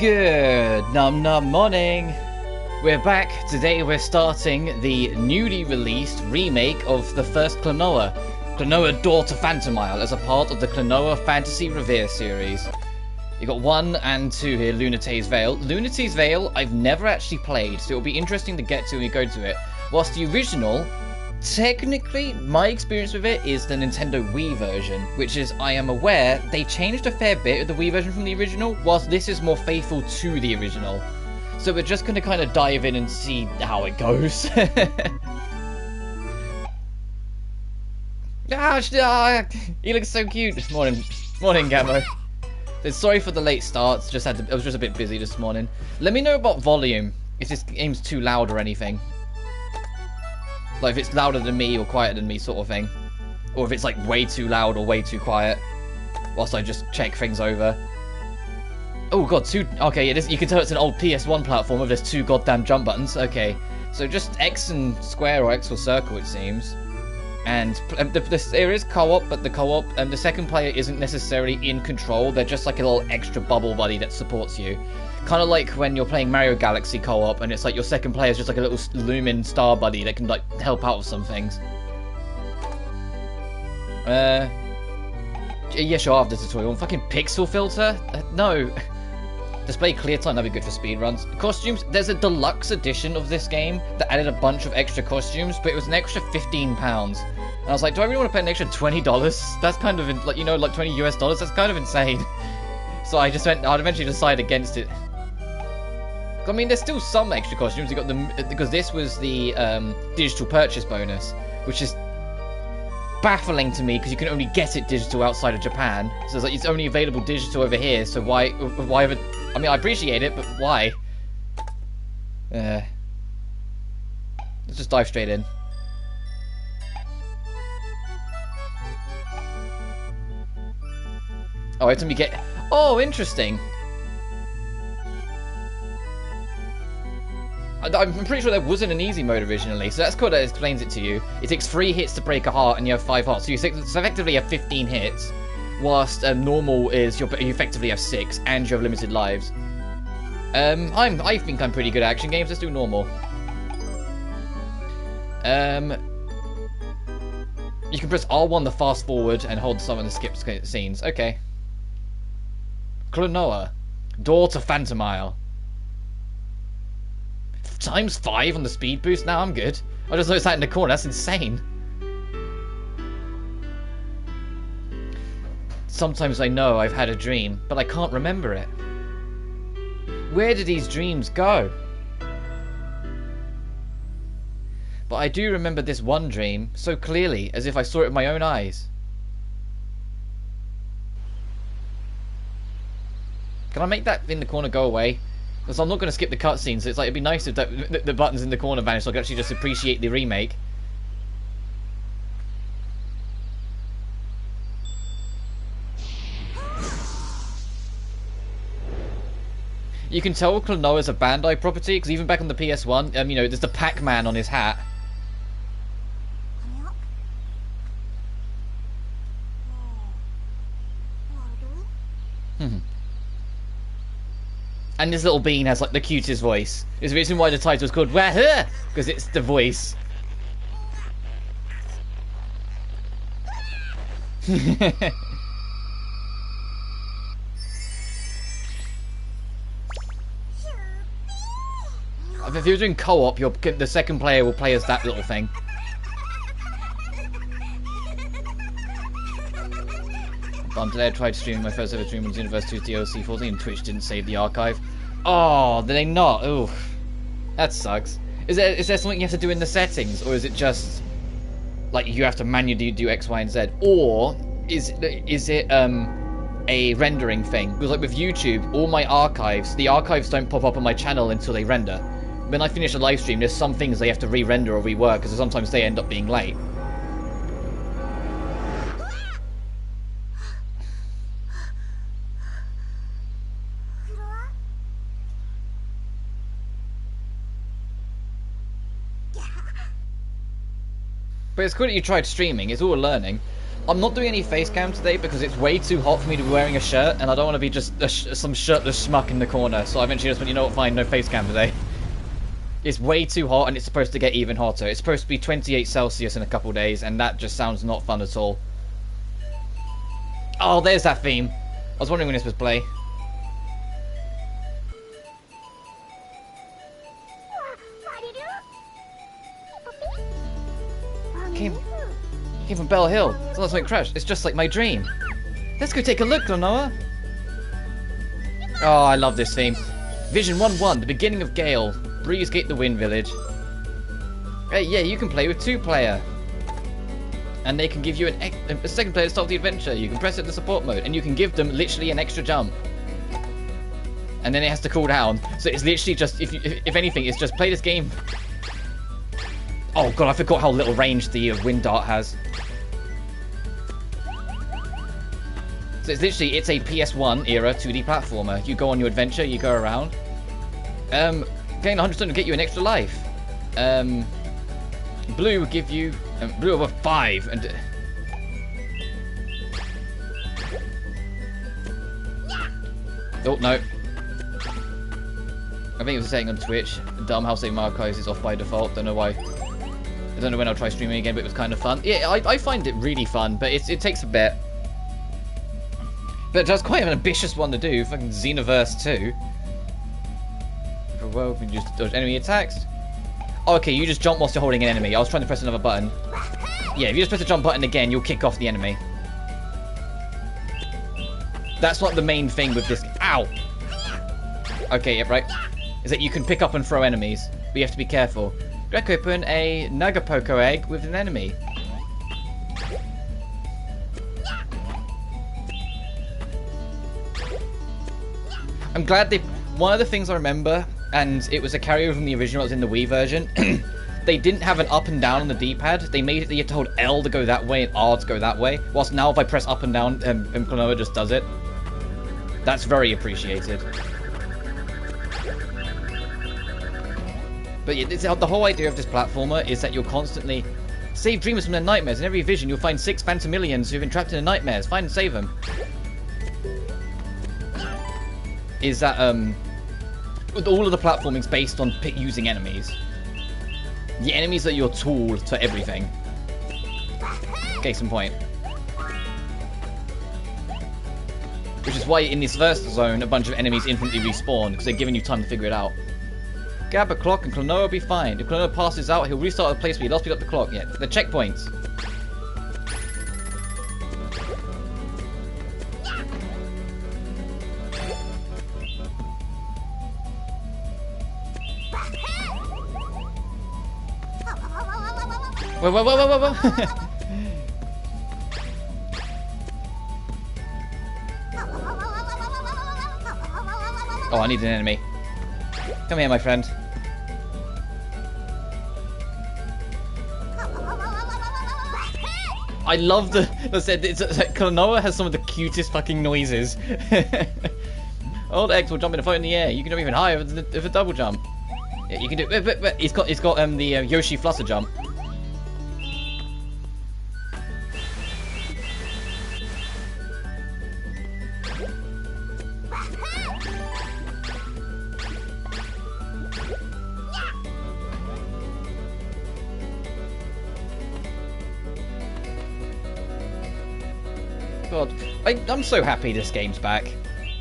Good num num morning. We're back. Today we're starting the newly released remake of the first KLONOA, KLONOA Door to Phantomile, as a part of the KLONOA Fantasy Revere series. You got 1 and 2 here, Lunate's Veil. Lunate's Veil I've never actually played, so it'll be interesting to get to when we go to it. Whilst the original, technically, my experience with it is the Nintendo Wii version, which is, I am aware, they changed a fair bit of the Wii version from the original, whilst this is more faithful to the original. So we're just going to kind of dive in and see how it goes. He looks so cute. Morning, Gammo. Sorry for the late start. I was just a bit busy this morning. Let me know about volume, if this game's too loud or anything. Like if it's louder than me or quieter than me sort of thing. Or if it's like way too loud or way too quiet. Whilst I just check things over. Oh god, okay, yeah, you can tell it's an old PS1 platform where there's 2 goddamn jump buttons. Okay, so just X and square or X or circle it seems. And there is co-op, but the co-op, the second player isn't necessarily in control. They're just like a little extra bubble buddy that supports you. Kind of like when you're playing Mario Galaxy co-op, and it's like your second player is just like a little lumin star buddy that can like help out with some things. Yeah, sure, after the tutorial. Fucking pixel filter? No. Display clear time, that'd be good for speedruns. Costumes, there's a deluxe edition of this game that added a bunch of extra costumes, but it was an extra £15. And I was like, do I really want to pay an extra $20? That's kind of, like, you know, like 20 US dollars? That's kind of insane. So I'd eventually decide against it. I mean, there's still some extra costumes. You got because this was the digital purchase bonus, which is baffling to me because you can only get it digital outside of Japan. So it's like it's only available digital over here. So why? I mean, I appreciate it, but why? Let's just dive straight in. Oh, every time you get. Oh, interesting. I'm pretty sure there wasn't an easy mode originally, so that's cool that explains it to you. It takes 3 hits to break a heart, and you have 5 hearts, so you effectively have 15 hits, whilst normal is you effectively have 6, and you have limited lives. I think I'm pretty good at action games. Let's do normal. You can press R1 to fast forward and hold someone to skip scenes. Okay. KLONOA, Door to Phantomile. Times 5 on the speed boost? Now I'm good. I just noticed that in the corner. That's insane. Sometimes I know I've had a dream, but I can't remember it. Where do these dreams go? But I do remember this one dream so clearly, as if I saw it with my own eyes. Can I make that in the corner go away? Because I'm not going to skip the cutscenes, so it's like it'd be nice if the buttons in the corner vanish so I could actually just appreciate the remake. You can tell KLONOA is a Bandai property, because even back on the PS1, you know, there's the Pac-Man on his hat. And this little bean has like the cutest voice. There's a reason why the title is called WAHOO, because it's the voice. If you're doing co-op, the second player will play as that little thing. Today I tried streaming my first ever stream on Universe 2's DLC 14 and Twitch didn't save the archive. Oh, did they not? Ooh, that sucks. Is there something you have to do in the settings, or is it just like you have to manually do X, Y, and Z, or is it a rendering thing? Because like with YouTube, all my archives, the archives don't pop up on my channel until they render. When I finish a live stream, there's some things they have to re-render or rework because sometimes they end up being late. But it's cool that you tried streaming. It's all learning. I'm not doing any face cam today because it's way too hot for me to be wearing a shirt, and I don't want to be just some shirtless schmuck in the corner. So I eventually just went, you know what, fine, no face cam today. It's way too hot, and it's supposed to get even hotter. It's supposed to be 28 Celsius in a couple days, and that just sounds not fun at all. Oh, there's that theme. I was wondering when this was play. Came from Bell Hill, so that's why it crashed. It's just like my dream. Let's go take a look, KLONOA. Oh, I love this theme. Vision 1-1, the beginning of Gale. Breezegate the Wind Village. Hey, yeah, you can play with 2-player. And they can give you a second player to start the adventure. You can press it to support mode, and you can give them literally an extra jump. And then it has to cool down. So it's literally just, if anything, it's just play this game. Oh god, I forgot how little range the wind dart has. So it's literally, it's a PS1 era 2D platformer. You go on your adventure, you go around. Gain 100% to get you an extra life. Blue will give you blue over 5 and oh no. I think it was a setting on Twitch. Dumb how saving archives is off by default. Don't know why. I don't know when I'll try streaming again, but it was kind of fun. Yeah, I find it really fun, but it takes a bit. But that's quite an ambitious one to do. Fucking Xenoverse 2. Well, we just dodge enemy attacks. Oh, okay, you just jump whilst you're holding an enemy. I was trying to press another button. Yeah, if you just press the jump button again, you'll kick off the enemy. That's like the main thing with this. Ow! Okay, yep, right. Is that you can pick up and throw enemies, but you have to be careful. Crack open a Nagapoko egg with an enemy. I'm glad they... One of the things I remember, and it was a carryover from the original that was in the Wii version, they didn't have an up and down on the D-pad. They made it that you had to hold L to go that way and R to go that way. Whilst now if I press up and down, KLONOA just does it. That's very appreciated. But yeah, the whole idea of this platformer is that you'll constantly save dreamers from their nightmares. In every vision, you'll find 6 Phantomilians who've been trapped in their nightmares. Find and save them. Is that, all of the platforming's based on using enemies. The enemies are your tool to everything. Case in point. Which is why in this first zone, a bunch of enemies infinitely respawn, because they're giving you time to figure it out. Grab a clock and KLONOA will be fine. If KLONOA passes out, he'll restart the place where he last picked up the clock. Yeah, the checkpoints. Whoa. Oh, I need an enemy. Come here, my friend. I love the... KLONOA has some of the cutest fucking noises. Old X will jump in a float in the air. You can jump even higher with a double jump. Yeah, you can do... But he's got the Yoshi Fluster jump. God, I'm so happy this game's back.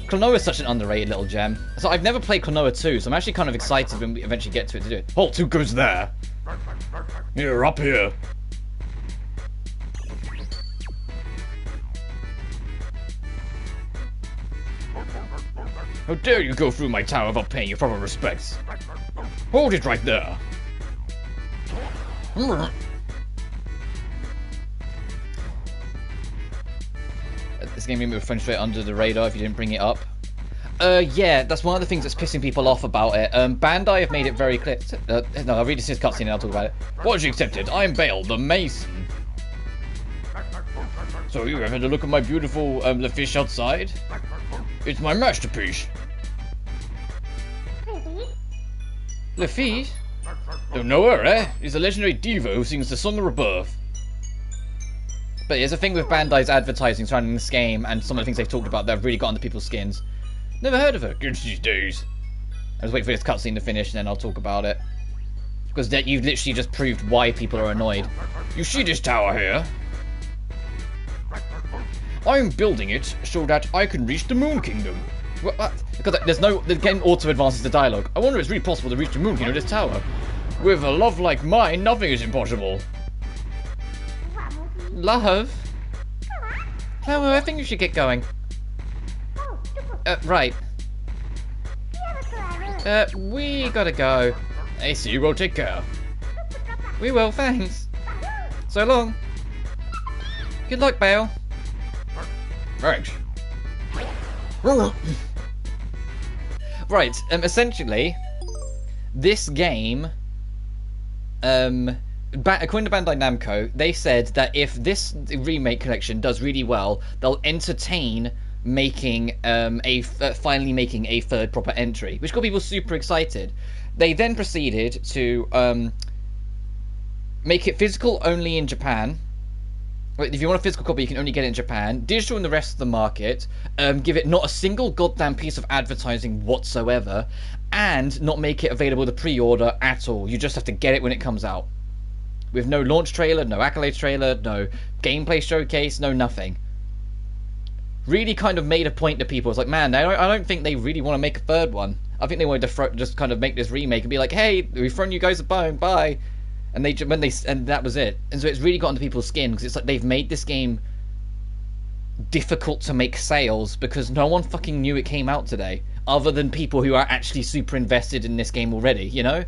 KLONOA is such an underrated little gem. So I've never played KLONOA 2, so I'm actually kind of excited when we eventually get to it to do it. Halt, who goes there? You're up here. How dare you go through my tower without paying your proper respects? Hold it right there. This game made me French straight under the radar if you didn't bring it up. Yeah, that's one of the things that's pissing people off about it. Bandai have made it very clear. No, I'll read this cutscene and I'll talk about it. What has you accepted? I'm Bale, the Mason. So you ever had a look at my beautiful the fish outside? It's my masterpiece. Le fish? Don't know her, eh? He's a legendary diva who sings the song of rebirth. But there's a thing with Bandai's advertising surrounding this game and some of the things they've talked about that have really got under people's skins. Never heard of her. Good these days. I was waiting for this cutscene to finish and then I'll talk about it. Because that you've literally just proved why people are annoyed. You see this tower here? I'm building it so that I can reach the Moon Kingdom. What? Because the game auto advances the dialogue. I wonder if it's really possible to reach the Moon Kingdom with this tower. With a love like mine, nothing is impossible. Love? Chloe, I think you should get going. Right. We gotta go. I see you will take care. We will, thanks. So long. Good luck, Bale. Thanks. Right, essentially, this game, according to Bandai Namco, they said that if this remake collection does really well, they'll entertain making finally making a third proper entry, which got people super excited. They then proceeded to make it physical only in Japan. If you want a physical copy, you can only get it in Japan. Digital in the rest of the market. Give it not a single goddamn piece of advertising whatsoever, and not make it available to pre-order at all. You just have to get it when it comes out, with no launch trailer, no accolades trailer, no gameplay showcase, no nothing. Really kind of made a point to people. It's like, man, I don't think they really want to make a third one. I think they wanted to just kind of make this remake and be like, hey, we've thrown you guys a bone, bye. And and that was it. And so it's really got into people's skin because it's like they've made this game difficult to make sales because no one fucking knew it came out today, other than people who are actually super invested in this game already, you know?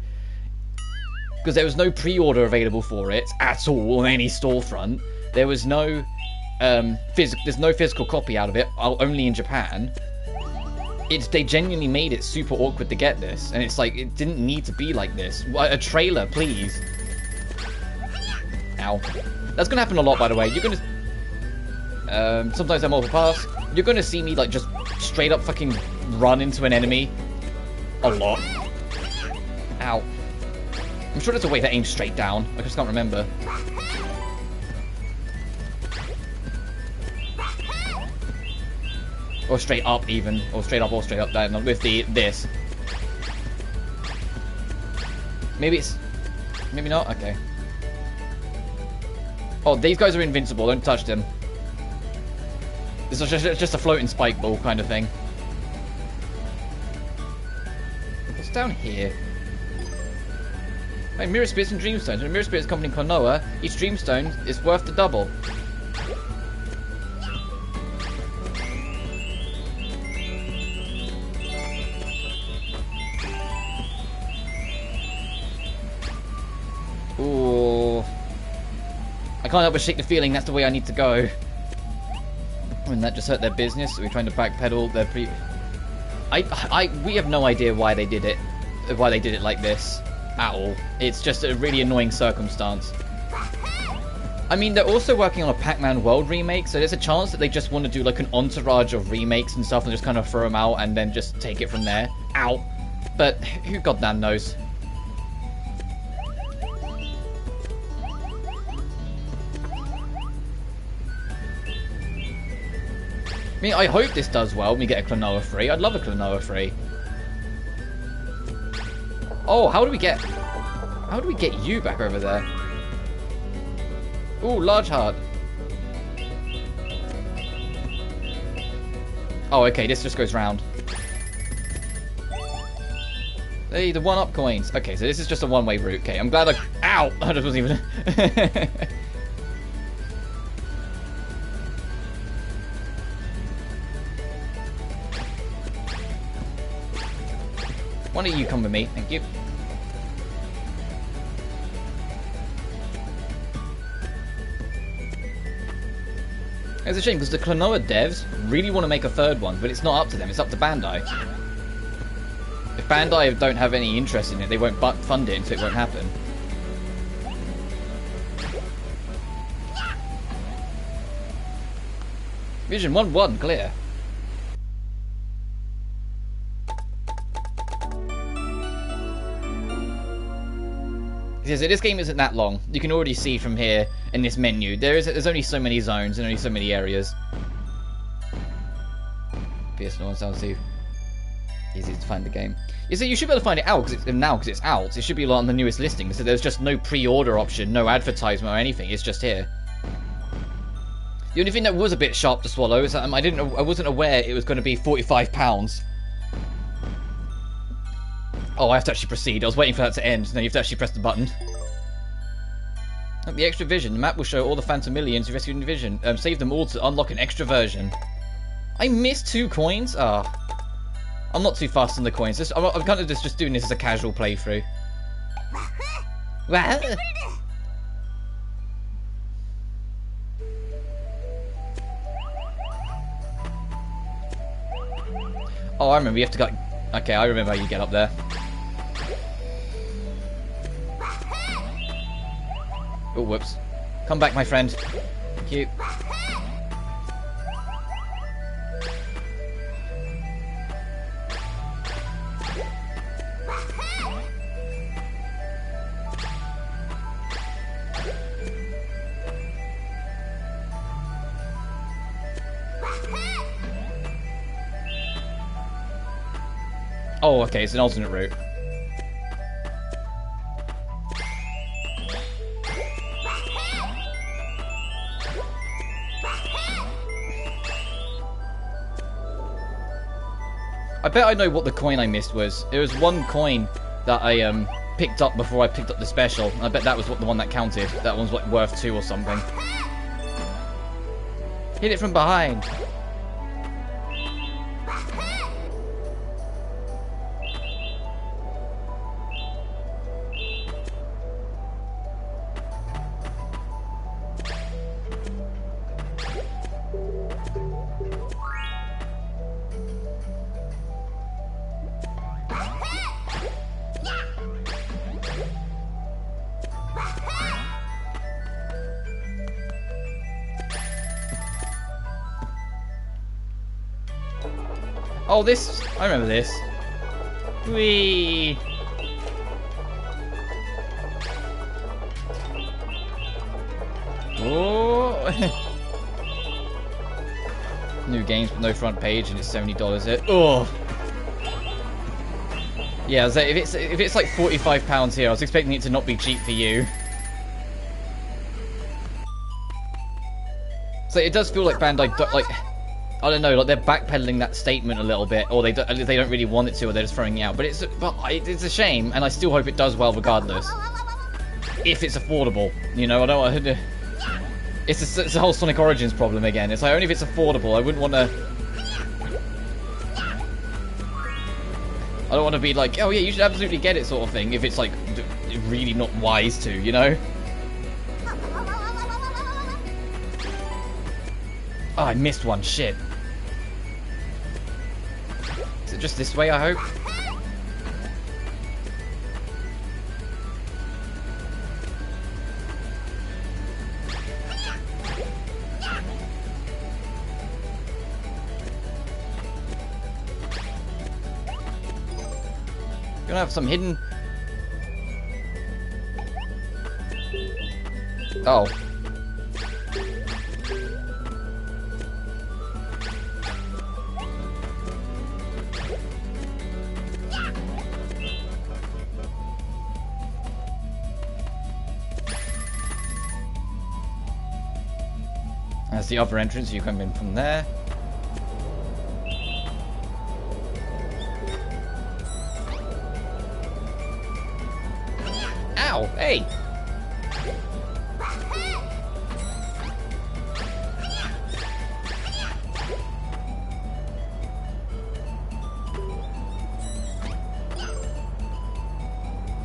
Because there was no pre-order available for it at all on any storefront. There was no there's no physical copy out of it, only in Japan. They genuinely made it super awkward to get this, and it's like, it didn't need to be like this. A trailer, please. Ow. That's gonna happen a lot, by the way. You're gonna... sometimes I'm overpass. You're gonna see me, like, just straight up fucking run into an enemy. A lot. Ow. I'm sure there's a way to aim straight down. I just can't remember. Or straight up, even. Or straight up down. With this. Maybe it's... Maybe not? Okay. Oh, these guys are invincible. Don't touch them. This is just a floating spike ball kind of thing. What's down here? Hey, Mirror Spirits and Dreamstones. When Mirror Spirits company KLONOA, each Dreamstone is worth the double. Ooh. I can't help but shake the feeling that's the way I need to go. And that just hurt their business. We're trying to backpedal their we have no idea why they did it. Why they did it like this. At all. It's just a really annoying circumstance. I mean, they're also working on a Pac-Man World remake, so there's a chance that they just want to do like an entourage of remakes and stuff and just kind of throw them out and then just take it from there. Ow. But who goddamn knows? I mean, I hope this does well when we get a KLONOA free. I'd love a KLONOA free. Oh, how do we get you back over there? Ooh, large heart. Oh, okay, this just goes round. Hey, the one-up coins. Okay, so this is just a one-way route. Okay, I'm glad Ow! I just wasn't even... Why don't you come with me? Thank you. It's a shame because the KLONOA devs really want to make a third one, but it's not up to them. It's up to Bandai. If Bandai don't have any interest in it, they won't fund it, so it won't happen. Vision 1-1 clear. Because this game isn't that long. You can already see from here in this menu. There's only so many zones and only so many areas. PS no one sounds too easy to find the game. You see, you should be able to find it out because it's out. It should be on the newest listing. So there's just no pre-order option, no advertisement or anything. It's just here. The only thing that was a bit sharp to swallow is that I wasn't aware it was going to be £45. Oh, I have to actually proceed. I was waiting for that to end. Now you have to actually press the button. The extra vision. The map will show all the Phantomilians you rescued in the vision. Save them all to unlock an extra version. I missed 2 coins? Ah. I'm not too fast on the coins. I'm kind of just doing this as a casual playthrough. Well. Oh, I remember. You have to go. Okay, I remember how you get up there. Oh, whoops. Come back, my friend. Thank you. Oh, okay, it's an alternate route. I bet I know what the coin I missed was. There was one coin that I picked up before I picked up the special. I bet that was the one that counted. That one's like worth 2 or something. Hit it from behind. Oh, this... I remember this. Whee! Oh! New games with no front page and it's $70 it. Oh! Yeah, so if it's like £45 here, I was expecting it to not be cheap for you. So it does feel like Bandai, like... I don't know, like they're backpedaling that statement a little bit, or they don't really want it to, or they're just throwing it out. But it's a shame, and I still hope it does well regardless. If it's affordable, you know, I don't want to. It's a whole Sonic Origins problem again. It's like only if it's affordable. I wouldn't want to. I don't want to be like, oh yeah, you should absolutely get it, sort of thing. If it's like really not wise to, you know. Oh, I missed one. Shit. Is it just this way, I hope? Gonna have some hidden... Oh. That's the upper entrance, you come in from there. Ow! Hey!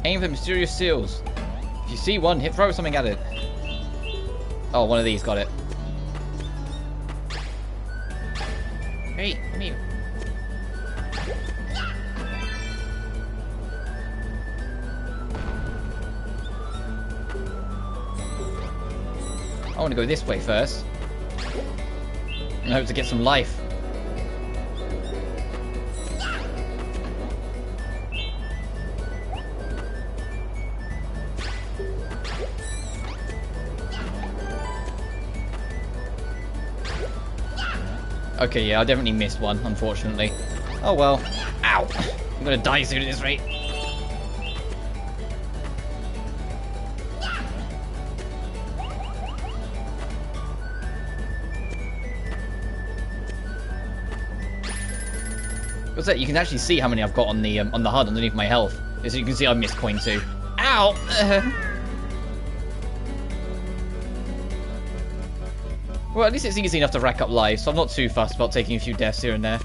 Aim for mysterious seals. If you see one, throw something at it. Oh, one of these, got it. Hey, come here. I want to go this way first. And hope to get some life. Okay, yeah, I definitely missed one, unfortunately. Oh well. Ow! I'm gonna die soon at this rate. What's that? You can actually see how many I've got on the HUD underneath my health. As you can see, I missed coin 2. Ow! Well, at least it's easy enough to rack up lives, so I'm not too fussed about taking a few deaths here and there.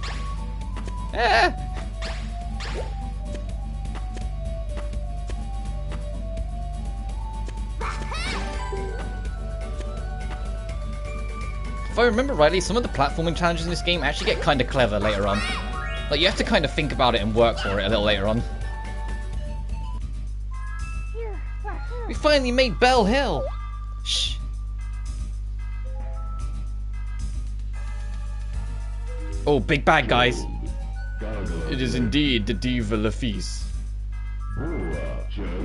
If I remember rightly, some of the platforming challenges in this game actually get kind of clever later on. Like, you have to kind of think about it and work for it a little later on. We finally made Bell Hill! Shh. Oh, big bad guys. It is indeed the Diva Lafise.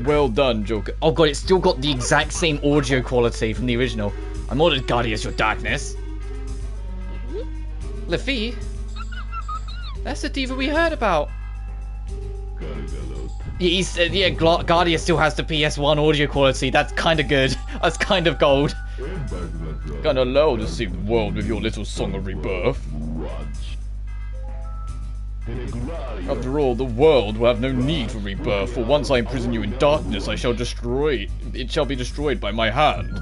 Well done, Joker. Oh god, it's still got the exact same audio quality from the original. I'm ordered Guardians your darkness. Lafise? That's the Diva we heard about. Yeah, Guardia still has the PS1 audio quality. That's kind of good. That's kind of gold. Kinda low to save the world with your little song of rebirth. After all, the world will have no need for rebirth, for once I imprison you in darkness, I shall destroy it. It shall be destroyed by my hand.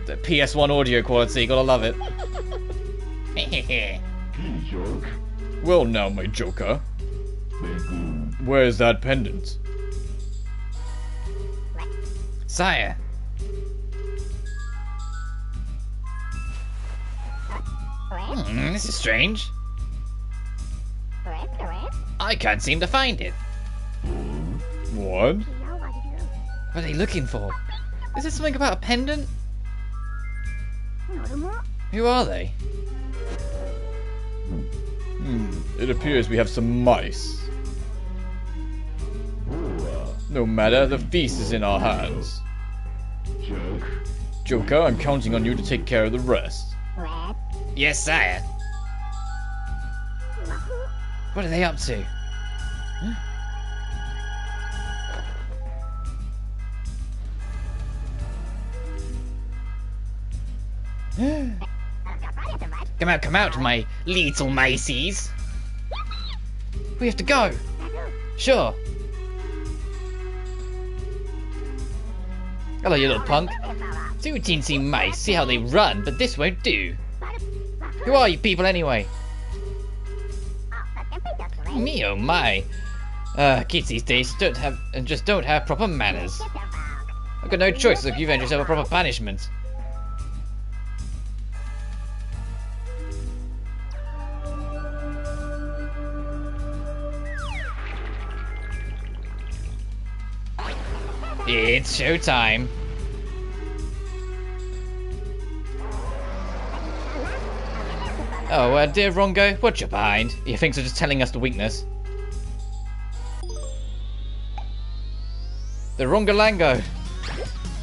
The PS1 audio quality, gotta love it. Well now, my Joker. Where's that pendant? Sire. This is strange. I can't seem to find it. What? What are they looking for? Is this something about a pendant? Who are they? It appears we have some mice. No matter, the feast is in our hands. Joker, I'm counting on you to take care of the rest. Yes, sire. What are they up to? Come out, my little Macy's. We have to go. Sure. Hello, you little punk. Two teensy mice, see how they run, but this won't do. Who are you people anyway? Me oh my. Kids these days don't have proper manners. I've got no choice if you've earned yourself a proper punishment. It's showtime. Oh, dear Rongo, what's your behind? You think so just telling us the weakness? The Rongolango.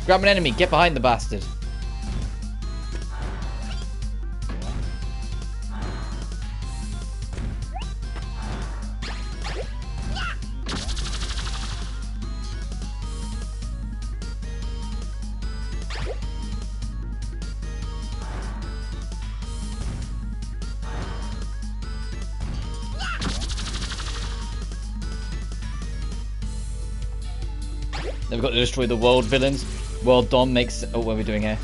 Grab an enemy, get behind the bastard. Then we've got to destroy the world villains. World Dom makes... Oh, what are we doing here?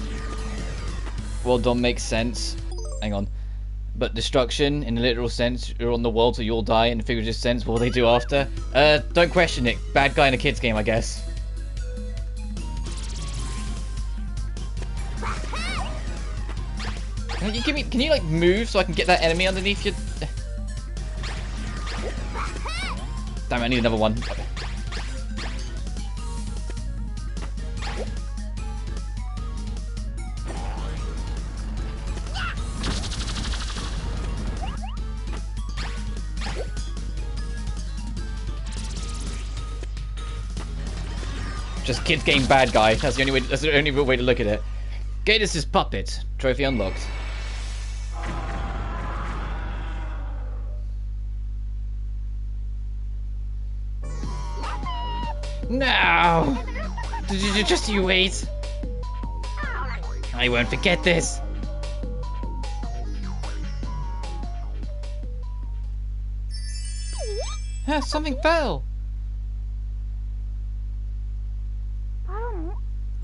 World Dom makes sense. Hang on. But destruction, in the literal sense, you're on the world so you'll die. In the figurative sense, what will they do after? Don't question it. Bad guy in a kid's game, I guess. Can you like move so I can get that enemy underneath you? Damn it, I need another one. Just kids game bad guy. That's the only way. That's the only real way to look at it. Gadus' puppet. Trophy unlocked. No! Just you wait. I won't forget this. Something fell.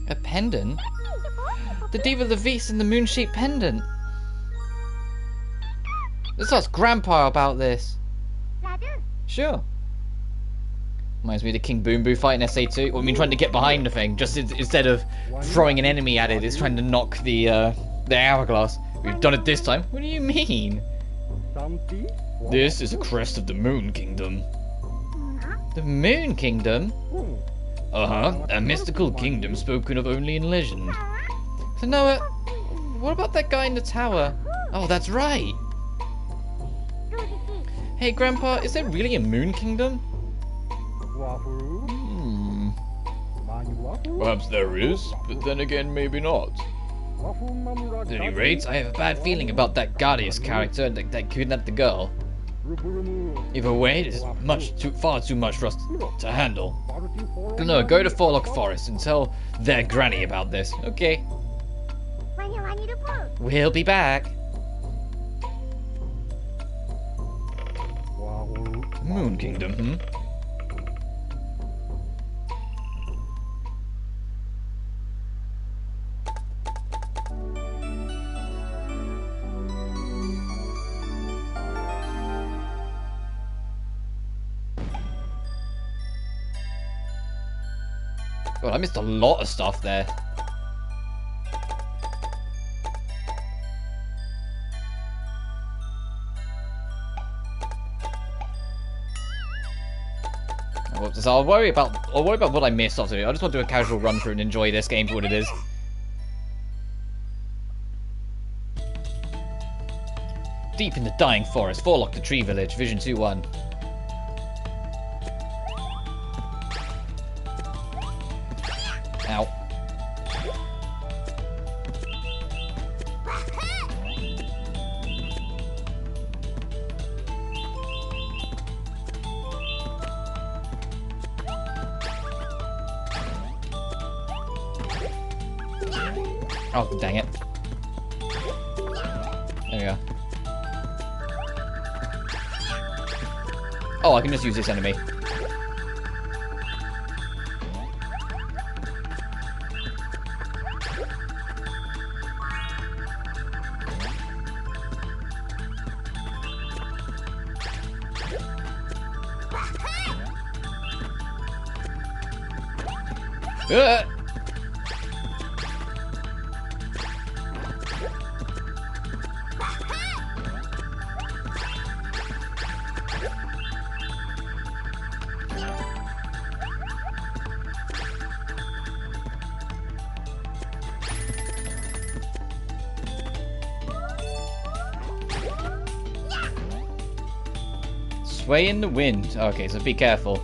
A pendant? The Diva of the Beast and the moon-shaped pendant. Let's ask Grandpa about this. Sure. Reminds me of the King Boom Boo fight in SA2. Well, I mean, trying to get behind the thing, just instead of throwing an enemy at it, it's trying to knock the hourglass. We've done it this time. What do you mean? This is a crest of the Moon Kingdom. The Moon Kingdom? Uh-huh. A mystical kingdom spoken of only in legend. KLONOA, what about that guy in the tower? Oh, that's right. Hey, Grandpa, is there really a Moon Kingdom? Perhaps there is, but then again, maybe not. At any rate, I have a bad feeling about that Guardius character that kidnapped the girl. Either way, it is far too much for us to handle. KLONOA, go to Forelock Forest and tell their granny about this. Okay. We'll be back. Moon Kingdom, hmm? God, I missed a lot of stuff there. So I'll worry about what I missed after. I just want to do a casual run through and enjoy this game for what it is. Deep in the dying forest, Forelock the Tree Village, Vision 2-1. Ow. Oh, dang it. There we go. Oh, I can just use this enemy. Sway in the wind. Okay, so be careful.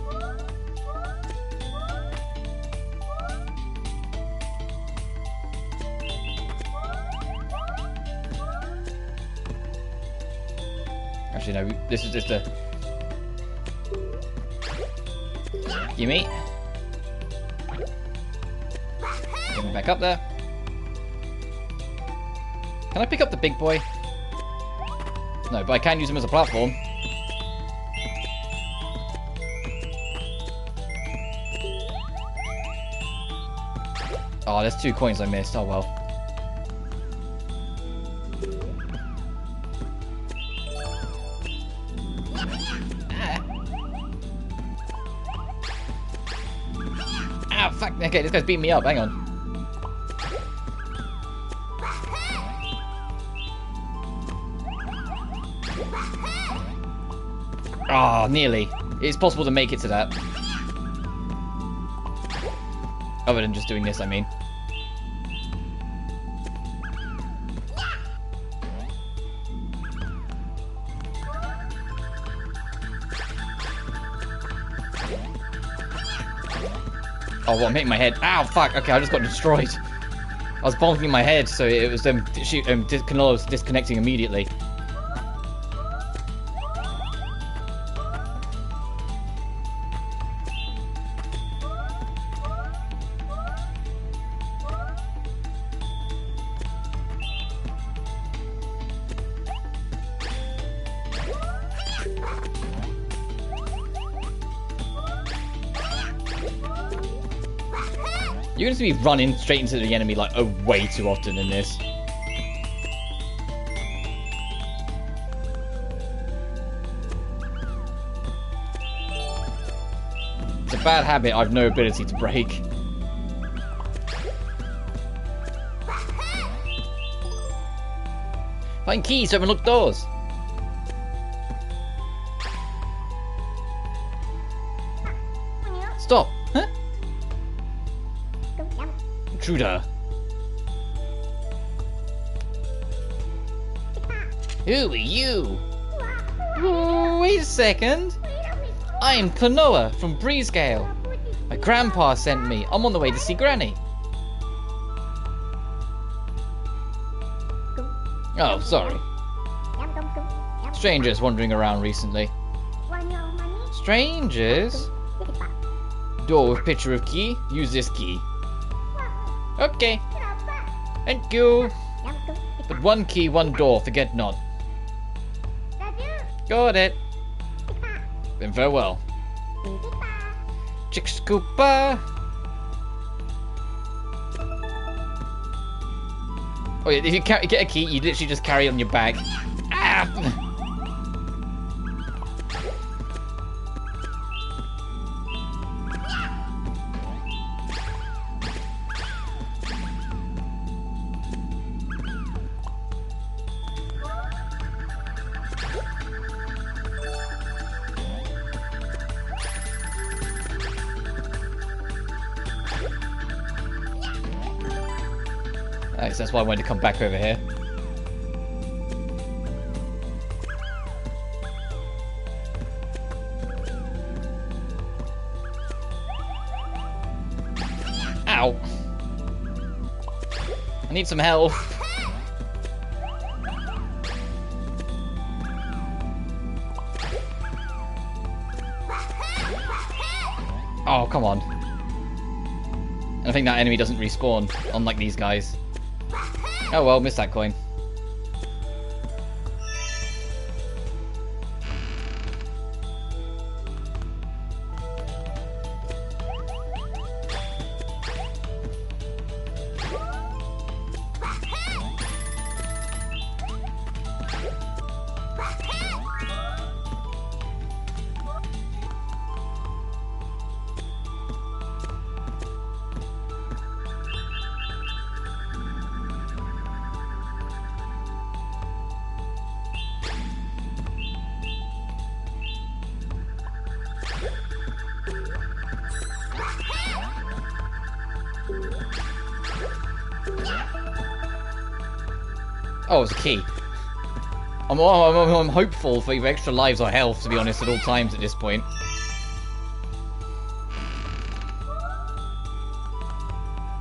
Actually, no, this is just a... Gimme. Get me back up there. Can I pick up the big boy? No, but I can use him as a platform. Oh, there's 2 coins I missed. Oh well. Ah, fuck. Okay, this guy's beating me up. Hang on. Ah, nearly. It's possible to make it to that. Other than just doing this, I mean. Oh, what? I'm hitting my head. Ow, fuck. Okay, I just got destroyed. I was bonking my head, so it was KLONOA was disconnecting immediately. You're going to be running straight into the enemy like way too often in this. It's a bad habit I've no ability to break. Find keys to unlock doors. Stop. Huh? Intruder. Who are you? Oh, wait a second. I'm KLONOA from Breezegale. My grandpa sent me. I'm on the way to see Granny. Oh, sorry. Strangers wandering around recently. Strangers? Door with picture of key. Use this key. Okay. Thank you. But one key, one door. Forget not. Got it. Then farewell. Chick Scooper. Oh yeah, if you get a key, you literally just carry it on your back. Ah! That's why I wanted to come back over here. Ow! I need some help. Oh, come on. And I think that enemy doesn't respawn, unlike these guys. Oh well, missed that coin. Oh, it's a key. I'm hopeful for either extra lives or health, to be honest, at all times at this point.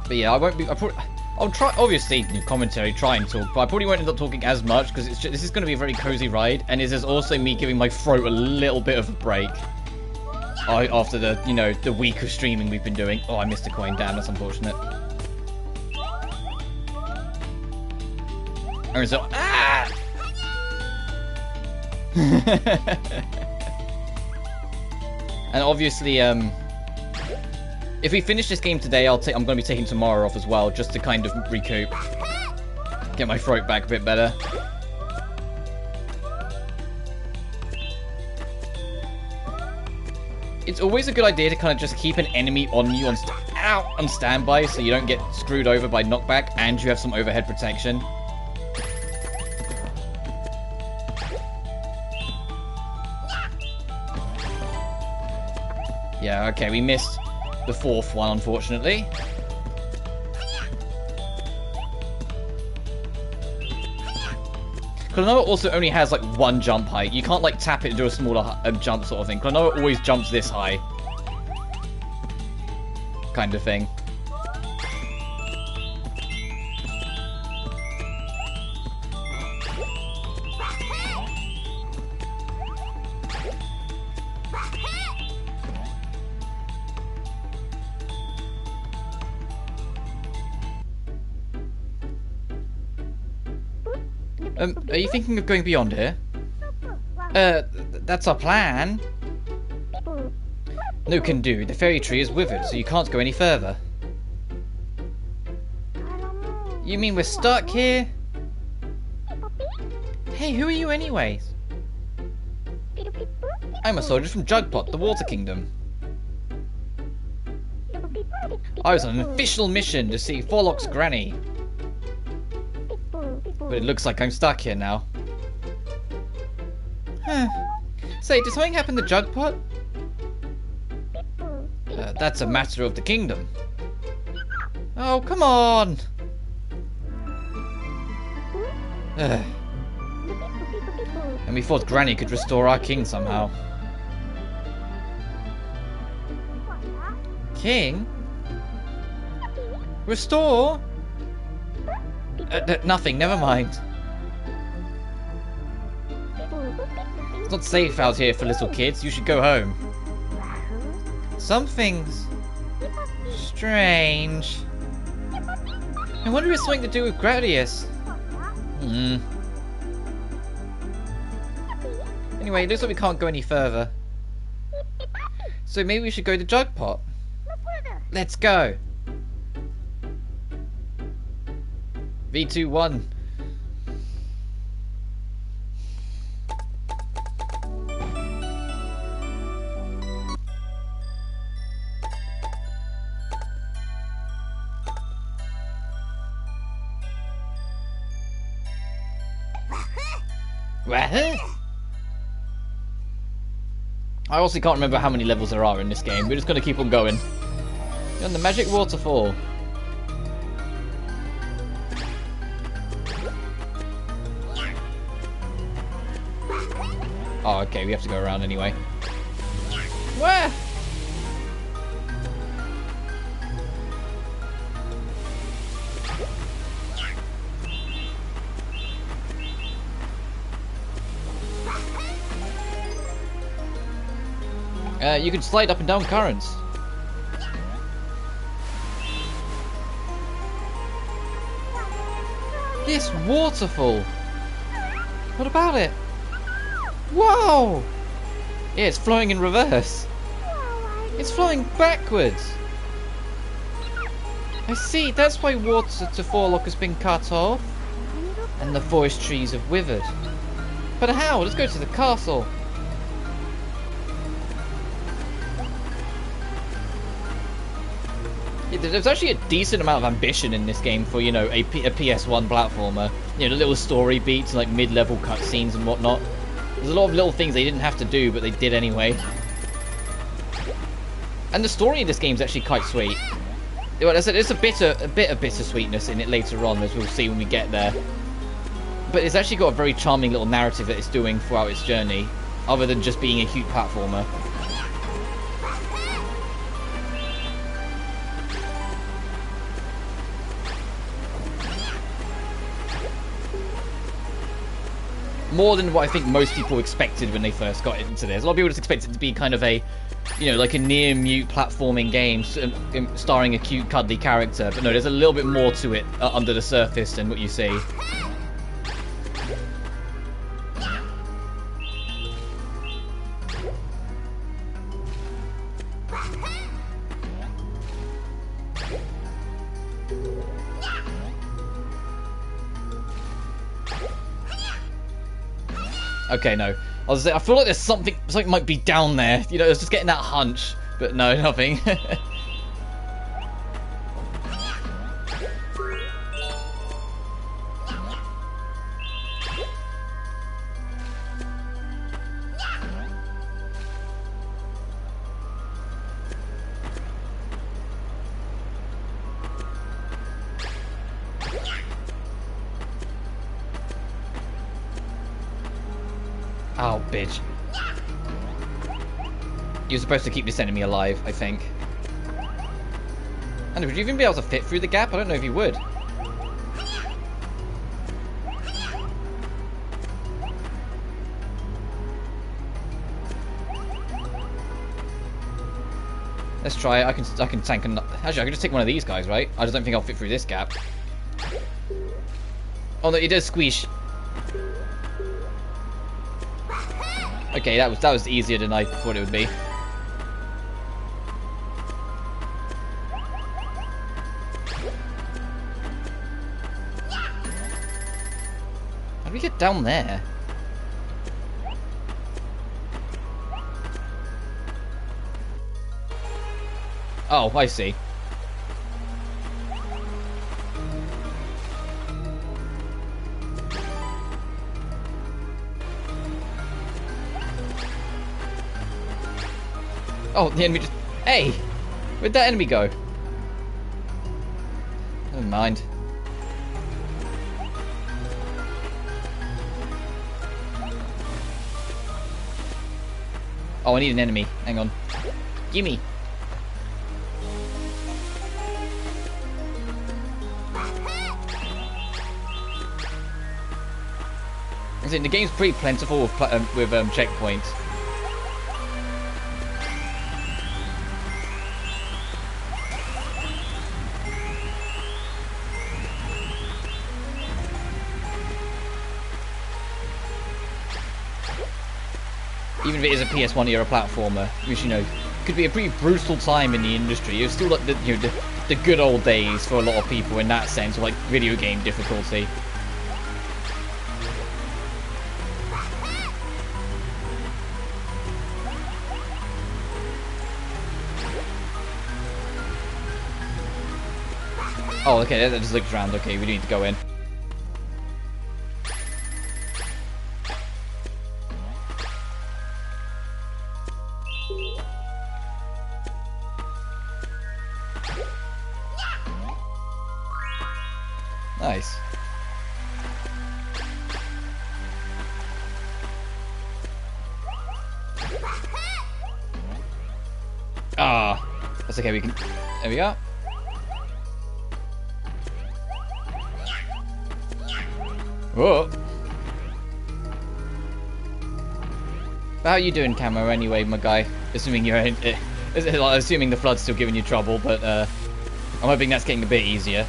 But yeah, I won't be. I'll try, obviously, in commentary, try and talk, but I probably won't end up talking as much because this is going to be a very cozy ride, and this is also me giving my throat a little bit of a break after the, you know, the week of streaming we've been doing. Oh, I missed a coin. Damn, that's unfortunate. And so, ah! And obviously, if we finish this game today, I'm going to be taking tomorrow off as well, just to kind of recoup, get my throat back a bit better. It's always a good idea to kind of just keep an enemy on you on standby, so you don't get screwed over by knockback, and you have some overhead protection. Yeah, okay, we missed the fourth one, unfortunately. KLONOA also only has, like, one jump height. You can't, like, tap it and do a smaller jump sort of thing. KLONOA always jumps this high. Kind of thing. Are you thinking of going beyond here? That's our plan. No can do. The fairy tree is withered, so you can't go any further. You mean we're stuck here? Hey, who are you anyways? I'm a soldier from Jugpot, the Water Kingdom. I was on an official mission to see Forlock's granny. But it looks like I'm stuck here now. Say, did something happen to Jugpot? That's a matter of the kingdom. Oh, come on! And we thought Granny could restore our king somehow. King? Restore? Nothing, never mind. It's not safe out here for little kids. You should go home. Something's strange. I wonder if it's something to do with Gradius. Anyway, it looks like we can't go any further. So maybe we should go to Jugpot. Let's go. V2-1. WAHOO! I also can't remember how many levels there are in this game. We're just going to keep on going. You're on the magic waterfall. Oh, okay, we have to go around anyway. Where? You can slide up and down currents. This waterfall! What about it? Whoa! Yeah, it's flowing in reverse. It's flowing backwards. I see, that's why water to Forlock has been cut off. And the forest trees have withered. But how? Let's go to the castle. There's actually a decent amount of ambition in this game for, you know, a PS1 platformer. You know, the little story beats, like mid-level cutscenes and whatnot. There's a lot of little things they didn't have to do, but they did anyway. And the story in this game is actually quite sweet. Well, there's a bit of bittersweetness in it later on, as we'll see when we get there. But it's actually got a very charming little narrative that it's doing throughout its journey, other than just being a cute platformer. More than what I think most people expected when they first got into this. A lot of people just expected it to be kind of a, you know, like a near-mute platforming game starring a cute, cuddly character. But no, there's a little bit more to it under the surface than what you see. Okay, no. I feel like there's something might be down there. You know, I was just getting that hunch. But no, nothing. Oh, bitch. You're supposed to keep this enemy alive, I think. And would you even be able to fit through the gap? I don't know if you would. Let's try it. I can tank and actually I can just take one of these guys, right? I just don't think I'll fit through this gap. Oh no, it does squeeze. Okay, that was easier than I thought it would be. How do we get down there? Oh, I see. Oh, the enemy just... Hey! Where'd that enemy go? Never mind. Oh, I need an enemy. Hang on. Gimme! The game's pretty plentiful with checkpoints. Even if it is a PS1 era platformer, which, you know, could be a pretty brutal time in the industry. It was still like the good old days for a lot of people in that sense, of like video game difficulty. Oh, okay, that just looks around. Okay, we need to go in. Nice. Ah, that's okay. We can. There we go. Whoa. How are you doing, Camo? Anyway, my guy. Assuming you're assuming the flood's still giving you trouble, but I'm hoping that's getting a bit easier.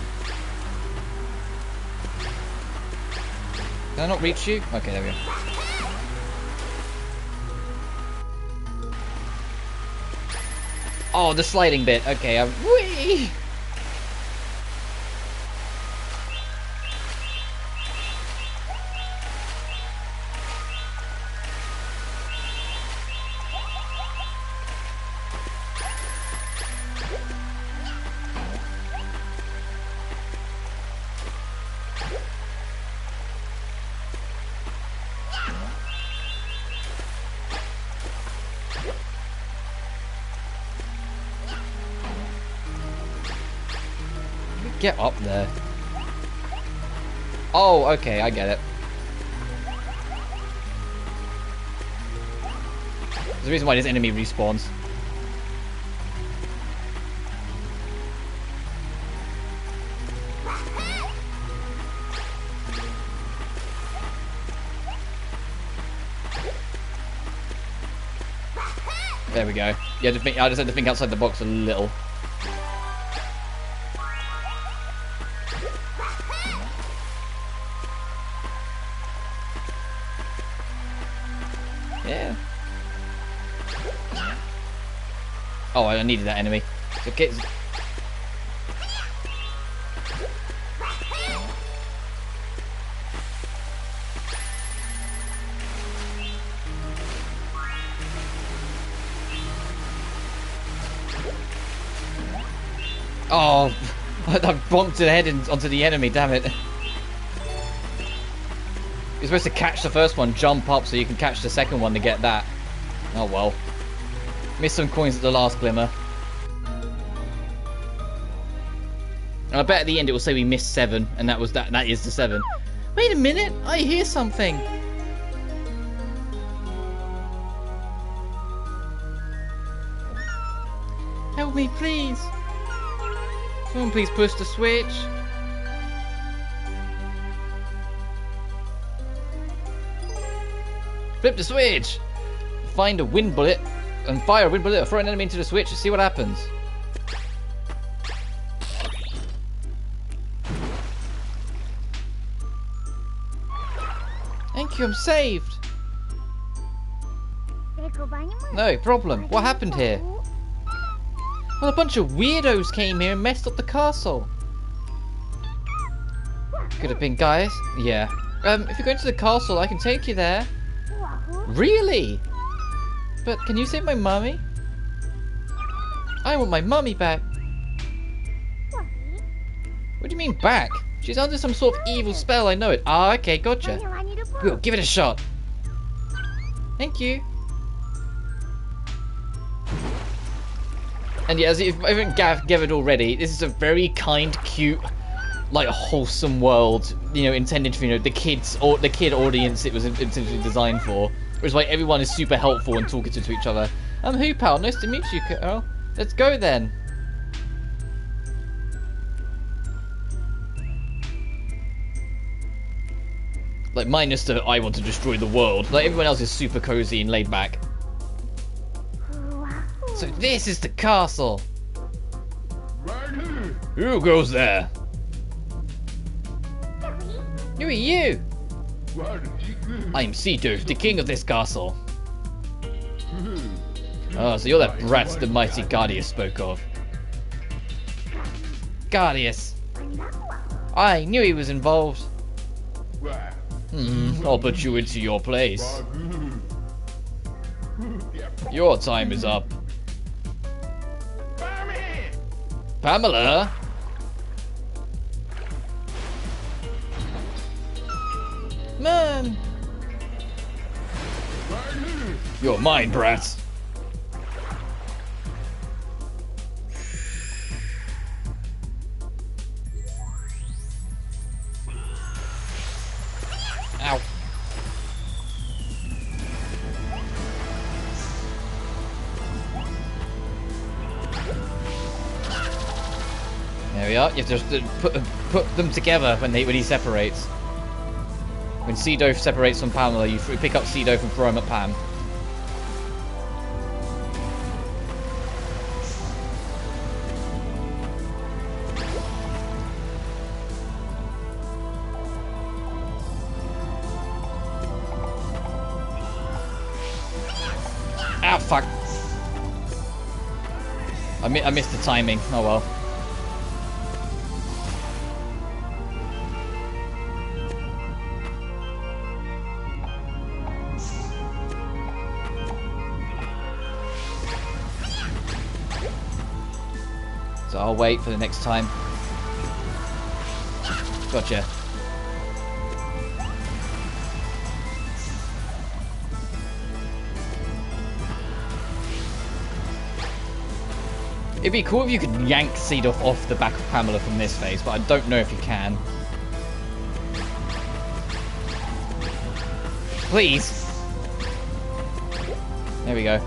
Can I not reach you? Okay, there we go. Oh, the sliding bit. Okay, whee! Get up there. Oh, okay, I get it. There's a reason why this enemy respawns. There we go. Yeah, I just had to think outside the box a little. Yeah. Oh, I needed that enemy. Okay. Oh, I bumped the head onto the enemy, damn it. You're supposed to catch the first one, jump up so you can catch the second one to get that. Oh well. Missed some coins at the last glimmer. And I bet at the end it will say we missed 7, and that is the 7. Wait a minute, I hear something. Help me, please. Someone please push the switch. Flip the switch! Find a wind bullet and fire a wind bullet or throw an enemy into the switch and see what happens. Thank you, I'm saved. No problem. What happened here? Well, a bunch of weirdos came here and messed up the castle. Could have been guys. Yeah. If you're going to the castle, I can take you there. Really? But can you save my mummy? I want my mummy back. What do you mean back? She's under some sort of evil spell, I know it. Ah, okay, gotcha. Good, give it a shot. Thank you. And yeah, as if I haven't gathered already, this is a very kind, cute, like wholesome world, you know, intended for, you know, the kids or the kid audience it was intentionally designed for. Which is why everyone is super helpful and talking to each other. I'm Who Pal, nice to meet you, Carol. Let's go then. Like, minus the I want to destroy the world. Like, everyone else is super cozy and laid back. So this is the castle. Who goes there? Who are you? I am Cedo, the king of this castle. Oh, so you're that brat the mighty Guardius spoke of. Guardius. I knew he was involved. I'll put you into your place. Your time is up. Pamela? Mom! You're mine, brat. Ow. There we are. You have to just put them together when he separates. When Cedo separates from Pamela, you pick up Cedo and throw him at Pam. Ah, fuck. I missed the timing. Oh well. So I'll wait for the next time. Gotcha. It'd be cool if you could yank Cedo off the back of Pamela from this phase, but I don't know if you can. Please. There we go.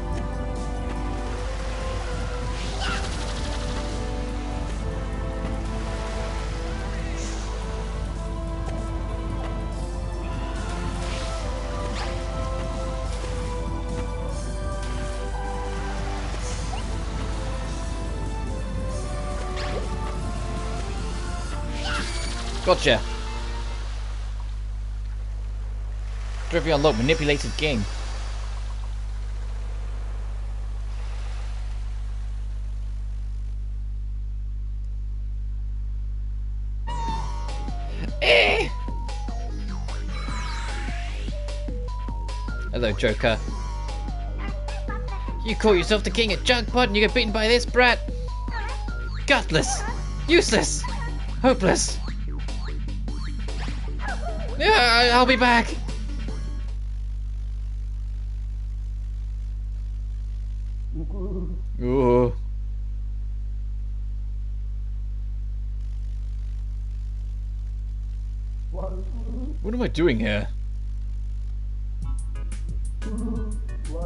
Gotcha. Trophy unlocked. Manipulated game. Eh! Hello, Joker. You call yourself the king of Junkpot and you get beaten by this brat? Gutless! Useless! Hopeless! Yeah, I'll be back. Ooh. What am I doing here?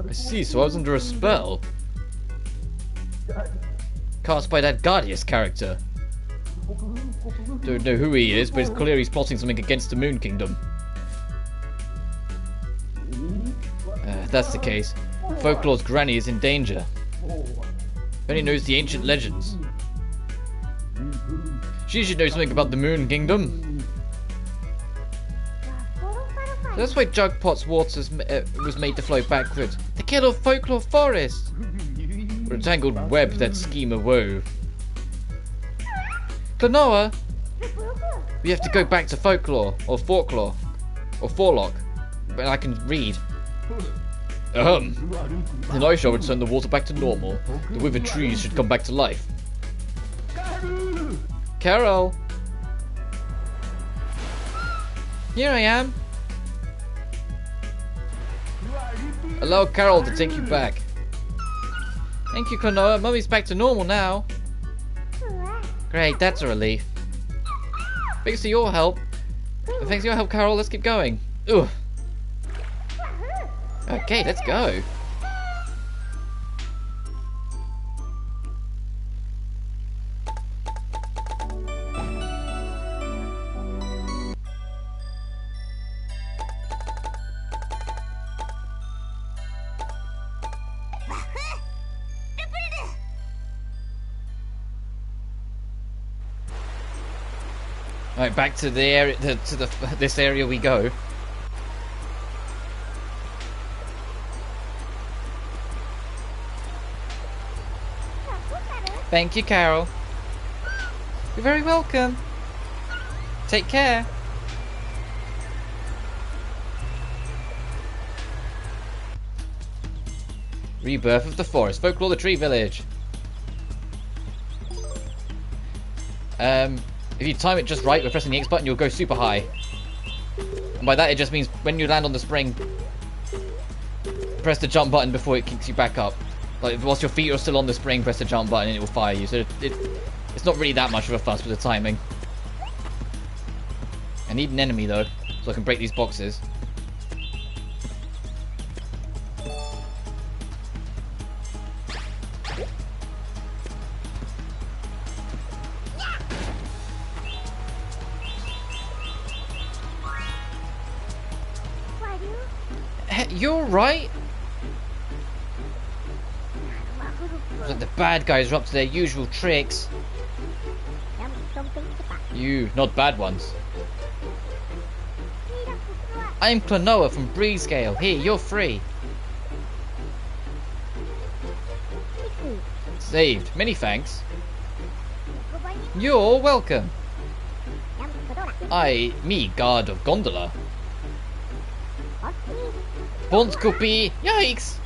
I see, so I was under a spell. Cast by that Guardius character. Don't know who he is, but it's clear he's plotting something against the Moon Kingdom. If that's the case, Folklore's granny is in danger. Only knows the ancient legends. She should know something about the Moon Kingdom. That's why Jugpot's water was made to flow backwards. The killer of Folklore Forest! Or a tangled web that schemer wove. KLONOA! We have to go back to Folklore, or Folklore, or Forlock. But I can read. Then I shall return the water back to normal. The withered trees should come back to life. Carol! Here I am! Allow Carol to take you back. Thank you, KLONOA. Mummy's back to normal now. Great, that's a relief. Thanks to your help. Thanks to your help, Carol. Let's keep going. Ugh. Okay, let's go. Alright, back to the area, this area we go. Thank you, Carol. You're very welcome. Take care. Rebirth of the Forest, Folklore the Tree Village. If you time it just right with pressing the X button, you'll go super high. And by that, it just means when you land on the spring, press the jump button before it kicks you back up. Like, whilst your feet are still on the spring, press the jump button and it will fire you. So it's not really that much of a fuss with the timing. I need an enemy, though, so I can break these boxes. You're right. Like the bad guys are up to their usual tricks. You, not bad ones. I'm KLONOA from Breezegale. Here, you're free. Saved. Many thanks. You're welcome. Me, guard of Gondola. Bond copy. Yikes.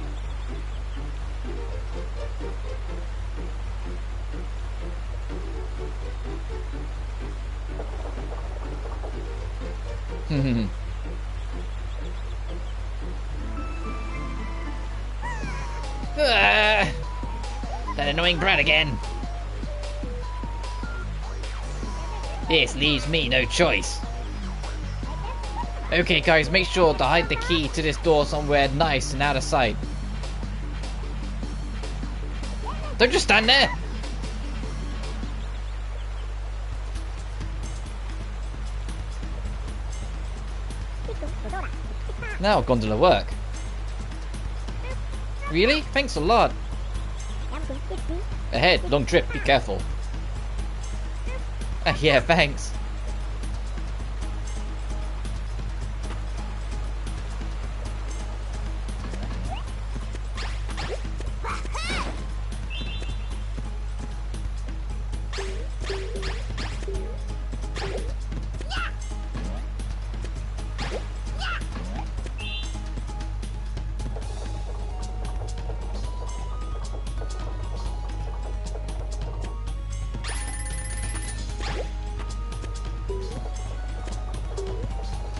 That annoying brat again. This leaves me no choice. Okay guys, make sure to hide the key to this door somewhere nice and out of sight. Don't just stand there! Now gondola work. Really? Thanks a lot. Ahead, long trip, be careful. Yeah, thanks.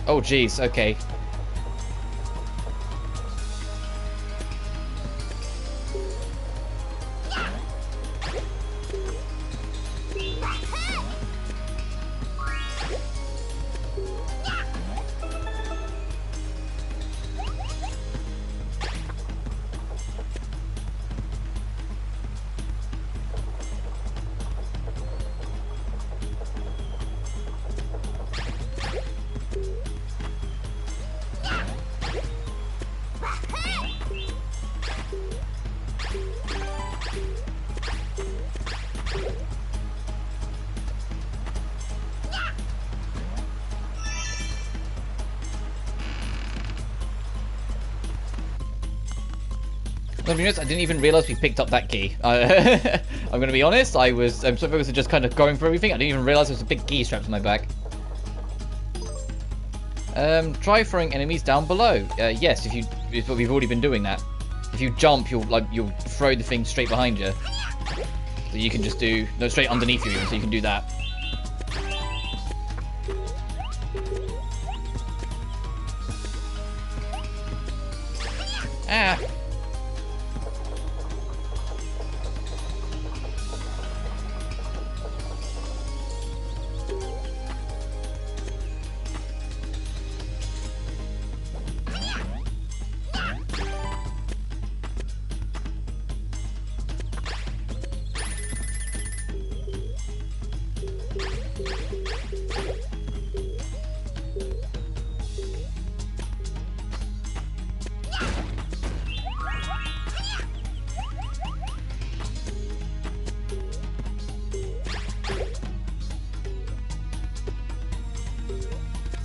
Oh jeez, okay. No, to be honest, I didn't even realise we picked up that key. I'm going to be honest, I'm so focused on just kind of going for everything, I didn't even realise there was a big key strapped to my back. Try throwing enemies down below. Yes, but we've already been doing that. If you jump, you'll throw the thing straight behind you. So you can just no, straight underneath you even, so you can do that. Ah!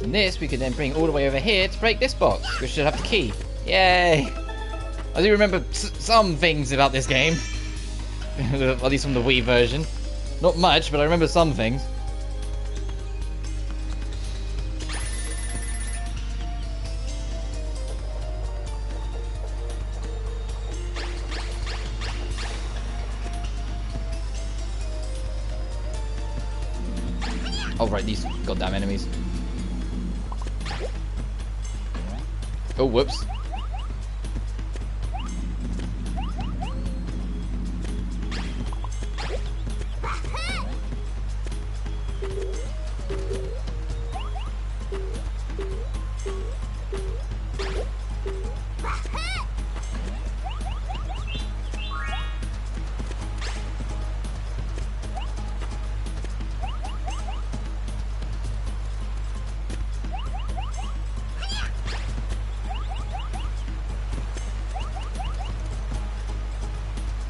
And this we can then bring all the way over here to break this box, which should have the key. Yay! I do remember some things about this game. At least from the Wii version. Not much, but I remember some things. Oh right, these goddamn enemies. Oh, whoops.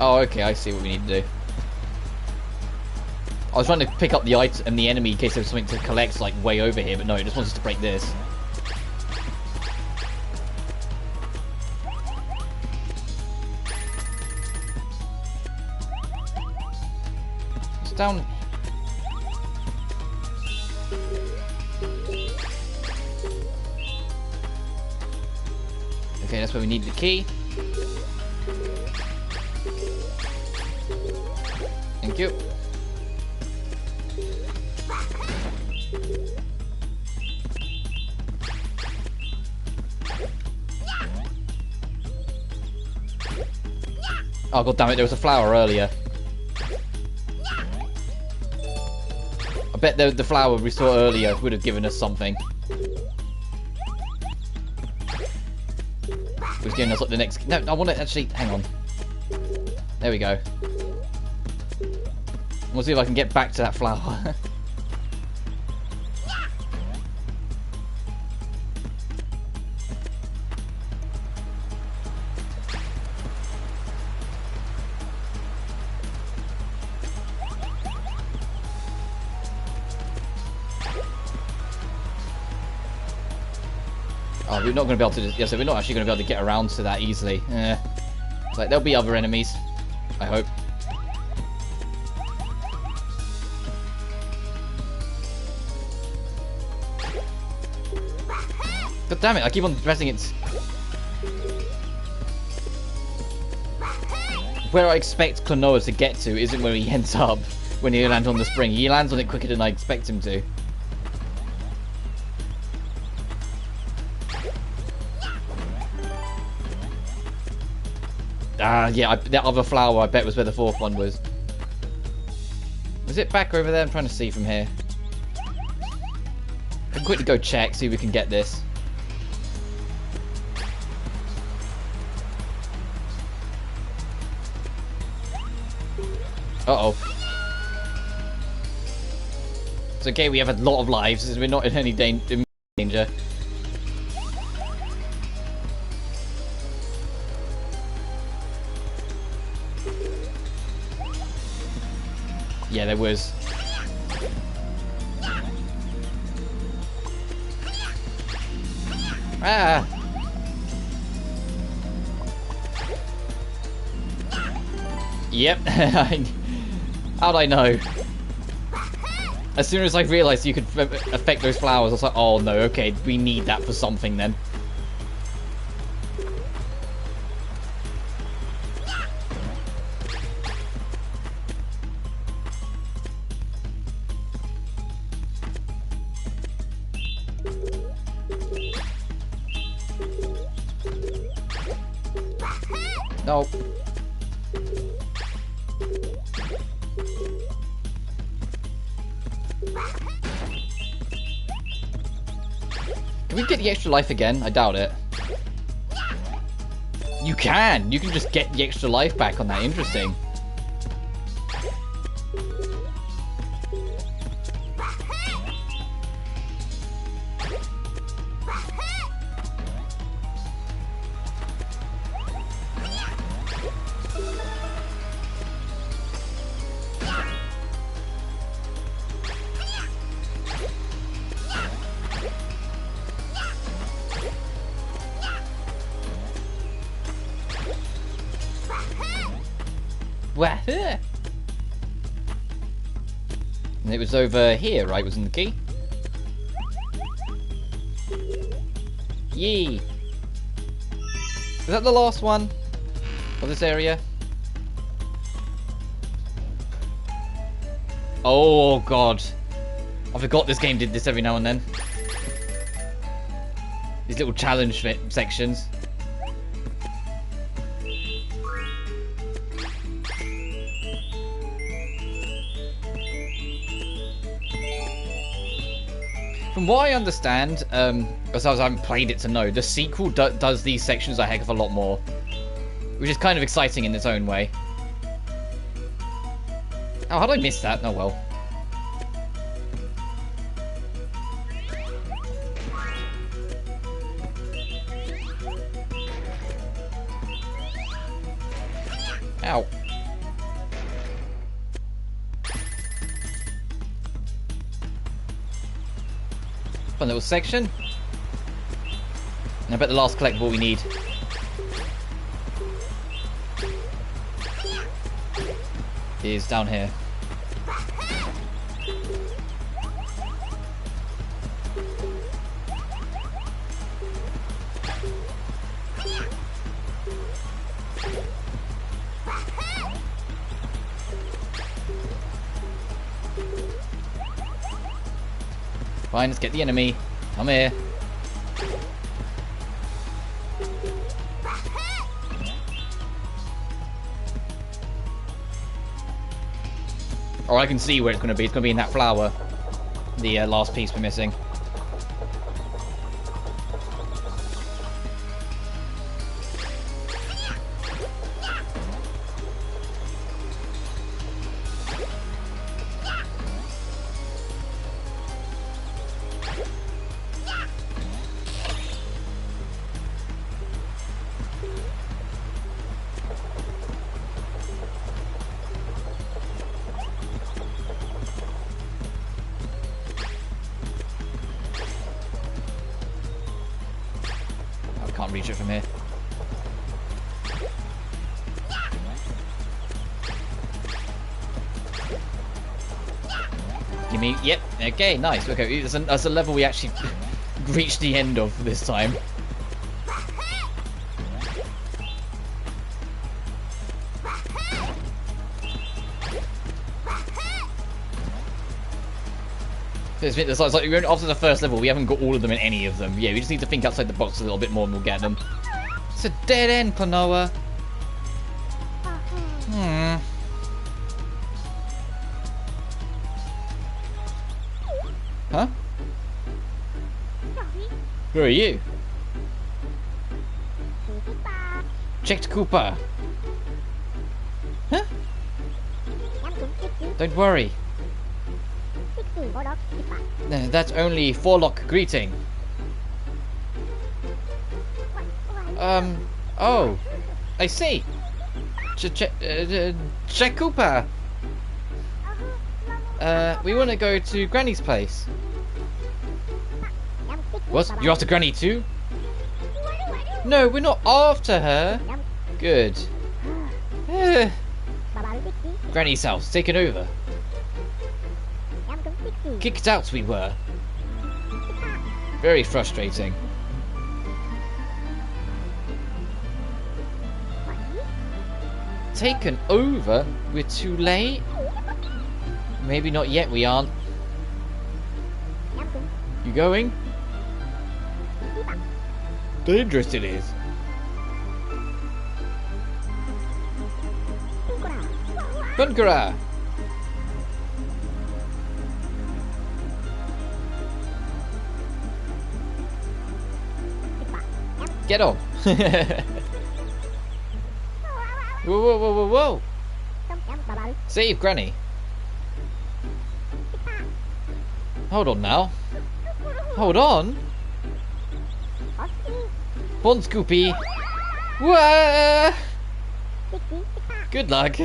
Oh, okay, I see what we need to do. I was trying to pick up the item, the enemy, in case there was something to collect, like, way over here, but no, it just wants us to break this. It's down... Okay, that's where we need the key. Thank you. Oh god damn it, there was a flower earlier. I bet the flower we saw earlier would have given us something. It was giving us like the next... No, I want to actually... Hang on. There we go. We'll see if I can get back to that flower. Oh, we're not going to be able to... Yeah, so we're not actually going to be able to get around to that easily. It's like, there'll be other enemies. I hope. God damn it, I keep on pressing it. Where I expect KLONOA to get to isn't where he ends up when he lands on the spring. He lands on it quicker than I expect him to. Ah, yeah, that other flower I bet was where the fourth one was. Was it back over there? I'm trying to see from here. I can quickly go check, see if we can get this. Uh-oh. It's okay, we have a lot of lives, so we're not in any danger. Yeah, there was. Ah! Yep. How'd I know? As soon as I realised you could affect those flowers, I was like, oh no, okay, we need that for something then. No. Can we get the extra life again? I doubt it. You can! You can just get the extra life back on that. Interesting. WAHOO! And it was over here, right? Wasn't the key? Yee! Is that the last one of this area? Oh god. I forgot this game did this every now and then. These little challenge sections. From what I understand, as I haven't played it to know, the sequel does these sections a heck of a lot more. Which is kind of exciting in its own way. Oh, how did I miss that? Oh well. Ow. Fun little section. And I bet the last collectible we need. Is down here. Fine, let's get the enemy. I'm here. Or I can see where it's going to be. It's going to be in that flower. The last piece we're missing. Can't reach it from here. Give me, yep, okay, nice. Okay, that's a level we actually reached the end of this time. It's like we're after the first level, we haven't got all of them in any of them. Yeah, we just need to think outside the box a little bit more and we'll get them. It's a dead end, KLONOA. Huh? Who are you? Checked Cooper. Huh? Don't worry. That's only Forlock greeting. Oh, I see. Check Cooper. We want to go to Granny's place. What? You're after Granny too? No, we're not after her. Good. Granny's house, taken over. Kicked out we were. Very frustrating. Taken over? We're too late? Maybe not yet, we aren't. You going? Dangerous it is. Bunkara! Get on! Whoa, whoa, whoa, whoa, whoa! Save Granny! Hold on now. Hold on! Bon Scoopy! Whoa! Good luck!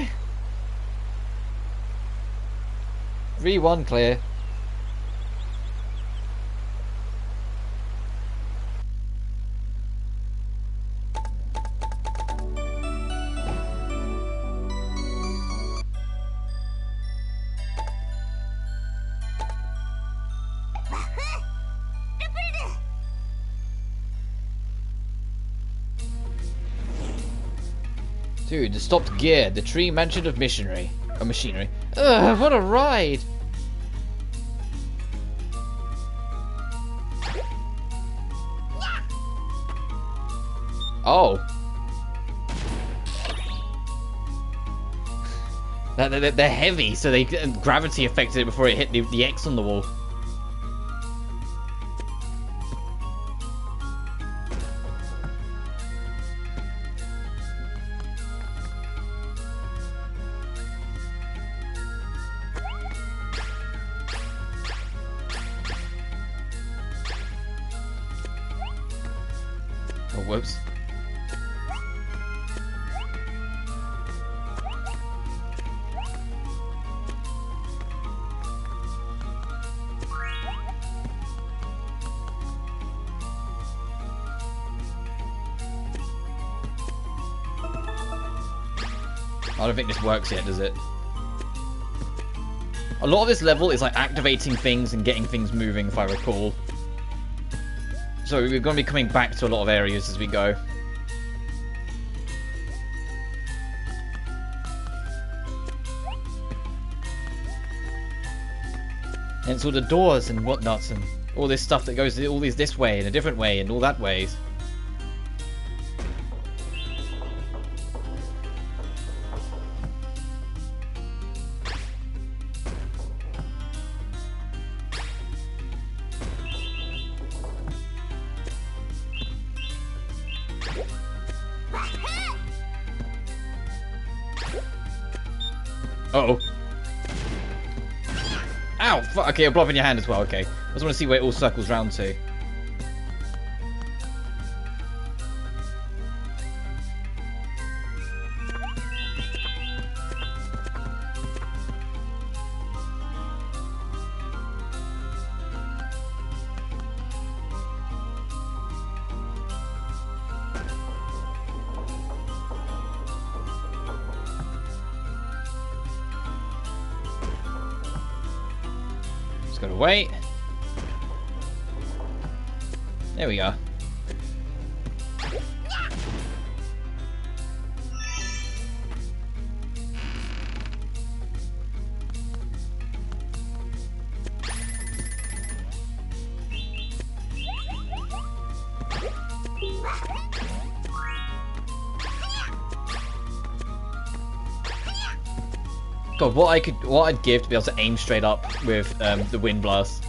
3-1 clear. Dude, the stopped gear, the tree mansion of machinery. Ugh, what a ride! Oh. They're heavy, so gravity affected it before it hit the X on the wall. Oh, whoops. I don't think this works yet, does it? A lot of this level is like activating things and getting things moving, if I recall. So we're going to be coming back to a lot of areas as we go. And it's all the doors and whatnots and all this stuff that goes all these this way and a different way and all that ways. Uh-oh. Ow! Fuck. Okay, I'll blow up in your hand as well. Okay. I just want to see where it all circles round to. Just gotta wait. There we are. God, what I'd give to be able to aim straight up with the wind blast.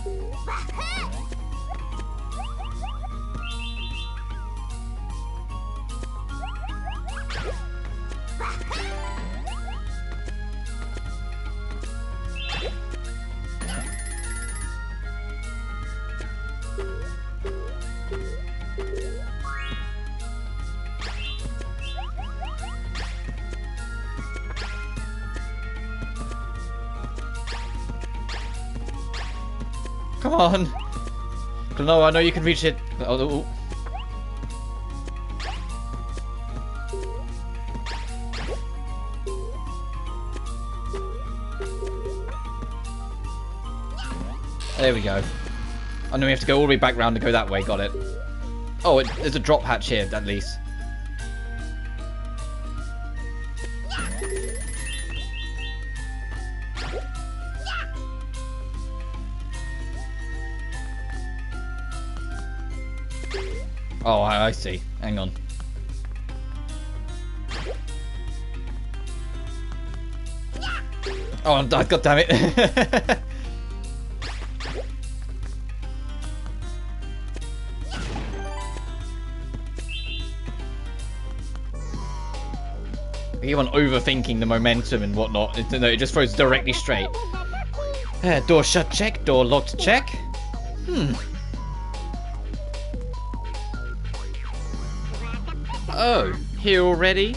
Come on! KLONOA, I know you can reach it. Oh. There we go. Oh no, we have to go all the way back round to go that way. Got it. Oh, there's a drop hatch here, at least. Oh, I see. Hang on. Oh, I'm God damn it. I keep on overthinking the momentum and whatnot. It just throws directly straight. Door shut check, door locked check. Oh, here already?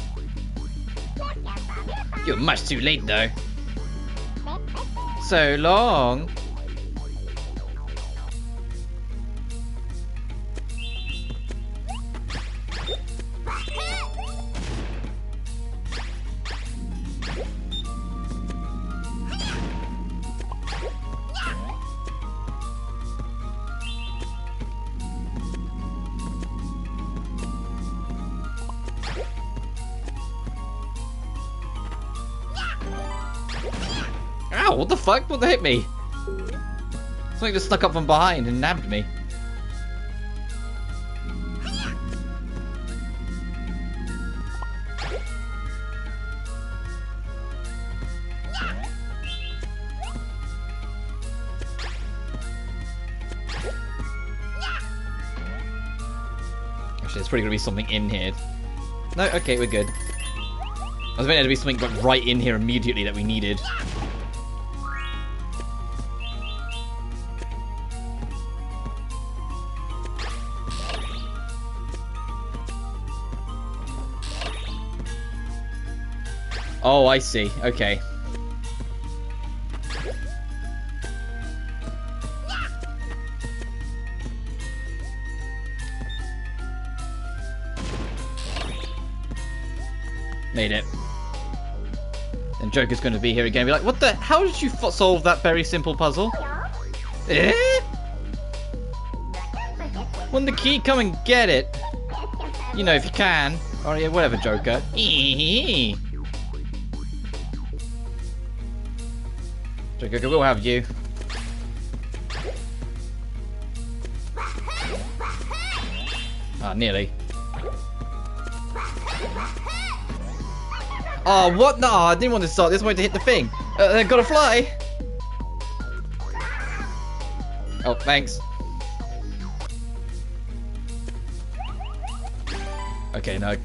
You're much too late though. So long. Ow, what the fuck? What hit me? Something just stuck up from behind and nabbed me. Actually, there's probably gonna be something in here. No, okay, we're good. I was meant there to be something but right in here immediately that we needed. Oh, I see. Okay. Made it. And Joker's going to be here again and be like, what the? How did you solve that very simple puzzle? Eh? When the key, come and get it. You know, if you can. Oh, yeah, whatever, Joker. Joker, we'll have you. Ah, nearly. Oh, what? No, I didn't want to start this. I wanted to hit the thing. Gotta fly. Oh, thanks. Okay, no. I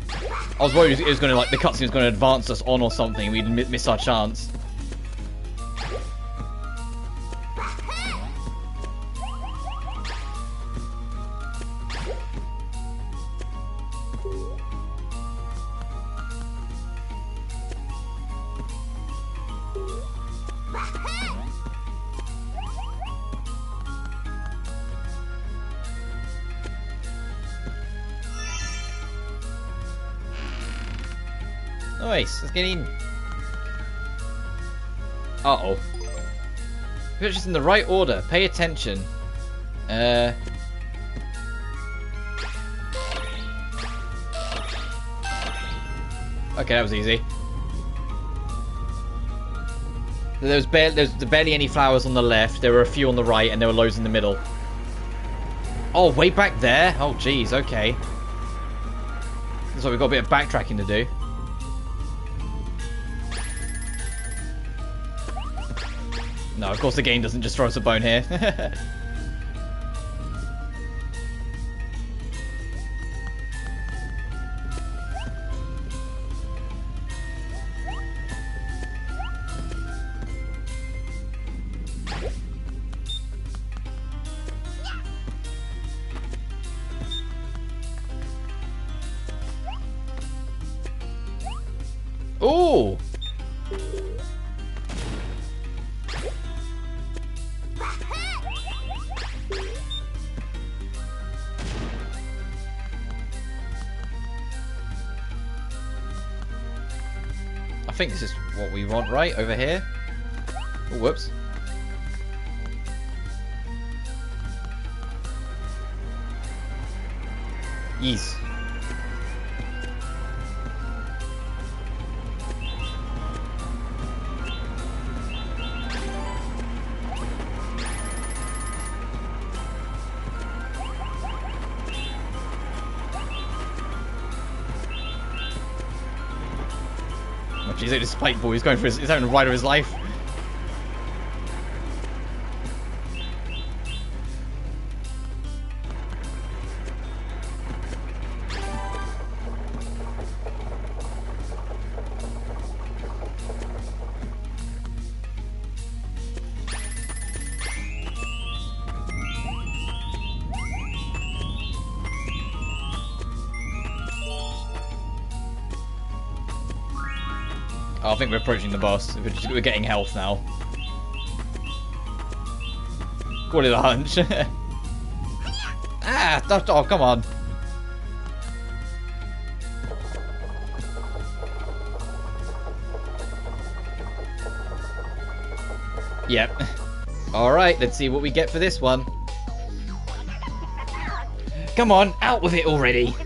was worried it was going to, like, the cutscene was going to advance us on or something. We'd miss our chance. Nice, let's get in. Uh-oh. We're just in the right order. Pay attention. Okay, that was easy. There was barely any flowers on the left. There were a few on the right, and there were loads in the middle. Oh, way back there? Oh, jeez, okay. Looks like we've got a bit of backtracking to do. No, of course the game doesn't just throw us a bone here. Ooh! I think this is what we want, right? Over here. Oh, whoops. Yes. Oh, jeez, this spike ball. He's going for his. He's having a ride of his life. Oh, I think we're approaching the boss. We're getting health now. Call it a hunch. Ah! Oh, come on. Yep. Alright, let's see what we get for this one. Come on, out with it already.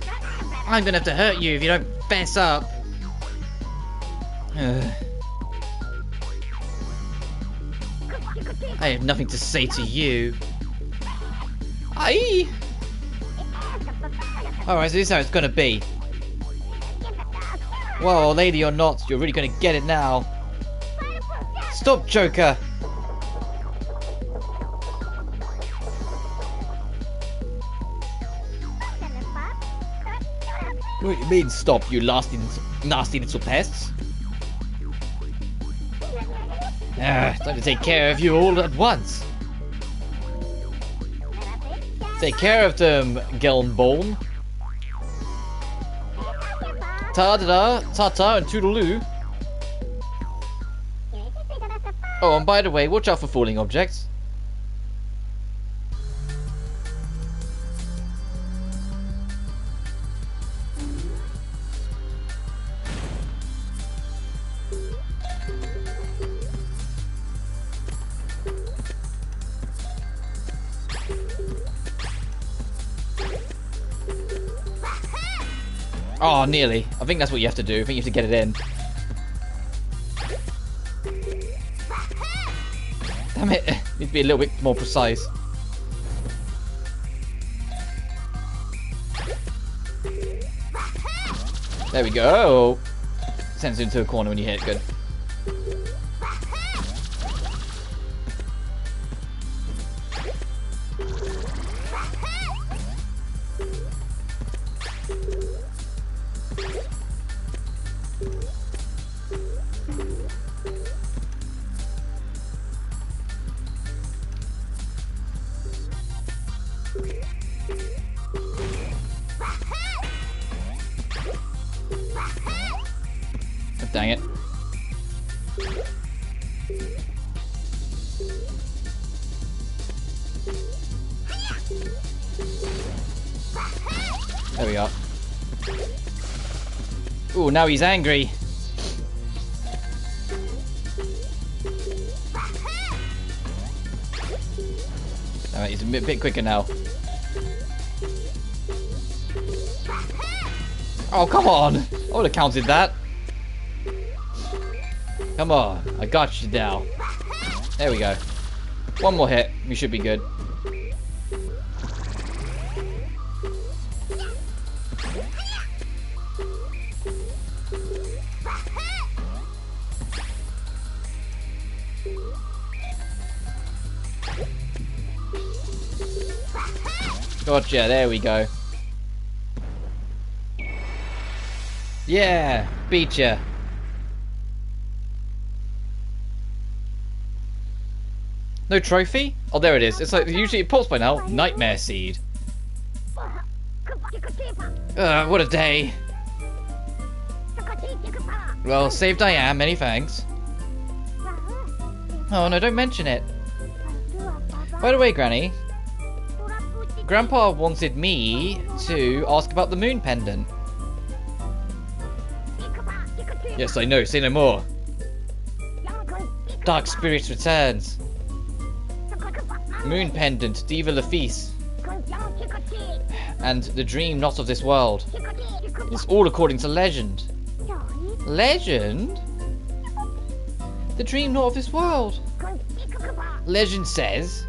I'm gonna have to hurt you if you don't fess up. I have nothing to say to you. Aye. Alright, so this is how it's gonna be. Well, lady or not, you're really gonna get it now. Stop, Joker! What do you mean, stop, you nasty little pests? Time to take care of you all at once. Take care of them, Gelnbone. Ta-da-da, ta-ta, and toodaloo. Oh, and by the way, watch out for falling objects. Oh, nearly. I think that's what you have to do. I think you have to get it in. Damn it. Need to be a little bit more precise. There we go. Sends it into a corner when you hit it. Good. Dang it. There we are. Ooh, now he's angry. Alright, he's a bit quicker now. Oh, come on! I would have counted that. Come on, I got you now. There we go. One more hit, we should be good. Gotcha, there we go. Yeah, beat ya. No trophy? Oh, there it is. It's like usually it pops by now. Nightmare seed. What a day. Well, saved I am. Many thanks. Oh no, don't mention it. By the way, Granny, Grandpa wanted me to ask about the moon pendant. Yes, I know. Say no more. Dark Spirits returns. Moon pendant, Diva Lafise. And the dream not of this world. It's all according to legend. Legend? The dream not of this world. Legend says,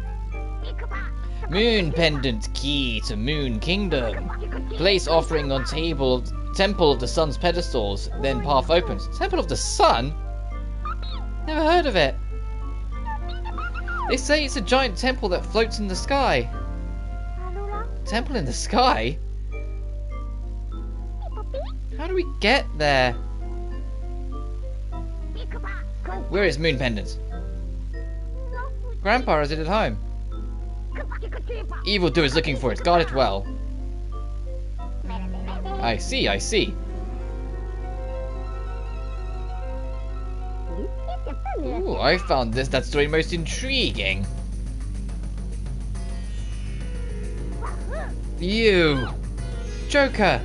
moon pendant key to moon kingdom. Place offering on temple of the sun's pedestals, then path opens. Temple of the sun? Never heard of it. They say it's a giant temple that floats in the sky. Temple in the sky? How do we get there? Where is moon pendant? Grandpa is it at home? Evildoers looking for it. Guard it well. I see, I see. Ooh, I found that story most intriguing. You! Joker!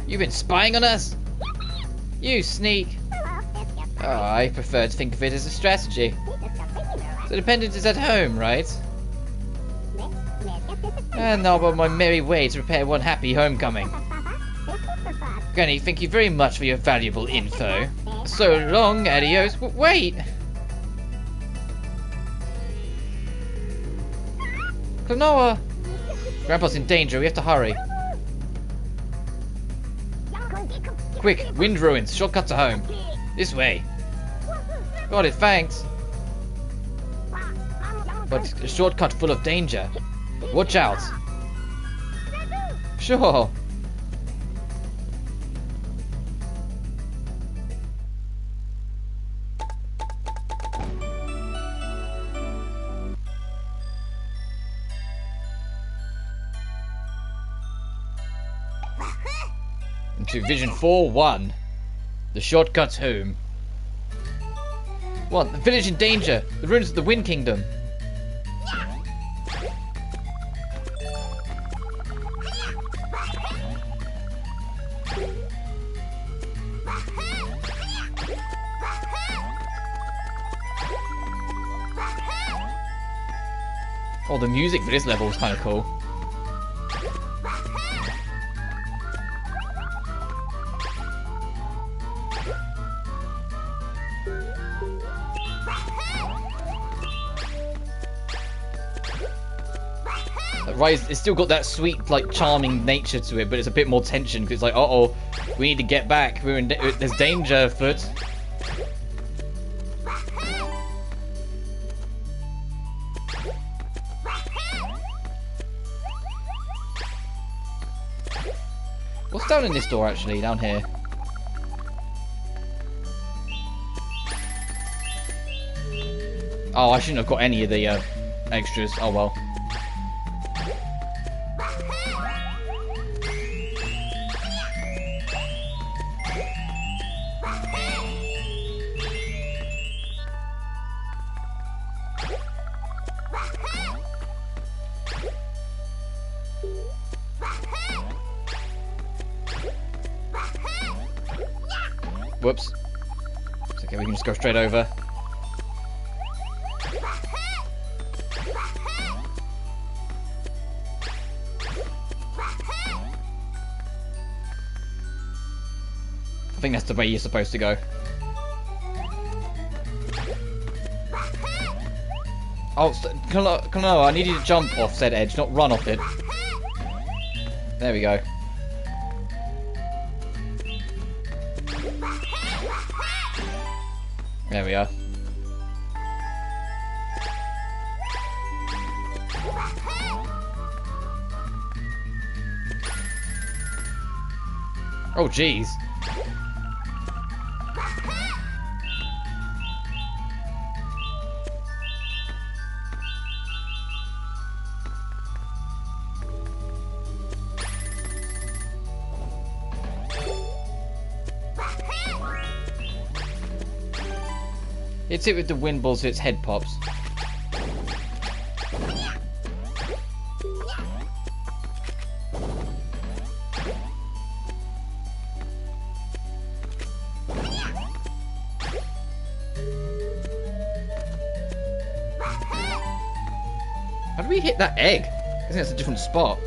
You've been spying on us? You sneak! Oh, I prefer to think of it as a strategy. So the pendant is at home, right? And now I'm on my merry way to prepare one happy homecoming. Granny, thank you very much for your valuable info. So long, adios. Wait! KLONOA! Grandpa's in danger, we have to hurry. Quick, wind ruins, shortcut to home. This way. Got it, thanks. But a shortcut full of danger. Watch out. Sure. Into Vision 4-1. The shortcut's home. What? The village in danger. The ruins of the Wind Kingdom. Oh, the music for this level is kind of cool. Right, it's still got that sweet, like, charming nature to it, but it's a bit more tension because it's like, uh-oh, we need to get back. We're in. There's danger afoot. What's down in this door, actually, down here? Oh, I shouldn't have got any of the extras. Oh, well. Whoops. It's okay, we can just go straight over. I think that's the way you're supposed to go. Oh, KLONOA, I need you to jump off said edge, not run off it. There we go. There we are. Oh, jeez. Hits it with the wind ball so its head pops. How do we hit that egg? Is think that's a different spot.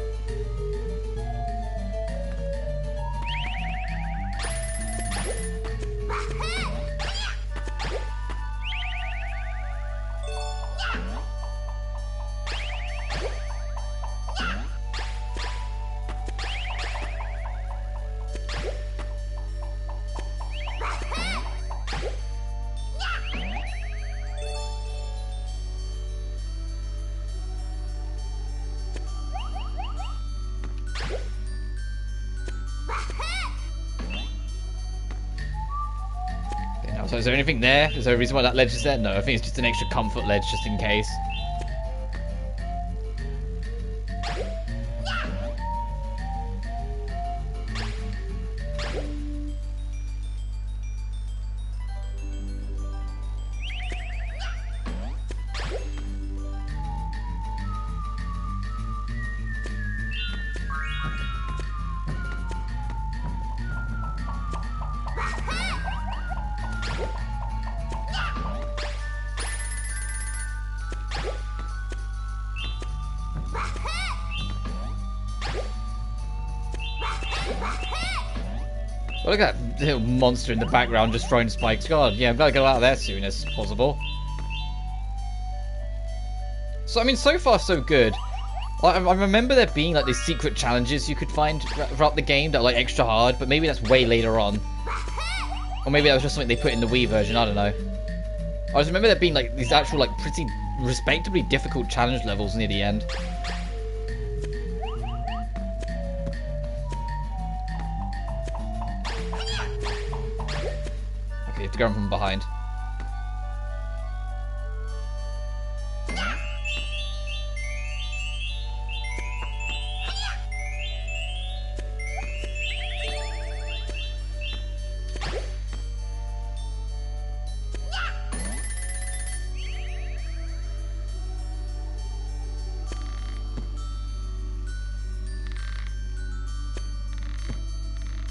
So is there anything there? Is there a reason why that ledge is there? No, I think it's just an extra comfort ledge just in case. Well, look at that little monster in the background just throwing spikes. God, yeah, I'm glad to get out of there as soon as possible. So, I mean, so far so good. I remember there being like these secret challenges you could find throughout the game that are like extra hard, but maybe that's way later on. Or maybe that was just something they put in the Wii version, I don't know. I just remember there being like these actual like pretty respectably difficult challenge levels near the end. Okay, you have to go in from behind.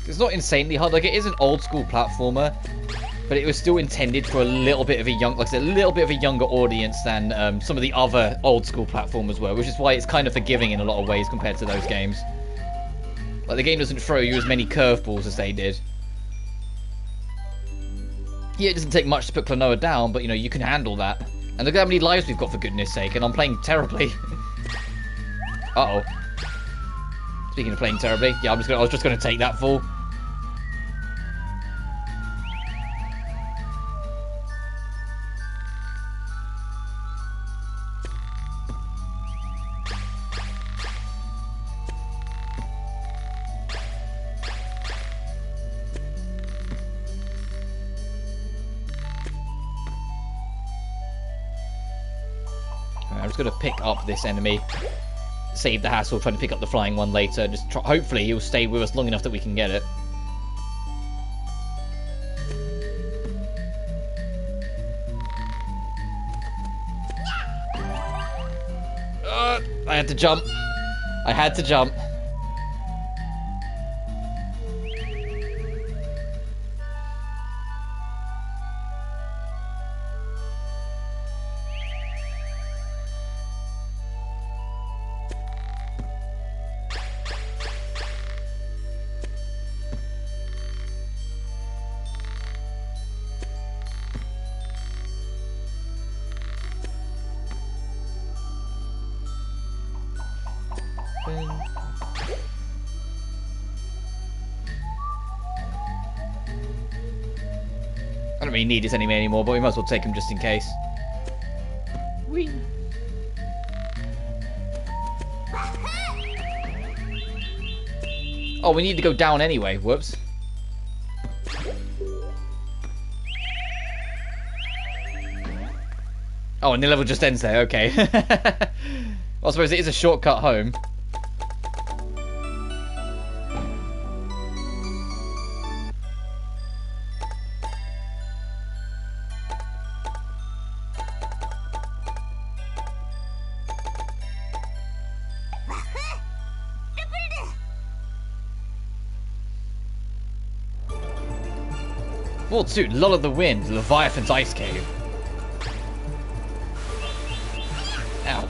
It's not insanely hard. Like, it is an old school platformer, but it was still intended for a little bit of a like I said, a little bit of a younger audience than some of the other old school platformers were, which is why it's kind of forgiving in a lot of ways compared to those games. Like, the game doesn't throw you as many curveballs as they did. Yeah, it doesn't take much to put KLONOA down, but you know, you can handle that. And look at how many lives we've got, for goodness sake, and I'm playing terribly. Uh-oh. Speaking of playing terribly, yeah, I was just gonna take that fall. I'm just going to pick up this enemy, save the hassle trying to pick up the flying one later. Just hopefully he'll stay with us long enough that we can get it. I had to jump. I had to jump. I don't really need this enemy anymore, but we might as well take him just in case. Whee! Oh, we need to go down anyway. Whoops. Oh, and the level just ends there. Okay. Well, I suppose it is a shortcut home. Full suit, Lull of the Wind, Leviathan's Ice Cave. Ow.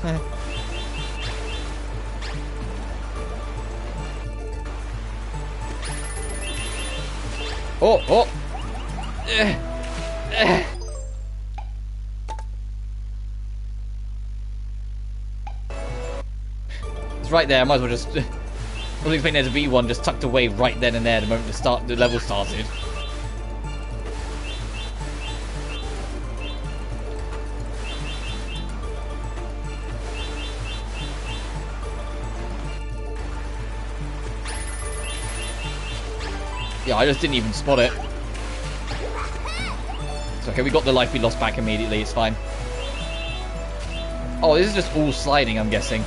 Oh, oh. It's right there. I might as well just. I wasn't expecting there to be one just tucked away right then and there the moment the level started. Yeah, I just didn't even spot it. It's okay, we got the life we lost back immediately, it's fine. Oh, this is just all sliding, I'm guessing.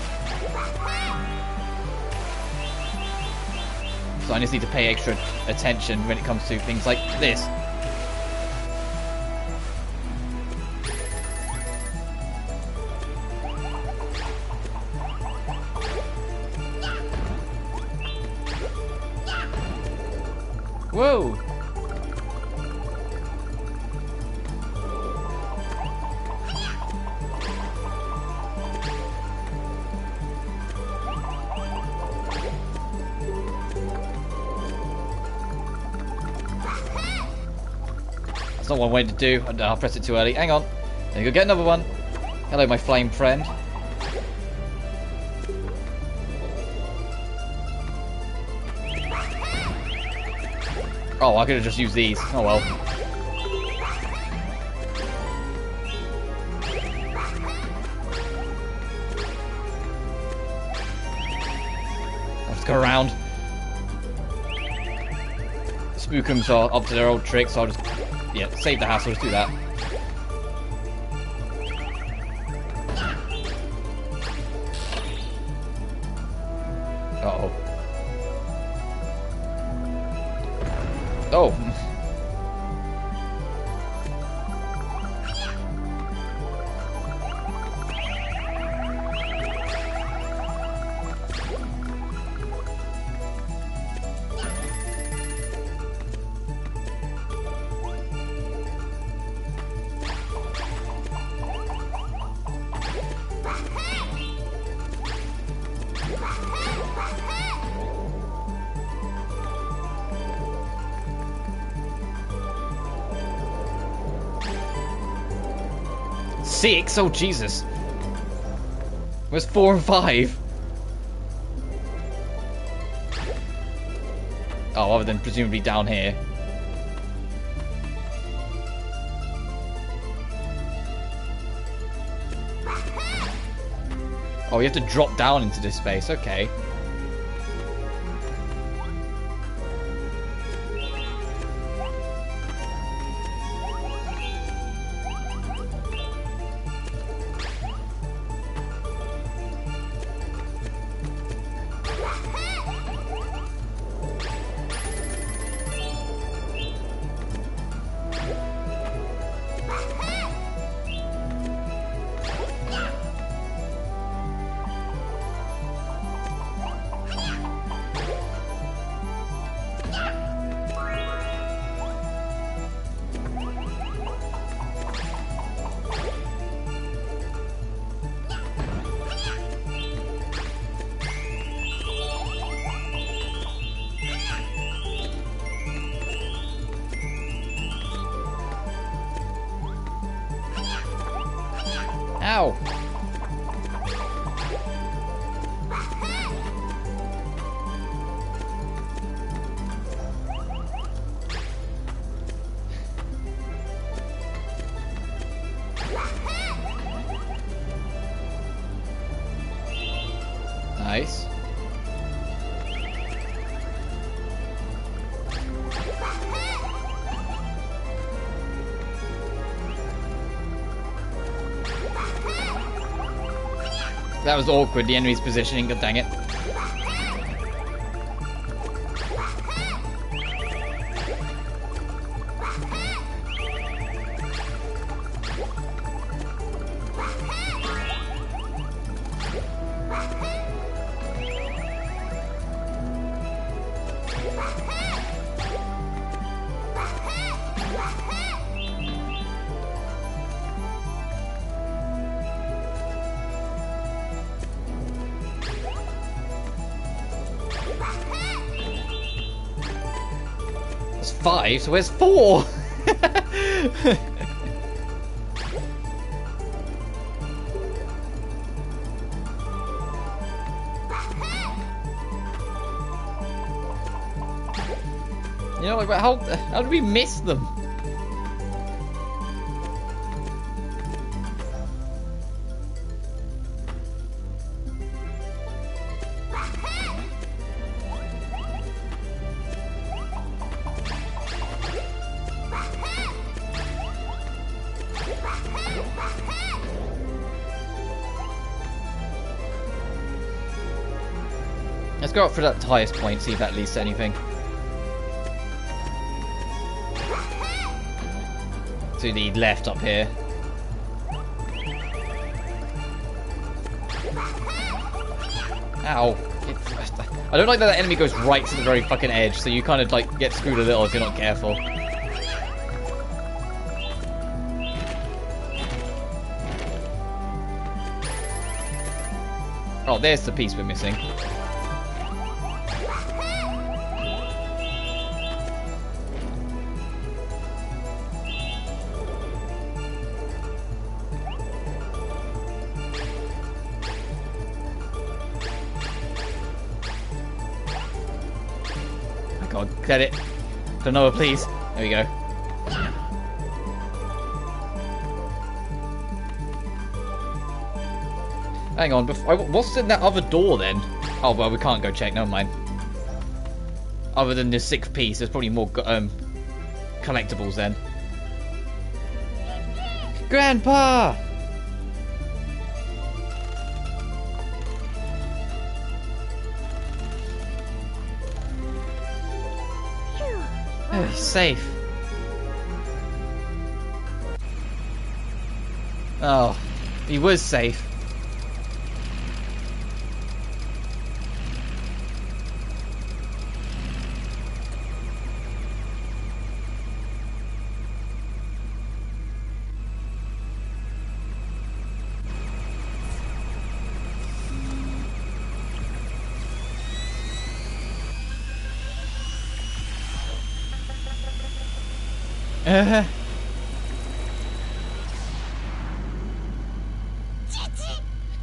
So I just need to pay extra attention when it comes to things like this. Whoa! That's not what I wanted to do. I'll press it too early. Hang on. There you go. Get another one. Hello, my flame friend. Oh, I could have just used these. Oh well. I'll just go around. Spookums are up to their old tricks, so I'll just, yeah, save the hassle, just do that. Uh-oh. Oh. Six? Oh, Jesus. Where's 4 and 5? Oh, other than presumably down here. Oh, you have to drop down into this space. Okay. Ow! Nice. That was awkward, the enemy's positioning, god dang it. 5, so where's 4? You know, like, how did we miss them? Let's go up for that highest point, see if that leads to anything. To the left up here. Ow. I don't like that enemy goes right to the very fucking edge, so you kind of like get screwed a little if you're not careful. Oh, there's the piece we're missing. God, get it. KLONOA, please. There we go. Hang on, what's in that other door then? Oh, well, we can't go check, never mind. Other than the 6th piece, there's probably more collectibles then. Grandpa! Oh, he's safe. Oh, he was safe.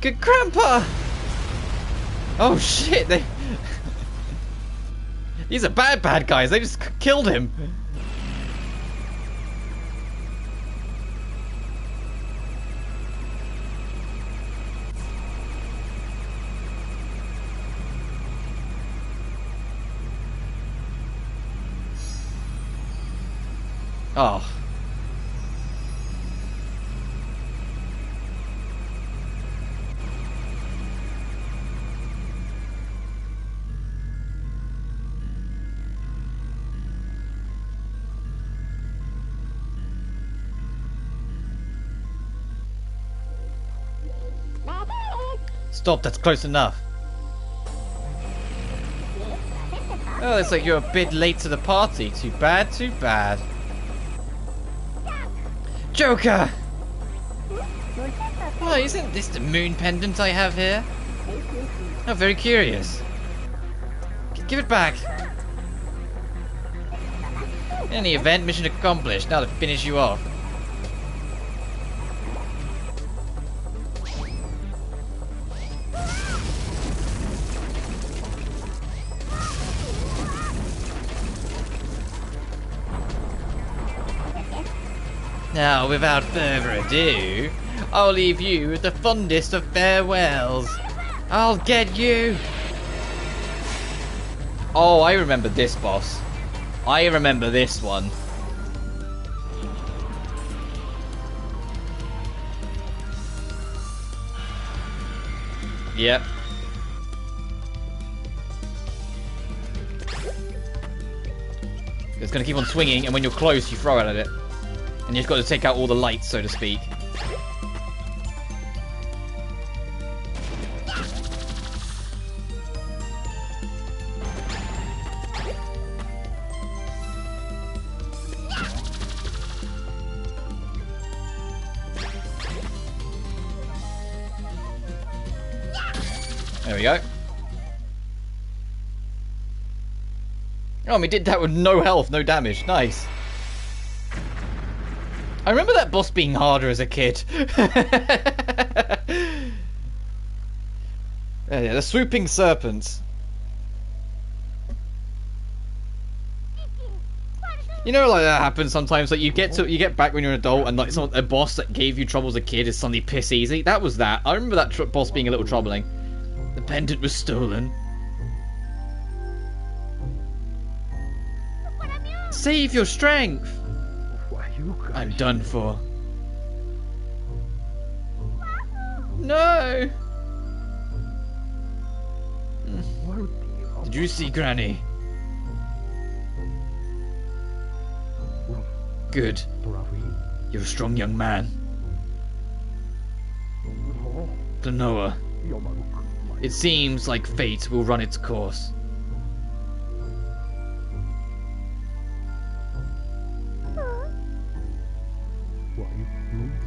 Good grandpa! Oh shit, these are bad guys, they just killed him. Oh. Stop, that's close enough. Oh, it's like you're a bit late to the party. Too bad, too bad. Joker! Oh, isn't this the moon pendant I have here? Oh, very curious. Give it back. In any event, mission accomplished. Now to finish you off. Now, without further ado, I'll leave you with the fondest of farewells. I'll get you! Oh, I remember this boss. I remember this one. Yep. It's gonna keep on swinging, and when you're close, you throw it at it. And you've got to take out all the lights, so to speak. There we go. Oh, we did that with no health, no damage. Nice. I remember that boss being harder as a kid. Yeah, the swooping serpents. You know, like that happens sometimes. Like you get back when you're an adult, and like a boss that gave you trouble as a kid is suddenly piss easy. That was that. I remember that boss being a little troubling. The pendant was stolen. Save your strength. I'm done for. No. Did you see Granny? Good. You're a strong young man. KLONOA. It seems like fate will run its course.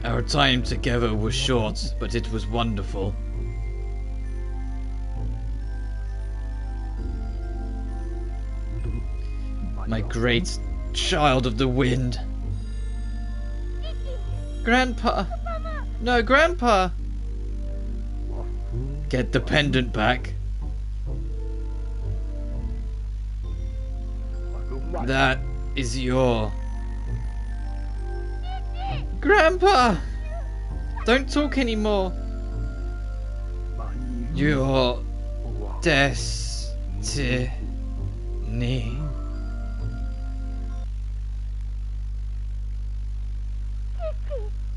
Our time together was short, but it was wonderful. My great child of the wind. Grandpa! No, Grandpa! Get the pendant back. That is your... Grandpa! Don't talk anymore. Your destiny.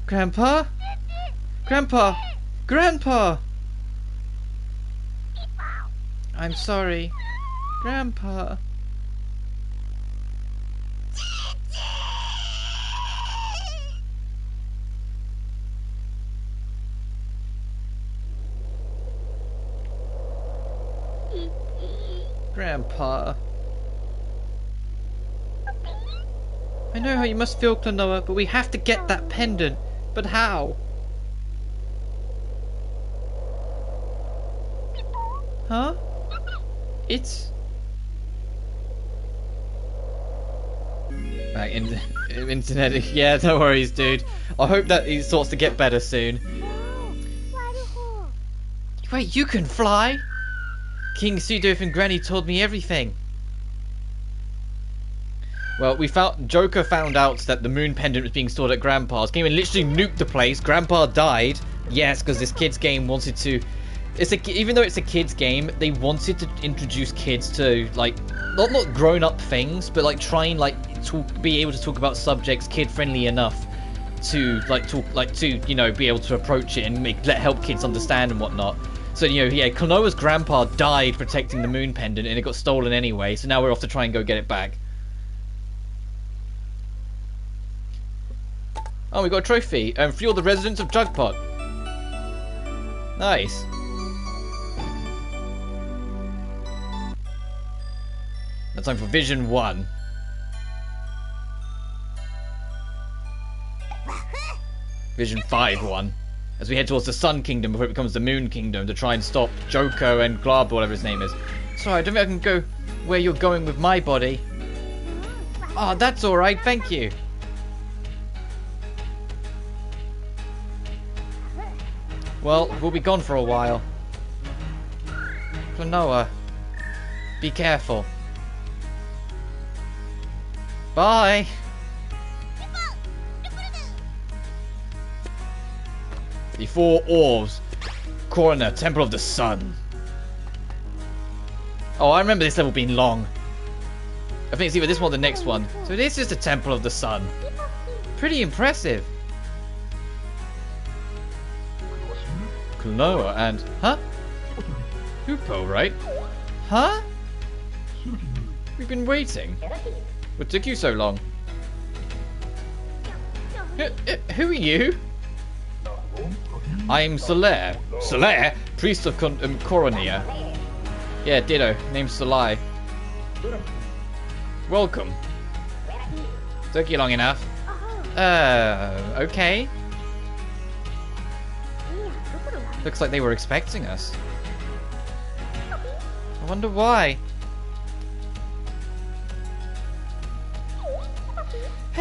Grandpa? Grandpa! Grandpa! I'm sorry. Grandpa. Grandpa. I know how you must feel, KLONOA, but we have to get that pendant. But how? Huh? It's... Back in internet. Yeah, no worries, dude. I hope that he sorts to get better soon. Wait, you can fly? King Sudolph and Granny told me everything. Well, Joker found out that the moon pendant was being stored at Grandpa's. Came and literally nuked the place. Grandpa died. Yes, because this kid's game wanted to... Even though it's a kid's game, they wanted to introduce kids to, like, not grown-up things, but, like, try and, like, be able to talk about subjects kid-friendly enough to, you know, be able to approach it and help kids understand and whatnot. So, you know, yeah, KLONOA's grandpa died protecting the moon pendant, and it got stolen anyway, so now we're off to try and go get it back. Oh, we got a trophy. Free all the residents of Jugpot. Nice. Now time for Vision 1. Vision 5-1. As we head towards the Sun Kingdom before it becomes the Moon Kingdom to try and stop Joko and Glab, whatever his name is. Sorry, I don't think I can go where you're going with my body. Oh, that's alright, thank you. Well, we'll be gone for a while. KLONOA, be careful. Bye! The Four Orbs. Corner, Temple of the Sun. Oh, I remember this level being long. I think it's either this one or the next one. So this is the Temple of the Sun. Pretty impressive. KLONOA and... Huh? Hoopo, right? Huh? We've been waiting. What took you so long? Who are you? I'm Solaire. Solaire? Priest of Coronia. Yeah, ditto. Name's Solai. Welcome. Took you long enough. Okay. Looks like they were expecting us. I wonder why.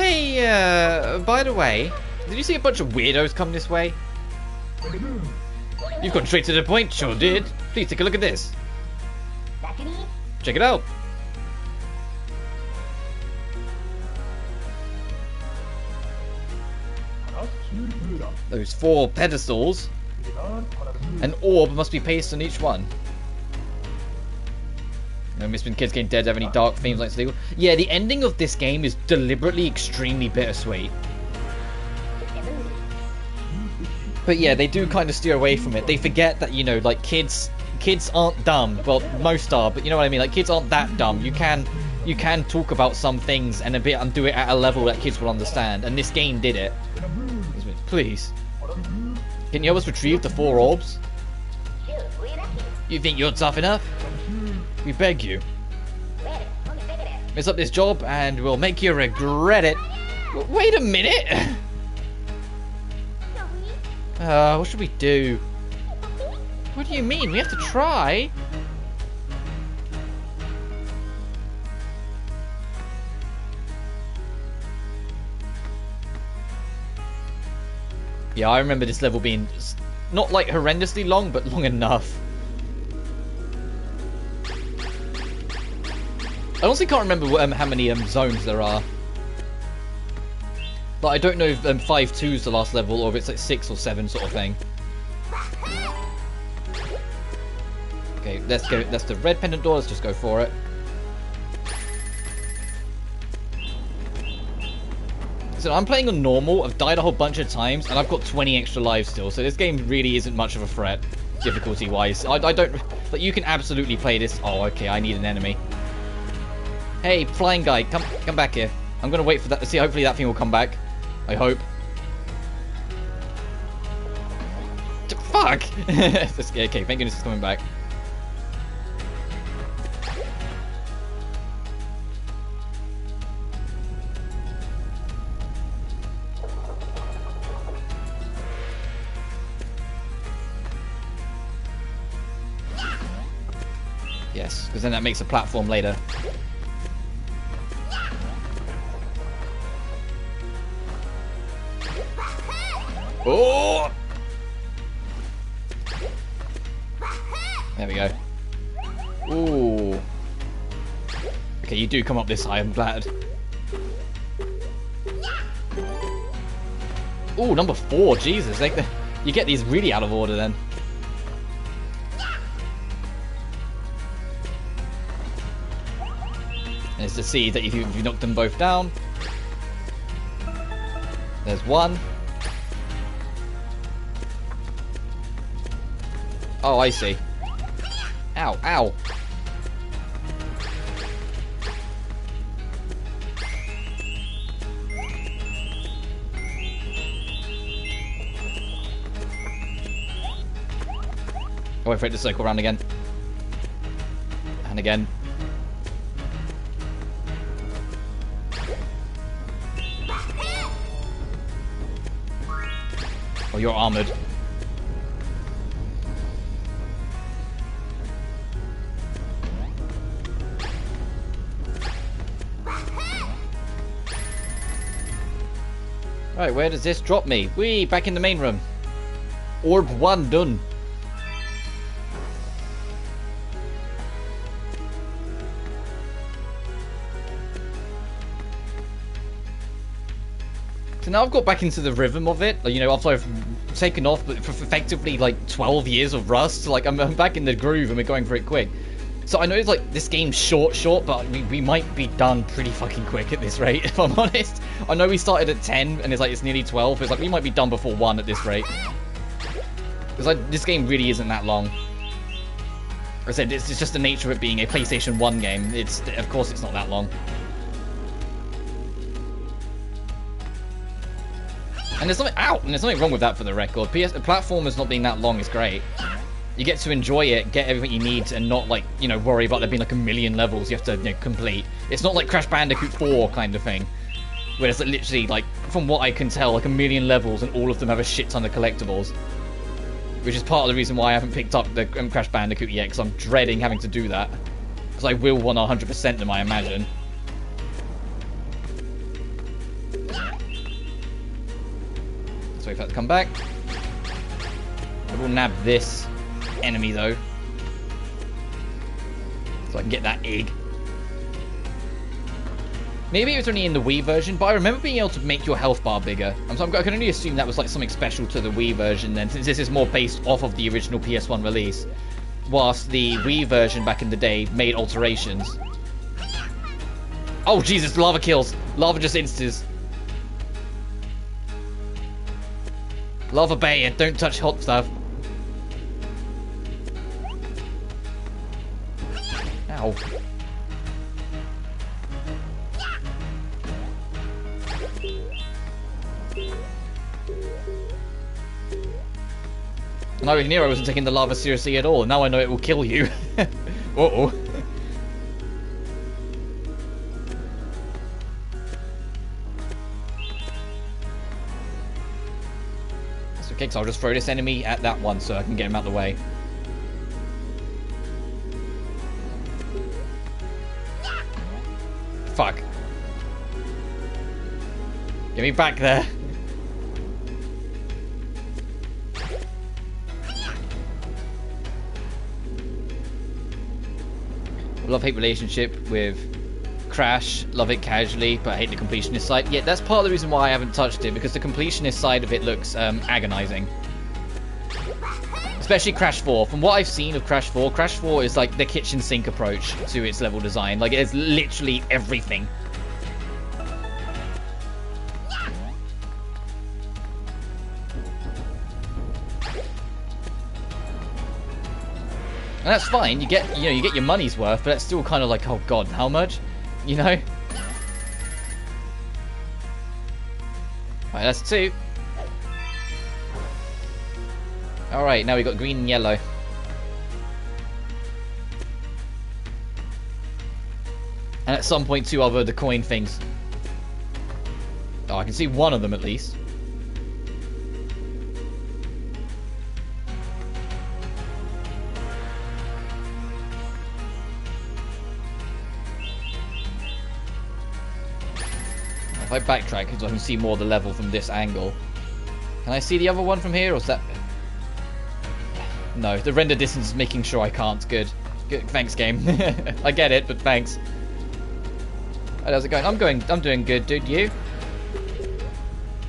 Hey, by the way, did you see a bunch of weirdos come this way? You've gone straight to the point, sure did. Please take a look at this. Check it out. Those 4 pedestals. An orb must be pasted on each one. You know, Missing Kids Getting Dead have any dark themes like Steel? Yeah, the ending of this game is deliberately extremely bittersweet. But yeah, they do kind of steer away from it. They forget that, you know, like kids aren't dumb. Well, most are, but you know what I mean. Like kids aren't that dumb. You can talk about some things and do it at a level that kids will understand. And this game did it. Please, can you help us retrieve the 4 orbs? You think you're tough enough? We beg you. Mess up this job and we'll make you regret it. Wait a minute. What should we do? What do you mean? We have to try. Yeah, I remember this level being not like horrendously long, but long enough. I honestly can't remember how many zones there are. But I don't know if 5-2 is the last level or if it's like 6 or 7 sort of thing. Okay, let's go. That's the red pendant door. Let's just go for it. So I'm playing on normal. I've died a whole bunch of times, and I've got 20 extra lives still. So this game really isn't much of a threat, difficulty-wise. I don't. Like, you can absolutely play this. Oh, okay. I need an enemy. Hey, flying guy, come back here. I'm gonna wait for that. See, hopefully that thing will come back. I hope. Fuck! Okay, thank goodness it's coming back. Yes, because then that makes a platform later. Oh! There we go. Ooh. Okay, you do come up this high, I'm glad. Ooh, number 4, Jesus. You get these really out of order then. And it's to see that if you knock them both down. There's one. Oh, I see. Ow, ow. I'll wait for it to circle around again. And again. Oh, you're armored. Right, where does this drop me? Whee, back in the main room. Orb 1 done. So now I've got back into the rhythm of it. You know, after I've taken off, but for effectively like 12 years of Rust, like I'm back in the groove and we're going for it quick. So I know it's like this game's short, but we might be done pretty fucking quick at this rate, if I'm honest. I know we started at 10 and it's nearly 12, but it's like we might be done before 1 at this rate. Because like this game really isn't that long. Like I said, it's just the nature of it being a PlayStation 1 game. Of course it's not that long. And there's nothing wrong with that for the record. Platformers not being that long is great. You get to enjoy it, get everything you need, and not like, you know, worry about there being like a million levels you have to, you know, complete. It's not like Crash Bandicoot 4 kind of thing, where it's like literally like, from what I can tell, like a million levels and all of them have a shit ton of collectibles. Which is part of the reason why I haven't picked up the Crash Bandicoot yet, because I'm dreading having to do that. Because I will want to 100% them, I imagine. wait for that to come back. I will nab this enemy though, so I can get that egg. Maybe it was only in the Wii version, but I remember being able to make your health bar bigger. So I can only assume that was like something special to the Wii version then, since this is more based off of the original PS1 release, whilst the Wii version back in the day made alterations. Oh Jesus, lava kills. Lava just instas. Lava Bay and don't touch hot stuff. Ow. No, Nero wasn't taking the lava seriously at all. Now I know it will kill you. Uh-oh. That's okay, so I'll just throw this enemy at that one so I can get him out of the way. Fuck. Get me back there. Love-hate relationship with Crash. Love it casually, but I hate the completionist side. Yeah, that's part of the reason why I haven't touched it, because the completionist side of it looks agonizing. Especially Crash 4. From what I've seen of Crash 4, Crash 4 is like the kitchen sink approach to its level design. Like, it's literally everything. And that's fine. You get your money's worth, but that's still kind of like, oh god, how much? You know? Alright, that's 2. Alright, now we got green and yellow. And at some point 2 other the coin things. Oh, I can see one of them at least. If I backtrack, because I can see more of the level from this angle. Can I see the other one from here, or is that... No, the render distance is making sure I can't. Good. Good. Thanks, game. I get it, but thanks. Right, how's it going? I'm doing good, dude. You?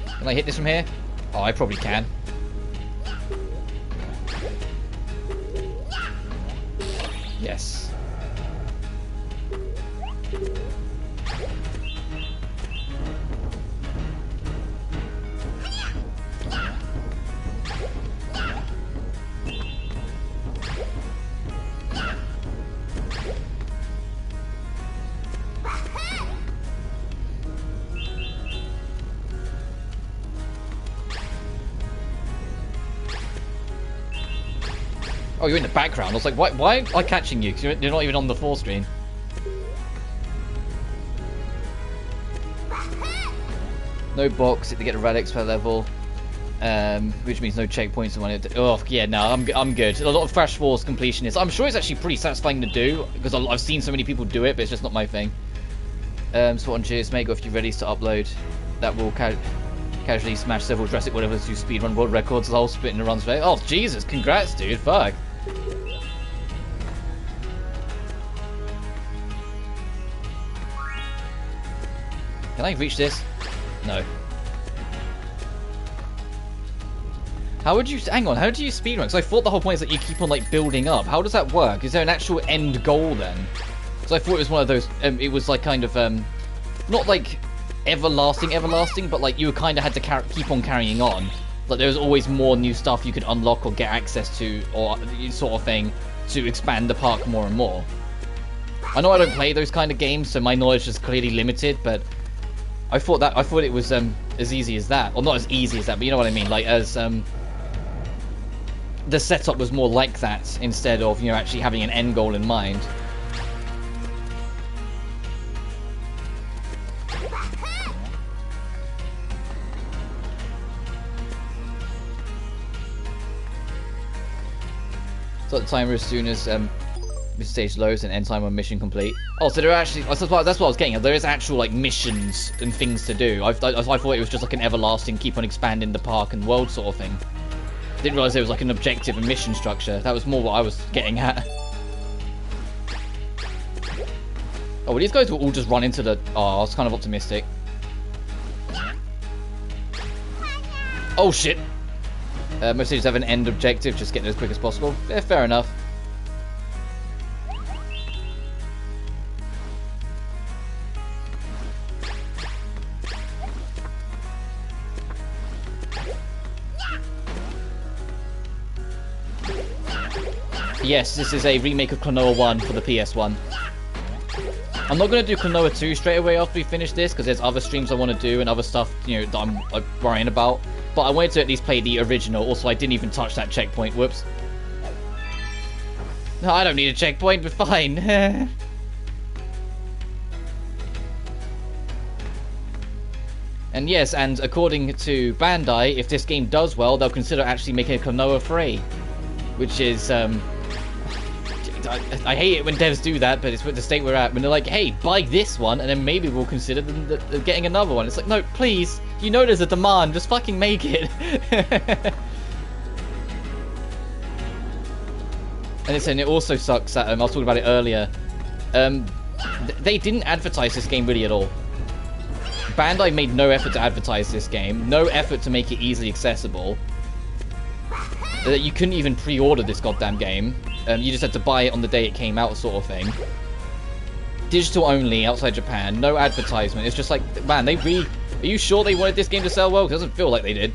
Can I hit this from here? Oh, I probably can. Yes. Oh, you're in the background. I was like, why am I catching you? Because you're not even on the full screen. No box to get the relics per level, which means no checkpoints and one. Oh yeah, no, I'm good. A lot of Crash 4's completionists. I'm sure it's actually pretty satisfying to do because I've seen so many people do it, but it's just not my thing. Spot on cheers, mate. Go if you're ready to upload. That will casually smash several Jurassic whatever to speedrun world records. I'll spit in the runs today. Oh Jesus, congrats, dude. Fuck. Can I reach this? No. How would you... Hang on, how do you speedrun? Because I thought the whole point is that you keep on, like, building up. How does that work? Is there an actual end goal, then? Because I thought it was one of those... it was, like, kind of, not, like, everlasting, but, like, you kind of had to keep on carrying on. Like, there was always more new stuff you could unlock or get access to, or sort of thing, to expand the park more and more. I know I don't play those kind of games, so my knowledge is clearly limited, but... I thought it was as easy as that, or not as easy as that, but you know what I mean. Like as the setup was more like that instead of actually having an end goal in mind. Start the timer as soon as This stage loads and end time on mission complete. Oh, so there are actually... That's what I was getting at. There is actual, like, missions and things to do. I thought it was just, like, an everlasting, keep on expanding the park and world sort of thing. Didn't realise there was, like, an objective and mission structure. That was more what I was getting at. Oh, well, these guys will all just run into the... Oh, I was kind of optimistic. Oh, shit. Most stages have an end objective, just get there as quick as possible. Yeah, fair enough. Yes, this is a remake of KLONOA 1 for the PS1. I'm not going to do KLONOA 2 straight away after we finish this, because there's other streams I want to do and other stuff, you know, that I'm like, worrying about. But I wanted to at least play the original. Also, I didn't even touch that checkpoint. Whoops. No, I don't need a checkpoint. We're fine. And yes, and according to Bandai, if this game does well, they'll consider actually making a KLONOA 3. Which is, I hate it when devs do that, but it's the state we're at. When they're like, hey, buy this one, and then maybe we'll consider getting another one. It's like, no, please. You know there's a demand. Just fucking make it. And it also sucks that, I was talking about it earlier. They didn't advertise this game really at all. Bandai made no effort to advertise this game. No effort to make it easily accessible. You couldn't even pre-order this goddamn game. You just had to buy it on the day it came out, sort of thing. Digital only, outside Japan. No advertisement. It's just like, man, they really... Are you sure they wanted this game to sell well? It doesn't feel like they did.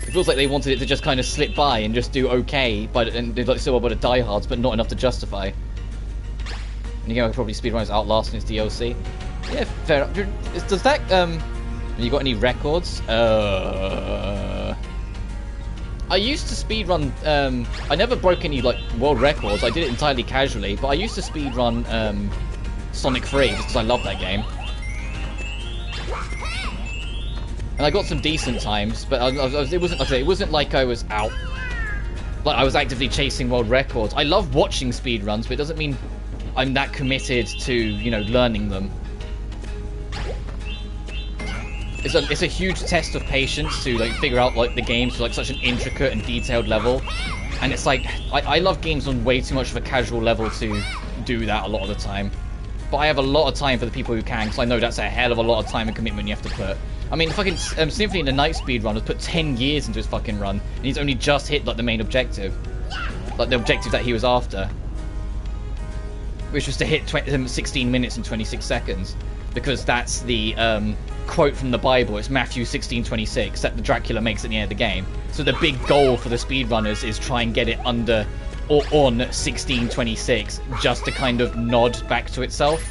It feels like they wanted it to just kind of slip by and just do okay, and they'd like so well by the diehards, but not enough to justify. And again, I could probably speedrun its Outlast and its DLC. Yeah, fair enough. Does that, you got any records? I used to speedrun, I never broke any, like, world records. I did it entirely casually, but I used to speedrun, Sonic 3, just because I love that game. And I got some decent times, but it wasn't, like I say, it wasn't like I was out. Like, I was actively chasing world records. I love watching speedruns, but it doesn't mean I'm that committed to, you know, learning them. It's a huge test of patience to like figure out like the games to like such an intricate and detailed level, and it's like I love games on way too much of a casual level to do that a lot of the time. But I have a lot of time for the people who can, because I know that's a hell of a lot of time and commitment you have to put. I mean, fucking Symphony in the Night speedrun has put 10 years into his fucking run, and he's only just hit like the main objective, like the objective that he was after, which was to hit 16 minutes and 26 seconds. Because that's the quote from the Bible. It's Matthew 16:26 that the Dracula makes at the end of the game. So the big goal for the speedrunners is try and get it under or on 16:26, just to kind of nod back to itself.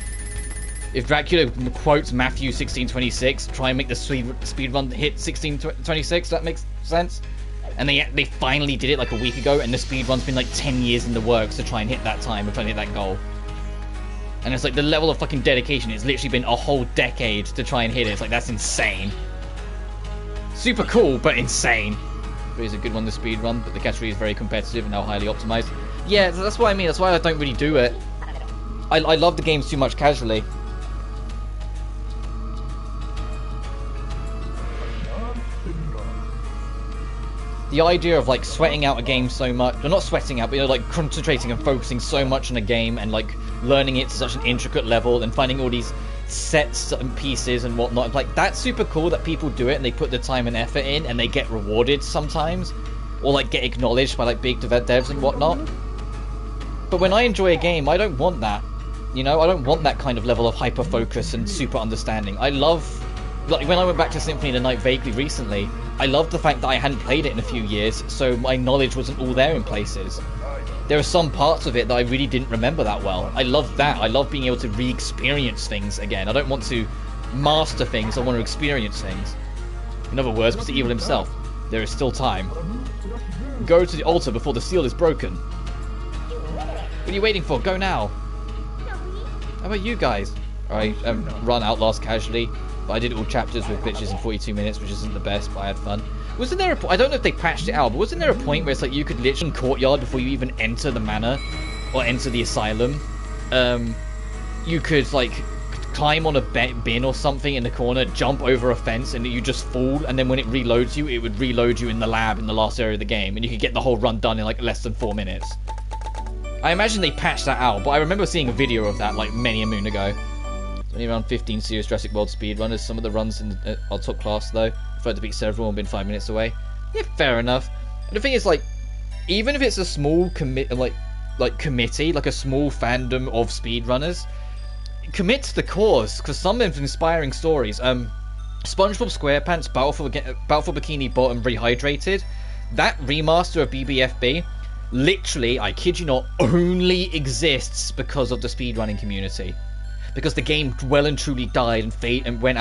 If Dracula quotes Matthew 16:26, try and make the speedrun hit 16:26. That makes sense. And they finally did it like a week ago, and the speedrun's been like 10 years in the works to try and hit that time, or try and hit that goal. And it's like the level of fucking dedication, it's literally been a whole decade to try and hit it. It's like, that's insane. Super cool, but insane. It is a good one to speedrun, but the category is very competitive and now highly optimized. Yeah, that's what I mean. That's why I don't really do it. I love the games too much casually. The idea of like sweating out a game so much, or not sweating out, but you know, like concentrating and focusing so much on a game and like learning it to such an intricate level and finding all these sets and pieces and whatnot, like that's super cool that people do it and they put the time and effort in and they get rewarded sometimes, or like get acknowledged by like big devs and whatnot. But when I enjoy a game, I don't want that. You know, I don't want that kind of level of hyper focus and super understanding. I love, like when I went back to Symphony of the Night vaguely recently, I loved the fact that I hadn't played it in a few years, so my knowledge wasn't all there in places. There are some parts of it that I really didn't remember that well. I love that. I love being able to re-experience things again. I don't want to master things, I want to experience things. In other words, Mr. Evil himself, there is still time. Go to the altar before the seal is broken. What are you waiting for? Go now. How about you guys? I run Outlast casually, but I did all chapters with glitches in 42 minutes, which isn't the best, but I had fun. Wasn't there I don't know if they patched it out, but wasn't there a point where it's like you could glitch in Courtyard before you even enter the manor? or enter the asylum, you could like climb on a bin or something in the corner, jump over a fence, and you just fall, and then when it reloads you, it would reload you in the lab in the last area of the game, and you could get the whole run done in like less than 4 minutes. I imagine they patched that out, but I remember seeing a video of that like many a moon ago. There's only around 15 serious Jurassic World speedrunners. Some of the runs in are top class though. I've tried to beat several and been 5 minutes away. Yeah, fair enough. And the thing is, like, even if it's a small committee, like a small fandom of speedrunners, commit to the cause, because some of them inspiring stories. SpongeBob SquarePants Battle for Bikini Bottom Rehydrated, that remaster of BBFB, literally, I kid you not, only exists because of the speedrunning community. Because the game well and truly died and went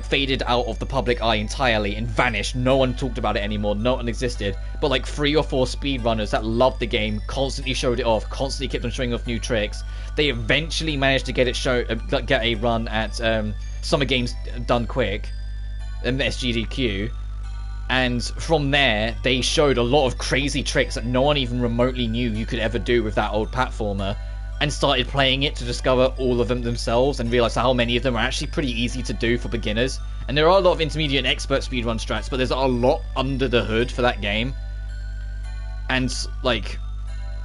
faded out of the public eye entirely and vanished. No one talked about it anymore. No one existed. But like 3 or 4 speedrunners that loved the game, constantly showed it off, constantly kept on showing off new tricks. They eventually managed to get a run at Summer Games Done Quick, and SGDQ. And from there, they showed a lot of crazy tricks that no one even remotely knew you could ever do with that old platformer, and started playing it to discover all of them themselves and realize how many of them are actually pretty easy to do for beginners. And there are a lot of intermediate and expert speedrun strats, but there's a lot under the hood for that game. And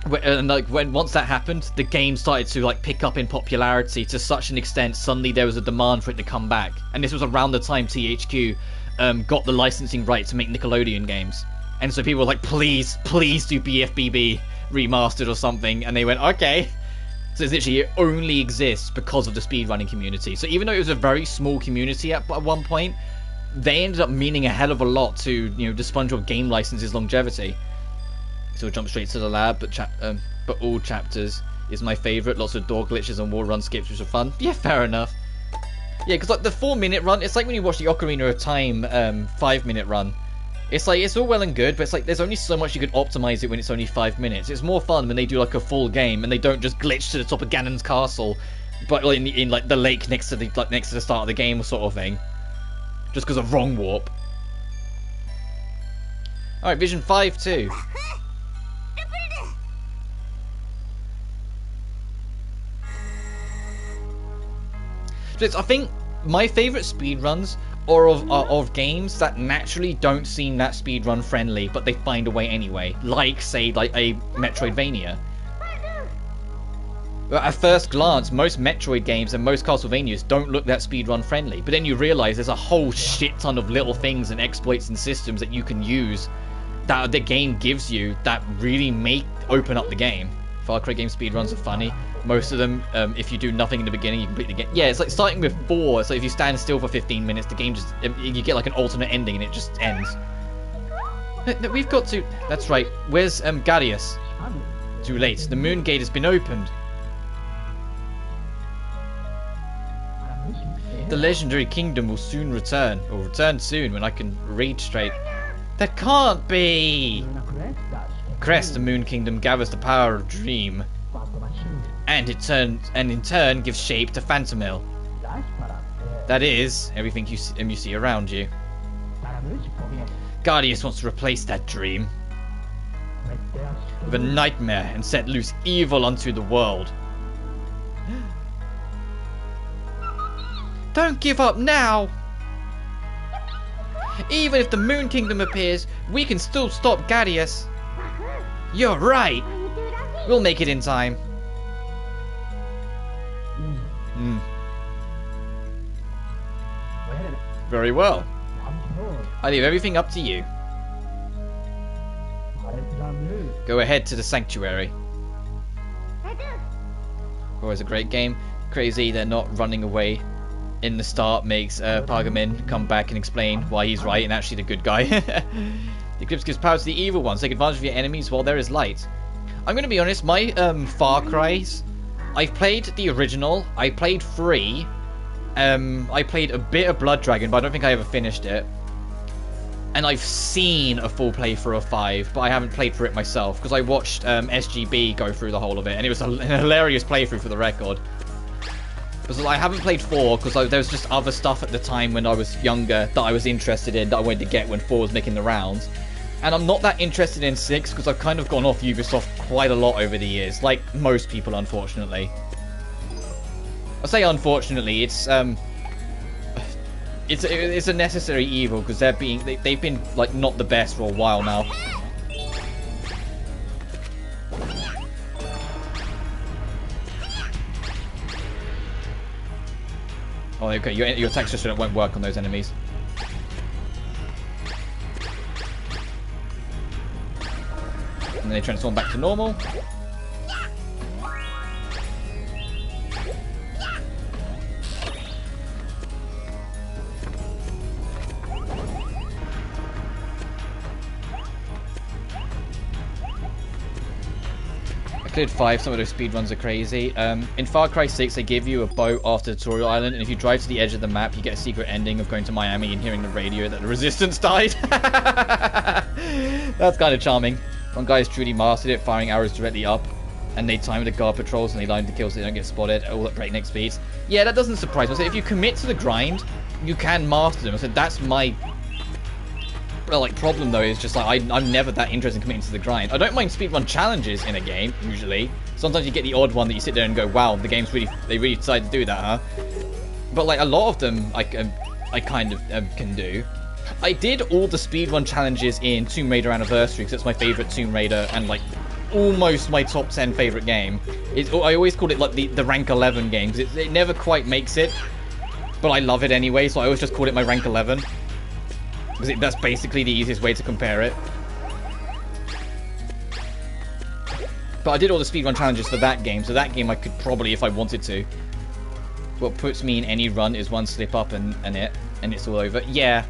once that happened, the game started to like pick up in popularity to such an extent suddenly there was a demand for it to come back. And this was around the time THQ got the licensing right to make Nickelodeon games. And so people were like, please do BFBB remastered or something, and they went, okay. So it's literally, it only exists because of the speedrunning community. So even though it was a very small community at one point, they ended up meaning a hell of a lot to, you know, the SpongeBob game license's longevity. So we'll jump straight to the lab, but all chapters is my favourite. Lots of door glitches and wall run skips, which are fun. Yeah, fair enough. Yeah, because like the 4-minute run, it's like when you watch the Ocarina of Time 5-minute run. It's like, it's all well and good, but it's like there's only so much you can optimize it when it's only 5 minutes. It's more fun when they do like a full game and they don't just glitch to the top of Ganon's castle, but in like the lake next to the start of the game sort of thing, just because of wrong warp. All right, Vision 5 too. I think my favorite speedruns are of games that naturally don't seem that speedrun friendly, but they find a way anyway. Like, say, like a Metroidvania. At first glance, most Metroid games and most Castlevanias don't look that speedrun friendly, but then you realize there's a whole shit ton of little things and exploits and systems that you can use that the game gives you that really open up the game. Far Cry game speedruns are funny. Most of them, if you do nothing in the beginning, you complete the game. Yeah, it's like starting with 4. So if you stand still for 15 minutes, the game just, you get like an alternate ending and it just ends. No, we've got to. That's right. Where's Garius? Too late. The moon gate has been opened. The legendary kingdom will soon return, or return soon when I can read straight. That can't be. Crest, the Moon Kingdom gathers the power of Dream, and in turn gives shape to Phantomile. That is everything you see around you. Guardius wants to replace that dream with a nightmare and set loose evil onto the world. Don't give up now! Even if the Moon Kingdom appears, we can still stop Garius. You're right! We'll make it in time. Very well. I leave everything up to you. Go ahead to the sanctuary. Always a great game. Crazy they're not running away in the start makes Pargamin come back and explain why he's right and actually the good guy. The eclipse gives power to the evil ones. Take advantage of your enemies while there is light. I'm going to be honest, my Far Cry's, I've played the original, I played 3, I played a bit of Blood Dragon, but I don't think I ever finished it. And I've seen a full playthrough of 5, but I haven't played through it myself, because I watched SGB go through the whole of it, and it was an hilarious playthrough for the record. Because I haven't played 4, because there was just other stuff at the time when I was younger that I was interested in, that I wanted to get when 4 was making the rounds. And I'm not that interested in 6 because I've kind of gone off Ubisoft quite a lot over the years, like most people, unfortunately. I say unfortunately, it's a necessary evil because they've been like not the best for a while now. Oh, okay, your attack just won't work on those enemies. And then they transform back to normal. Cleared 5, some of those speedruns are crazy. In Far Cry 6, they give you a boat after Tutorial Island, and if you drive to the edge of the map, you get a secret ending of going to Miami and hearing the radio that the Resistance died. That's kind of charming. One guy's truly mastered it, firing arrows directly up, and they time the guard patrols and they line the kills so they don't get spotted, all at breakneck speeds. Yeah, that doesn't surprise me. I said, if you commit to the grind, you can master them. I said, that's my... Well, like, problem though is just like I'm never that interested in committing to the grind. I don't mind speedrun challenges in a game usually. Sometimes you get the odd one that you sit there and go, "Wow, the game's they really decided to do that, huh?" But like a lot of them, I kind of can do. I did all the speedrun challenges in Tomb Raider Anniversary because it's my favorite Tomb Raider and like almost my top 10 favorite game. I always called it like the rank 11 game because it never quite makes it, but I love it anyway. So I always just called it my rank 11. Because that's basically the easiest way to compare it. But I did all the speedrun challenges for that game, so that game I could probably, if I wanted to. What puts me in any run is one slip up and it's all over. Yeah.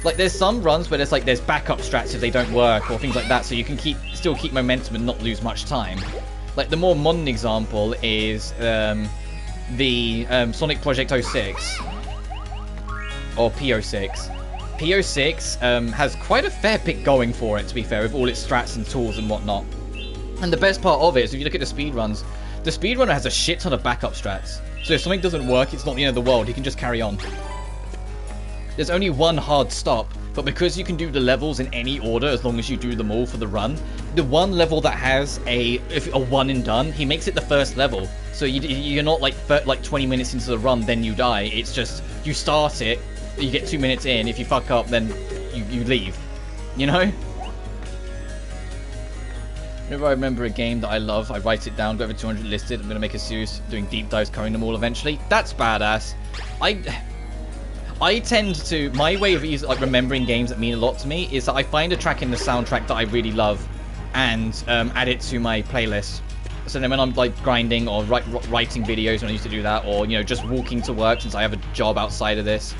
Like, there's some runs where there's backup strats if they don't work, or things like that, so you can still keep momentum and not lose much time. Like, the more modern example is the Sonic Project 06. Or PO6. PO6 has quite a fair bit going for it, to be fair, with all its strats and tools and whatnot. And the best part of it is, if you look at the speedruns, the speedrunner has a shit ton of backup strats. So if something doesn't work, it's not the end of the world, he can just carry on. There's only one hard stop, but because you can do the levels in any order as long as you do them all for the run, the one level that has a one and done, he makes it the first level. So you're not like 20 minutes into the run, then you die. It's just, you start it, you get 2 minutes in, if you fuck up, then you leave. You know? Whenever I remember a game that I love, I write it down, got over 200 listed, I'm going to make a series doing deep dives, covering them all eventually. That's badass. I tend to, my way of like remembering games that mean a lot to me is that I find a track in the soundtrack that I really love and add it to my playlist. So then when I'm like grinding or writing videos when I used to do that, or you know, just walking to work since I have a job outside of this,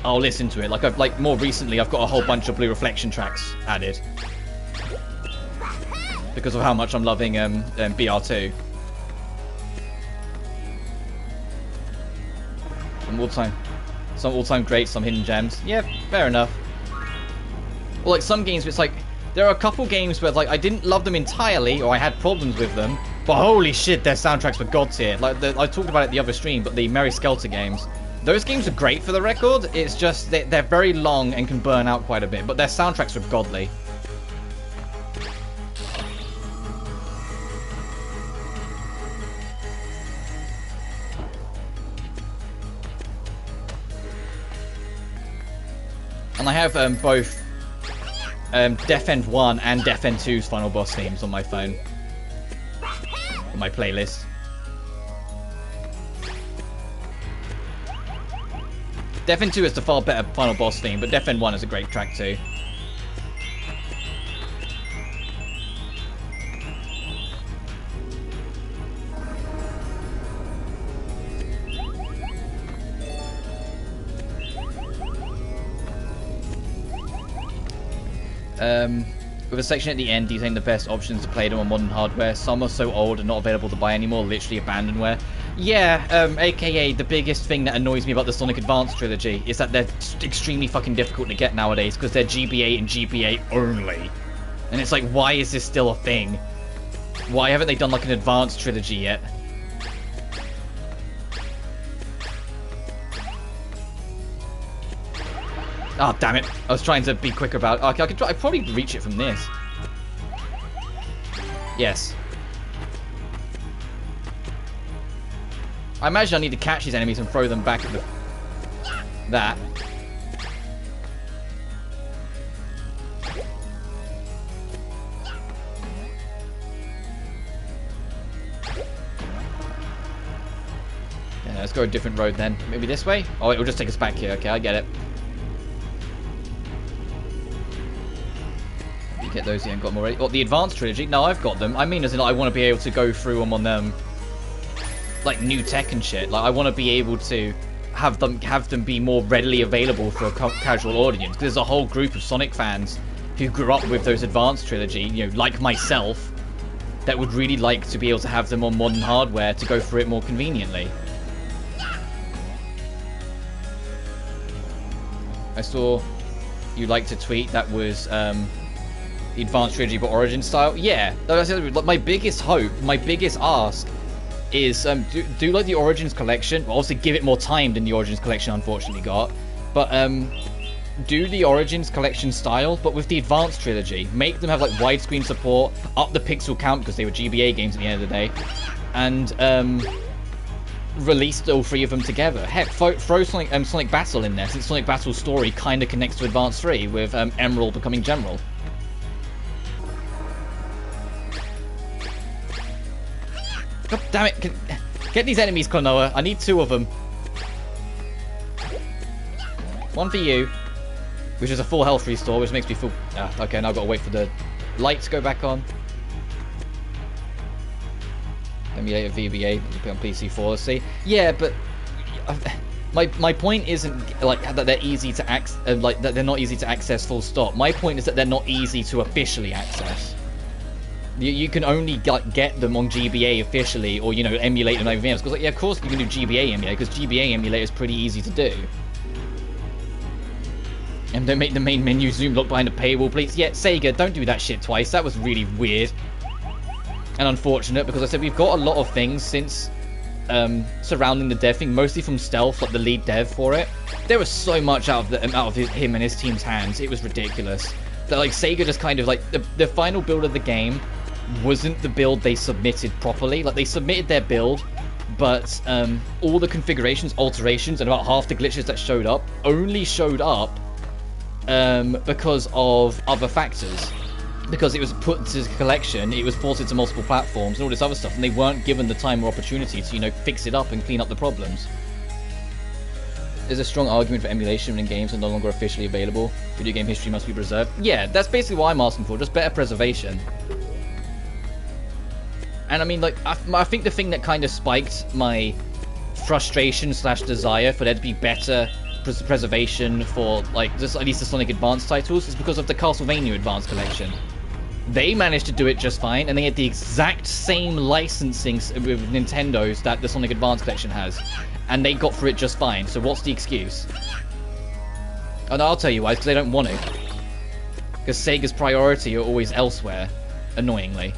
I'll listen to it. Like more recently, I've got a whole bunch of Blue Reflection tracks added because of how much I'm loving BR2. Some all-time greats, some hidden gems. Yeah, fair enough. Well, like some games, it's like there are a couple games where like I didn't love them entirely, or I had problems with them, but holy shit, their soundtracks were god tier. Like I talked about it the other stream, but the Mary Skelter games. Those games are great for the record, it's just they're very long and can burn out quite a bit, but their soundtracks are godly. And I have both Death End 1 and Death End 2's final boss themes on my phone. On my playlist. Death End 2 is the far better final boss theme, but Death End 1 is a great track too. With a section at the end detailing the best options to play them on modern hardware. Some are so old and not available to buy anymore, literally abandonware. Yeah, aka the biggest thing that annoys me about the Sonic Advance trilogy is that they're extremely fucking difficult to get nowadays because they're GBA and GBA only. And it's like, why is this still a thing? Why haven't they done like an Advance trilogy yet? Oh, damn it. I was trying to be quicker about it. Okay, I'd probably reach it from this. Yes. I imagine I need to catch these enemies and throw them back at that. Yeah, let's go a different road then. Maybe this way? Oh, it'll just take us back here. Okay, I get it. You get those, you ain't got them already. What, the Advanced Trilogy? No, I've got them. I mean, as in, like, I want to be able to go through them on, like, new tech and shit. Like, I want to be able to have them be more readily available for a casual audience. Because there's a whole group of Sonic fans who grew up with those Advanced Trilogy, you know, like myself, that would really like to be able to have them on modern hardware to go through it more conveniently. I saw you liked a tweet that was the Advanced Trilogy but Origin style. Yeah, my biggest hope, my biggest ask is do like the Origins collection. Well, obviously give it more time than the Origins collection unfortunately got, but do the Origins collection style but with the Advanced Trilogy. Make them have like widescreen support, up the pixel count because they were GBA games at the end of the day, and released all three of them together. Heck, throw Sonic Battle in there, since Sonic Battle's story kind of connects to Advanced 3 with Emerald becoming General. God damn it! Get these enemies, KLONOA. I need 2 of them. One for you, which is a full health restore, which makes me feel... okay, now I've got to wait for the light to go back on. Emulator VBA on PC4, let's see. Yeah, but my point isn't like that they're easy to access, like that they're not easy to access. Full stop. My point is that they're not easy to officially access. You can only get them on GBA officially, or you know, emulate them over else. Because like, yeah, of course you can do GBA emulator, because GBA emulator is pretty easy to do. And don't make the main menu zoom lock behind a paywall, please. Yeah, Sega, don't do that shit twice. That was really weird. And unfortunate, because I said we've got a lot of things since surrounding the dev thing, mostly from Stealth, like the lead dev for it. There was so much out of him and his team's hands, it was ridiculous. That like Sega just kind of like the final build of the game wasn't the build they submitted properly. Like they submitted their build, but all the configurations, alterations, and about half the glitches that showed up only showed up because of other factors. Because it was put into the collection, it was ported to multiple platforms and all this other stuff, and they weren't given the time or opportunity to, you know, fix it up and clean up the problems. There's a strong argument for emulation when games are no longer officially available. Video game history must be preserved. Yeah, that's basically what I'm asking for, just better preservation. And I mean, like, I think the thing that kind of spiked my frustration / desire for there to be better preservation for, like, just at least the Sonic Advance titles is because of the Castlevania Advance collection. They managed to do it just fine, and they had the exact same licensing with Nintendo's that the Sonic Advance collection has, and they got through it just fine. So what's the excuse? And I'll tell you why, because they don't want to. Because Sega's priority are always elsewhere, annoyingly.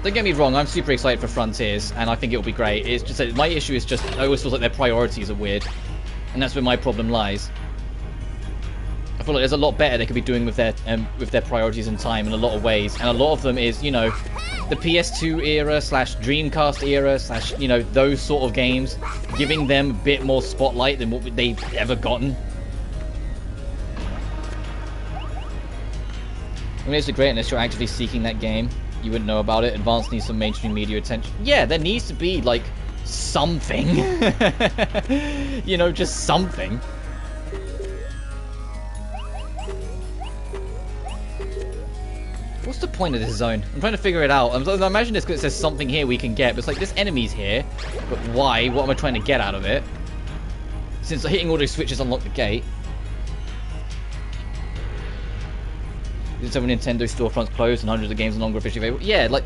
Don't get me wrong, I'm super excited for Frontiers, and I think it'll be great. It's just that my issue is just, I always feel like their priorities are weird, and that's where my problem lies. I feel like there's a lot better they could be doing with their priorities and time in a lot of ways, and a lot of them is, you know, the PS2 era / Dreamcast era / you know, those sort of games, giving them a bit more spotlight than what they've ever gotten. I mean, it's great unless you're actively seeking that game. You wouldn't know about it. Advance needs some mainstream media attention. Yeah, there needs to be, like, something. You know, just something. What's the point of this zone? I'm trying to figure it out. I imagine this because it says something here we can get, but it's like, this enemy's here. But why? What am I trying to get out of it? Since hitting all those switches unlock the gate. Several Nintendo storefronts closed and hundreds of games are no longer officially available. Yeah, like,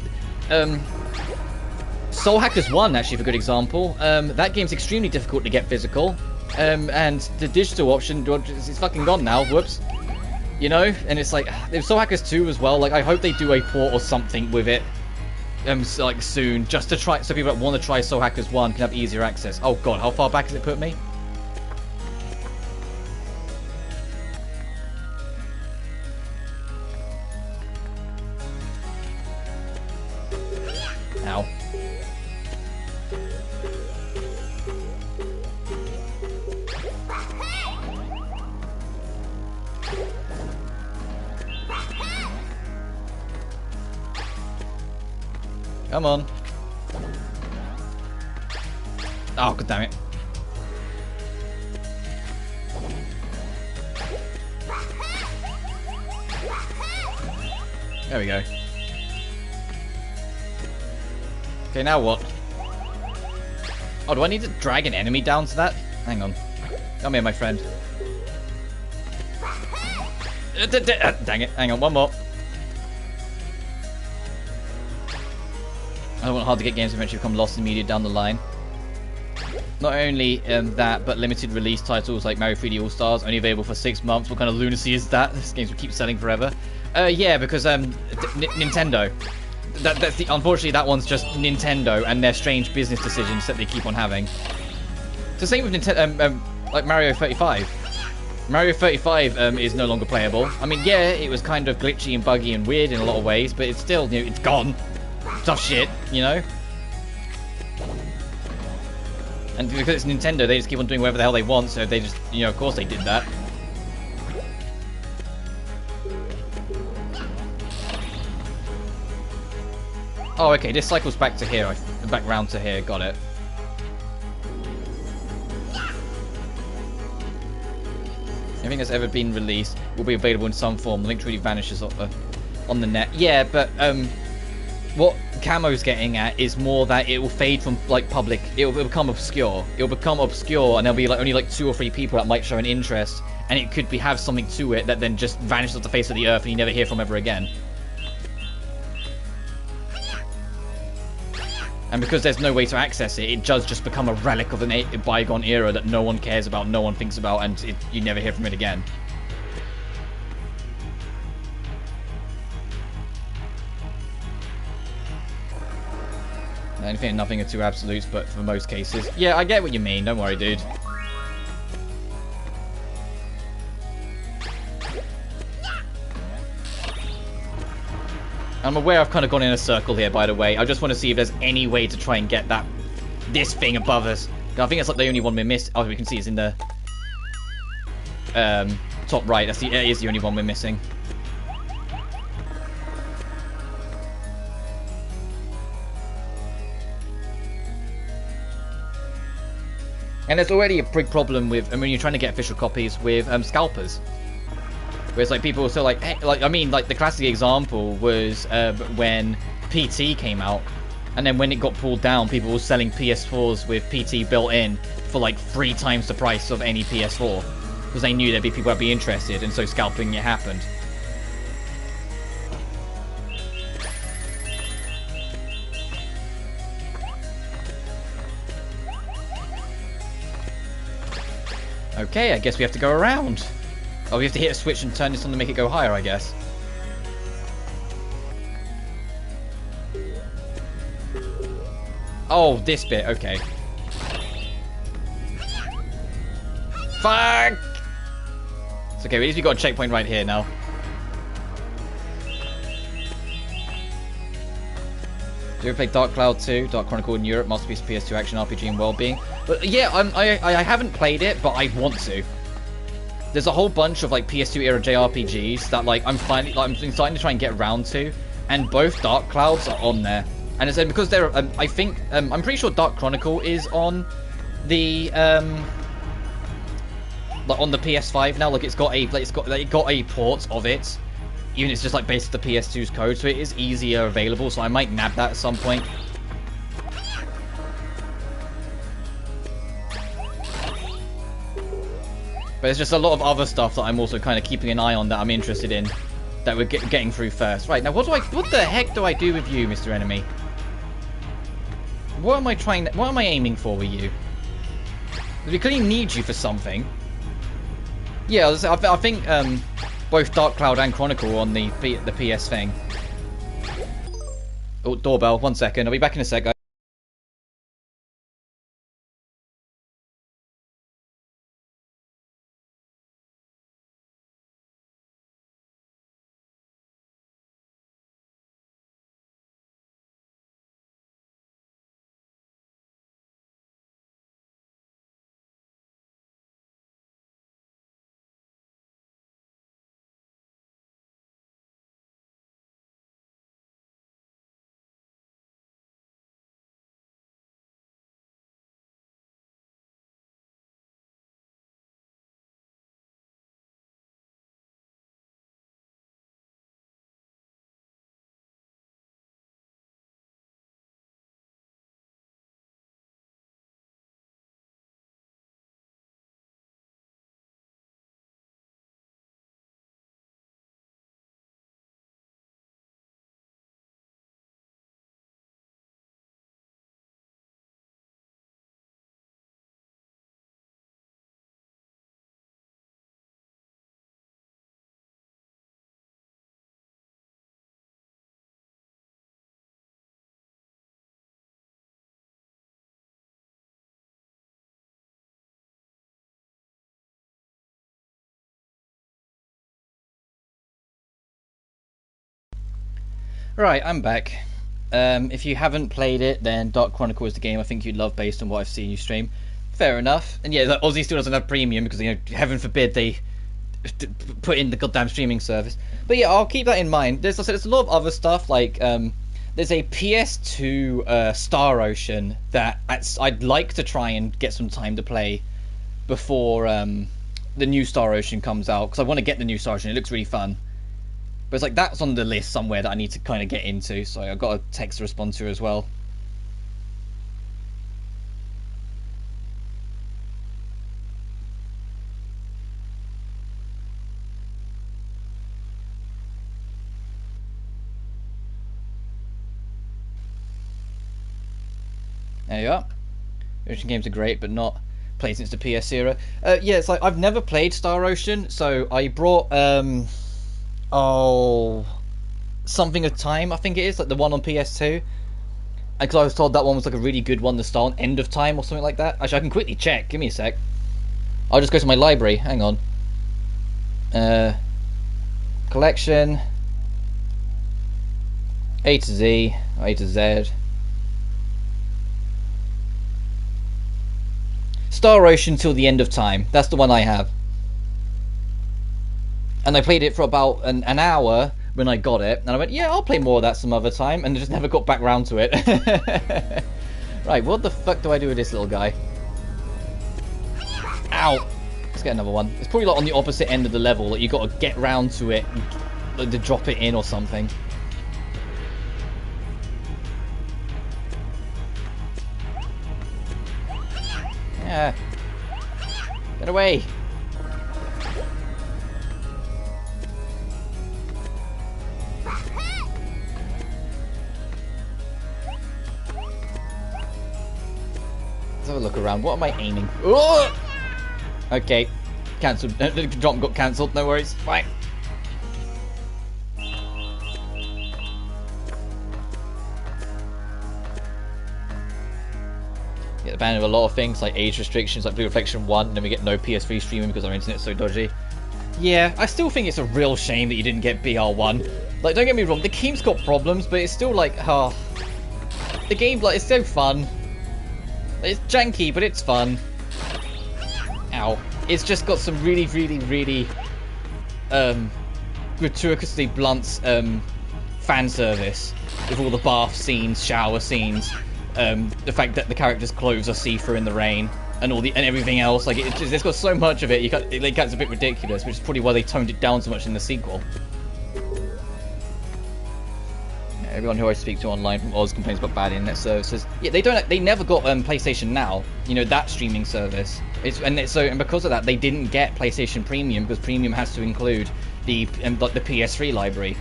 Soul Hackers 1, actually, for a good example. That game's extremely difficult to get physical. And the digital option is fucking gone now. Whoops. You know? And it's like, there's Soul Hackers 2 as well. Like, I hope they do a port or something with it. So, like, soon. Just to try, so people that want to try Soul Hackers 1 can have easier access. Oh god, how far back has it put me? Come on. Oh, god damn it. There we go. Okay, now what? Oh, do I need to drag an enemy down to that? Hang on. Come here, my friend. Dang it. Hang on, one more. I don't want hard to get games eventually become lost in media down the line. Not only that, but limited release titles like Mario 3D All-Stars, only available for 6 months. What kind of lunacy is that? This games will keep selling forever. Yeah, because Nintendo. That's the unfortunately that one's just Nintendo and their strange business decisions that they keep on having. It's the same with Nintendo, like Mario 35. Mario 35 is no longer playable. I mean, yeah, it was kind of glitchy and buggy and weird in a lot of ways, but it's still, you know, it's gone. Tough shit, you know? And because it's Nintendo, they just keep on doing whatever the hell they want, so they just, you know, of course they did that. Oh, okay, this cycles back to here, back round to here, got it. Everything that's ever been released will be available in some form. The link truly vanishes on the net. Yeah, but what Camo's getting at is more that it will fade from like public. It will become obscure. It will become obscure, and there'll be like only like 2 or 3 people that might show an interest, and it could have something to it that then just vanishes off the face of the earth, and you never hear from ever again. And because there's no way to access it, it does just become a relic of a bygone era that no one cares about, no one thinks about, and you never hear from it again. Anything and nothing are 2 absolutes, but for most cases. Yeah, I get what you mean. Don't worry, dude. I'm aware I've kind of gone in a circle here, by the way. I just want to see if there's any way to try and get this thing above us. I think that's like the only one we're missing. Oh, we can see it's in the top right. It is the only one we're missing. And there's already a big problem with, I mean, you're trying to get official copies with scalpers. Where it's like people are still like, hey, like, I mean, like the classic example was when PT came out, and then when it got pulled down, people were selling PS4s with PT built in for like 3 times the price of any PS4, because they knew there'd be people that'd be interested, and so scalping it happened. Okay, I guess we have to go around. Oh, we have to hit a switch and turn this on to make it go higher, I guess. Oh, this bit, okay. Fuck! It's okay, at least we got a checkpoint right here now. Do you ever play Dark Cloud 2? Dark Chronicle in Europe, masterpiece PS2 action RPG and well-being. But yeah, I haven't played it, but I want to. There's a whole bunch of like PS2 era JRPGs that like I'm starting to try and get around to, and both Dark Clouds are on there. And it's because they're I think I'm pretty sure Dark Chronicle is on the like on the PS5 now. Like it got a port of it, even it's just like based on the PS2's code, so it is easier available. So I might nab that at some point. But there's just a lot of other stuff that I'm also kind of keeping an eye on that I'm interested in, that we're getting through first. Right, now what the heck do I do with you, Mr. Enemy? What am I aiming for with you? We clearly need you for something. Yeah, I think both Dark Cloud and Chronicle on the PS thing. Oh, doorbell, 1 second. I'll be back in a sec, guys. Right, I'm back. If you haven't played it, then Dark Chronicle is the game I think you'd love based on what I've seen you stream. Fair enough. And yeah, like, Aussie still doesn't have premium because, you know, heaven forbid they put in the goddamn streaming service. But yeah, I'll keep that in mind. There's a lot of other stuff, like, there's a PS2 Star Ocean that I'd like to try and get some time to play before the new Star Ocean comes out, because I want to get the new Star Ocean. It looks really fun. But it's like that's on the list somewhere that I need to kind of get into, so I've got a text to respond to as well. There you are. Ocean games are great, but not played since the PS era. Yeah, it's like I've never played Star Ocean, so I brought Something of Time, I think it is, like the one on PS2. Because I was told that one was like a really good one to start on, End of Time or something like that. Actually, I can quickly check. Give me a sec. I'll just go to my library. Hang on. Collection. A to Z. A to Z. Star Ocean Till the End of Time. That's the one I have. And I played it for about an hour when I got it. And I went, yeah, I'll play more of that some other time. And I just never got back round to it. Right, what the fuck do I do with this little guy? Ow! Let's get another one. It's probably like on the opposite end of the level. Like you got to get round to it, like to drop it in or something. Yeah. Get away. Let's have a look around. What am I aiming? Oh! Okay. Cancelled. The jump got cancelled. No worries. Fine. Get banned with a lot of things like age restrictions, like Blue Reflection 1, and then we get no PS3 streaming because our internet's so dodgy. Yeah, I still think it's a real shame that you didn't get BR1. Like, don't get me wrong, the game's got problems, but it's still like, the game, like, it's so fun. It's janky, but it's fun. Ow. It's just got some really, really, really, gratuitously blunt, fan service with all the bath scenes, shower scenes. The fact that the characters' clothes are see-through in the rain, and everything else, like it's got so much of it, it gets a bit ridiculous, which is probably why they toned it down so much in the sequel. Yeah, everyone who I speak to online from Oz complains about bad internet services. Yeah, they never got PlayStation Now, you know, that streaming service. And because of that, they didn't get PlayStation Premium, because Premium has to include the PS3 library,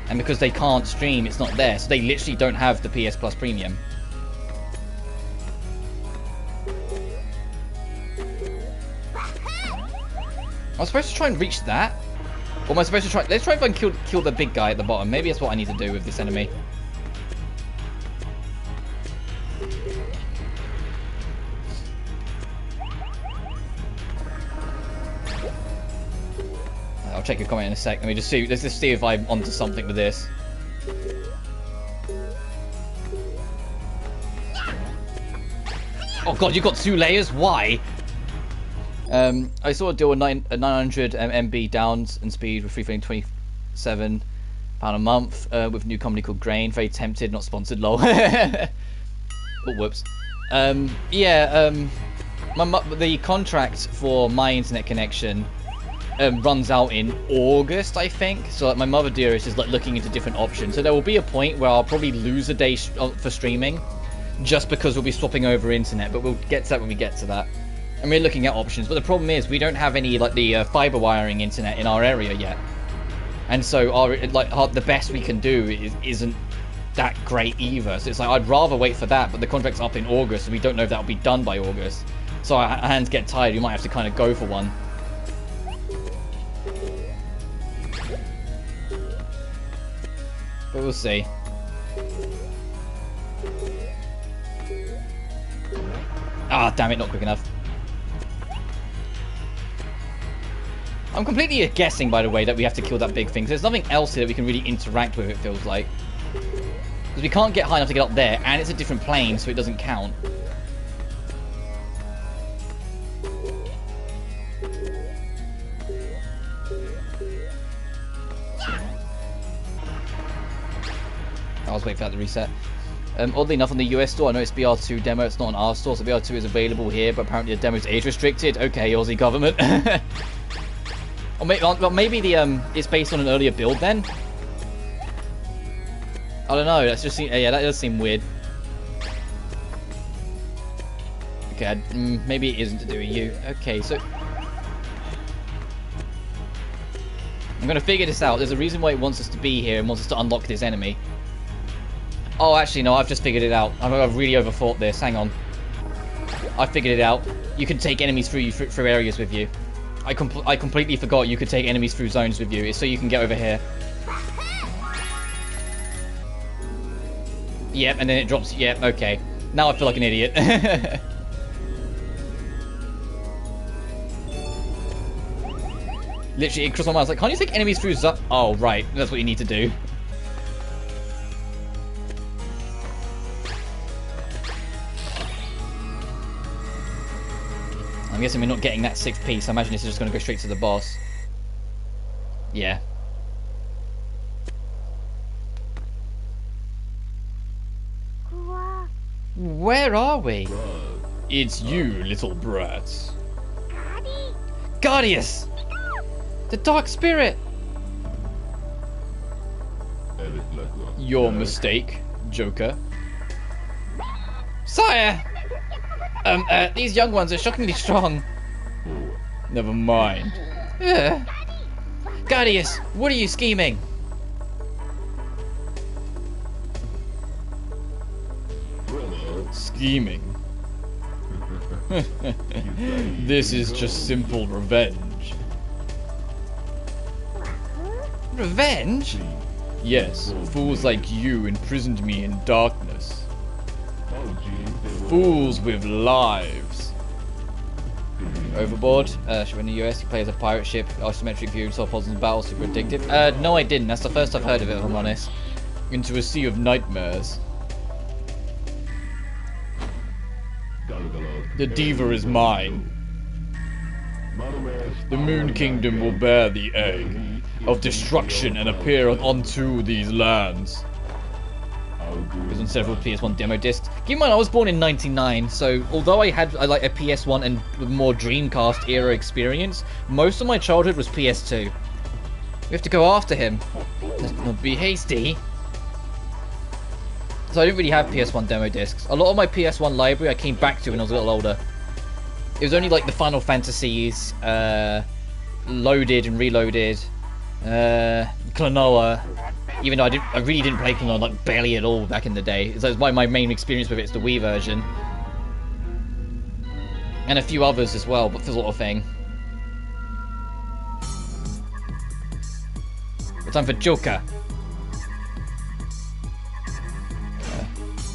and because they can't stream, it's not there, so they literally don't have the PS Plus Premium. I was supposed to try and reach that? Or am I supposed to try... Let's try if I can kill the big guy at the bottom. Maybe that's what I need to do with this enemy. I'll check your comment in a sec. Let's just see if I'm onto something with this. Oh god, you got 2 layers? Why? I saw a deal with 900 MB downs and speed with free floating £27 a month with a new company called Grain. Very tempted, not sponsored, lol. Oh, whoops. The contract for my internet connection runs out in August, I think. So like, my mother dearest is like looking into different options. So there will be a point where I'll probably lose a day for streaming, just because we'll be swapping over internet. But we'll get to that when we get to that. And we're looking at options, but the problem is we don't have any like the fiber wiring internet in our area yet, and so the best we can do isn't that great either. So it's like I'd rather wait for that, but the contract's up in August, and we don't know if that'll be done by August. So our hands get tired. We might have to kind of go for one. But we'll see. Ah, damn it! Not quick enough. I'm completely guessing, by the way, that we have to kill that big thing. There's nothing else here that we can really interact with, it feels like. Because we can't get high enough to get up there, and it's a different plane, so it doesn't count. I was waiting for that to reset. Oddly enough, on the US store, I know it's BR2 demo, it's not on our store, so BR2 is available here, but apparently the demo is age restricted. Okay, Aussie government. Or maybe the it's based on an earlier build then? I don't know, that's just yeah, that does seem weird. Okay, maybe it isn't to do with you. Okay, so I'm gonna figure this out. There's a reason why it wants us to be here and wants us to unlock this enemy. Oh, actually, no, I've just figured it out. I've really overthought this. Hang on. I figured it out. You can take enemies through areas with you. I completely forgot you could take enemies through zones with you. It's so you can get over here. Yep, and then it drops. Yep, okay. Now I feel like an idiot. Literally, it crossed my mind. I was like, can't you take enemies through zones? Oh, right. That's what you need to do. I'm guessing we're not getting that 6th piece. I imagine this is just going to go straight to the boss. Yeah. Where are we? It's you, little brats. Guardius! The Dark Spirit! Your mistake, Joker. Sire! These young ones are shockingly strong. Never mind. Guardius, what are you scheming? Scheming. This is just simple revenge. Revenge? Yes, fools like you imprisoned me in darkness. Fools with lives. Overboard. In the US, you play as a pirate ship, isometric view, saw puzzles and battles, super addictive. No, I didn't. That's the first I've heard of it, if I'm honest. Into a sea of nightmares. The diva is mine. The Moon Kingdom will bear the egg of destruction and appear onto these lands. It was on several PS1 demo discs. Keep in mind, I was born in '99, so although I had like a PS1 and more Dreamcast era experience, most of my childhood was PS2. We have to go after him. Let's not be hasty. So I didn't really have PS1 demo discs. A lot of my PS1 library I came back to when I was a little older. It was only like the Final Fantasies, Loaded and Reloaded, KLONOA. Even though I really didn't play KLONOA like barely at all back in the day. So it's why my main experience with it is the Wii version. And a few others as well, but for sort of thing. It's time for Joker.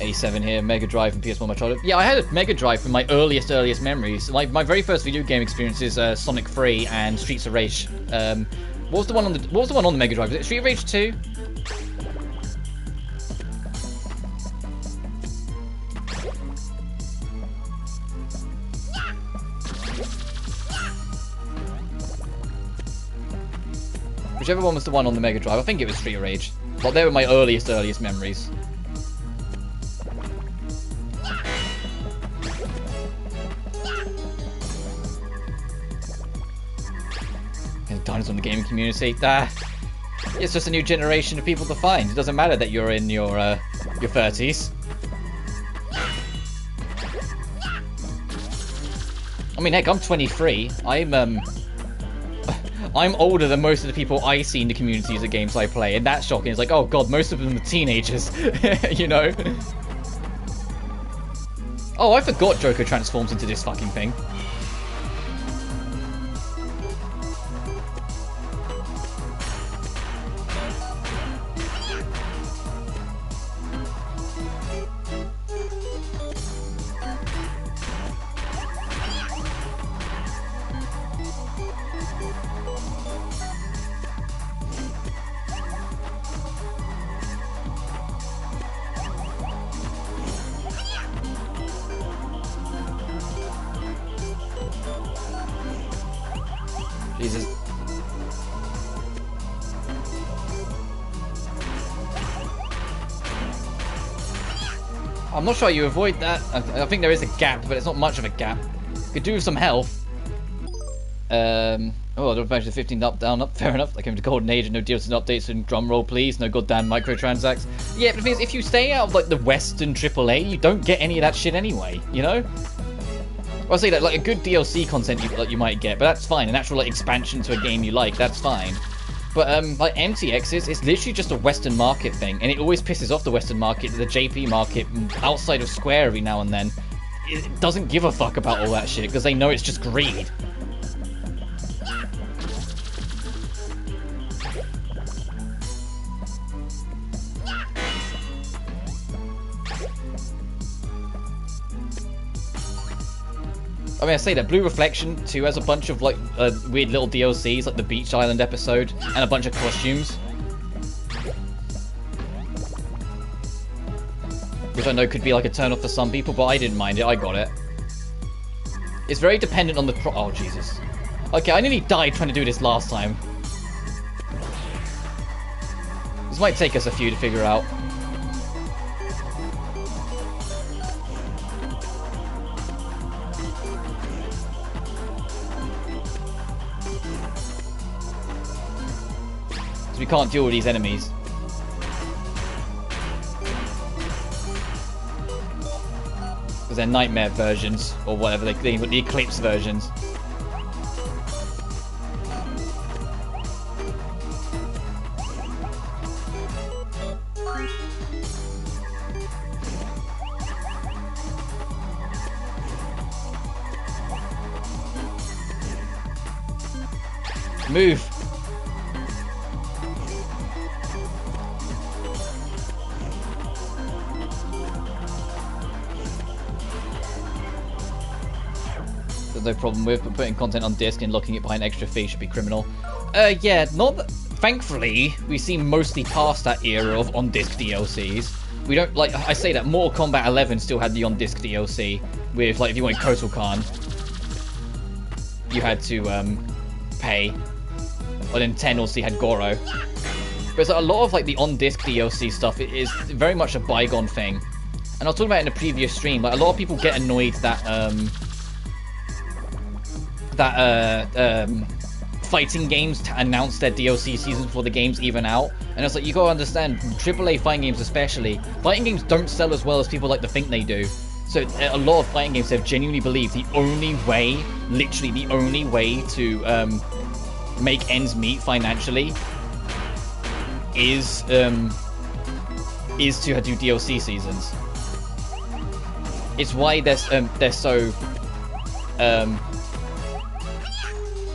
87 here, Mega Drive and PS1 my childhood. Yeah, I had a Mega Drive from my earliest memories. Like my very first video game experience is Sonic 3 and Streets of Rage. What was the one on the Mega Drive? Was it Street of Rage 2? Whichever one was the one on the Mega Drive. I think it was Street of Rage. But they were my earliest memories. Diners on the gaming community. It's just a new generation of people to find. It doesn't matter that you're in your 30s. I mean, heck, I'm 23. I'm older than most of the people I see in the communities of games I play, and that's shocking. It's like, oh god, most of them are teenagers, you know? Oh, I forgot Joker transforms into this fucking thing. Jesus. I'm not sure how you avoid that. I think there is a gap, but it's not much of a gap. Could do with some health. Oh, I don't imagine 15 up, down, up. Fair enough. Like, came to Golden Age and no deals and updates and drum roll, please. No goddamn microtransacts. Yeah, but the thing is, if you stay out of, like, the Western AAA, you don't get any of that shit anyway, you know? I'll say that, like, a good DLC content you might get, but that's fine. An actual, like, expansion to a game you like, that's fine. But, like, MTX it's literally just a Western market thing, and it always pisses off the Western market, the JP market, outside of Square every now and then. It doesn't give a fuck about all that shit, because they know it's just greed. I mean, I say that Blue Reflection 2 has a bunch of, like, weird little DLCs, like the Beach Island episode, and a bunch of costumes. Which I know could be, like, a turn-off for some people, but I didn't mind it, I got it. It's very dependent on the oh, Jesus. Okay, I nearly died trying to do this last time. This might take us a few to figure out. We can't deal with these enemies. Because they're nightmare versions, or whatever they call the Eclipse versions. Move! No problem with, but putting content on disc and locking it behind extra fee should be criminal. Yeah, not that, thankfully, we seem mostly past that era of on-disc DLCs. We don't, like, I say that Mortal Kombat 11 still had the on-disc DLC, with, like, if you wanted Kotal Khan, you had to, pay. Or then 10 also had Goro. But it's like, a lot of, like, the on-disc DLC stuff, it is very much a bygone thing. And I was talking about it in a previous stream, like, a lot of people get annoyed that, fighting games announce their DLC seasons before the game's even out. And it's like, you gotta understand, AAA fighting games especially, fighting games don't sell as well as people like to think they do. So a lot of fighting games have genuinely believed the only way, literally the only way to make ends meet financially is to do DLC seasons. It's why they're so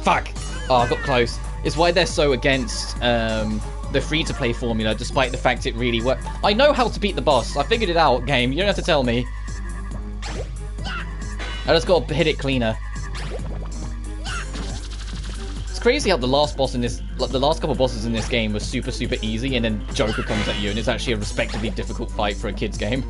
fuck! Oh, I got close. It's why they're so against the free-to-play formula, despite the fact it really works. I know how to beat the boss. I figured it out, game. You don't have to tell me. I just gotta hit it cleaner. It's crazy how the last boss in this, like, the last couple bosses in this game was super, super easy, and then Joker comes at you, and it's actually a respectively difficult fight for a kid's game.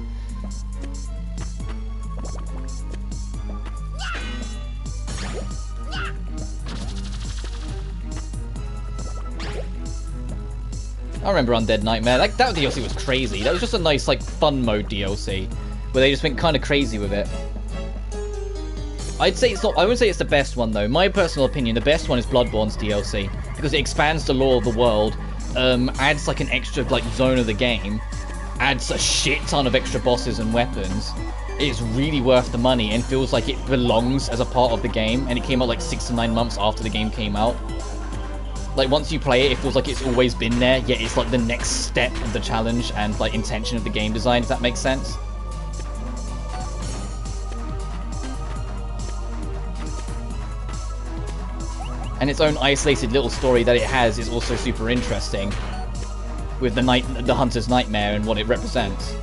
I remember Undead Nightmare. That DLC was crazy. That was just a nice, like, fun mode DLC, where they just went kind of crazy with it. I'd say it's not. I wouldn't say it's the best one though. My personal opinion, the best one is Bloodborne's DLC because it expands the lore of the world, adds like an extra like zone of the game, adds a shit ton of extra bosses and weapons. It's really worth the money and feels like it belongs as a part of the game. And it came out like 6 to 9 months after the game came out. Like, once you play it, it feels like it's always been there, yet it's like the next step of the challenge and like intention of the game design, if that makes sense. And its own isolated little story that it has is also super interesting, with the Hunter's Nightmare and what it represents.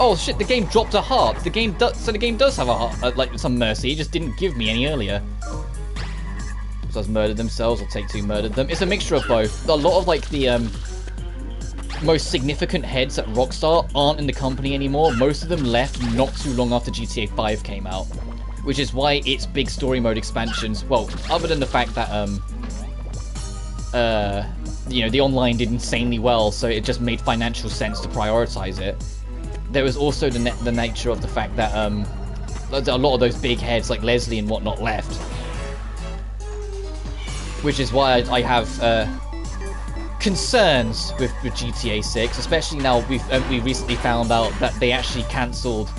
Oh shit, the game dropped a heart. The game does have a heart, like some mercy. It just didn't give me any earlier. So murdered themselves, or Take-Two murdered them. It's a mixture of both. A lot of like the most significant heads at Rockstar aren't in the company anymore. Most of them left not too long after GTA 5 came out, which is why its big story mode expansions, well, other than the fact that you know, the online did insanely well, so it just made financial sense to prioritize it. There was also the nature of the fact that a lot of those big heads like Leslie and whatnot left, which is why I have concerns with GTA 6, especially now we recently found out that they actually cancelled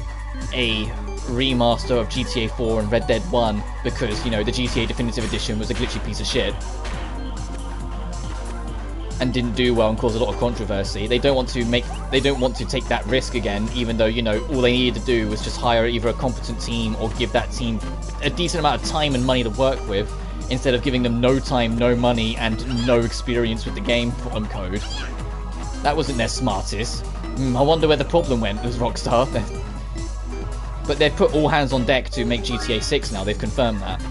a remaster of GTA 4 and Red Dead 1 because, you know, the GTA Definitive Edition was a glitchy piece of shit and didn't do well and caused a lot of controversy. They don't want to take that risk again, even though, you know, all they needed to do was just hire either a competent team or give that team a decent amount of time and money to work with, instead of giving them no time, no money, and no experience with the game code. That wasn't their smartest. I wonder where the problem went with Rockstar. But they've put all hands on deck to make GTA 6 now, they've confirmed that.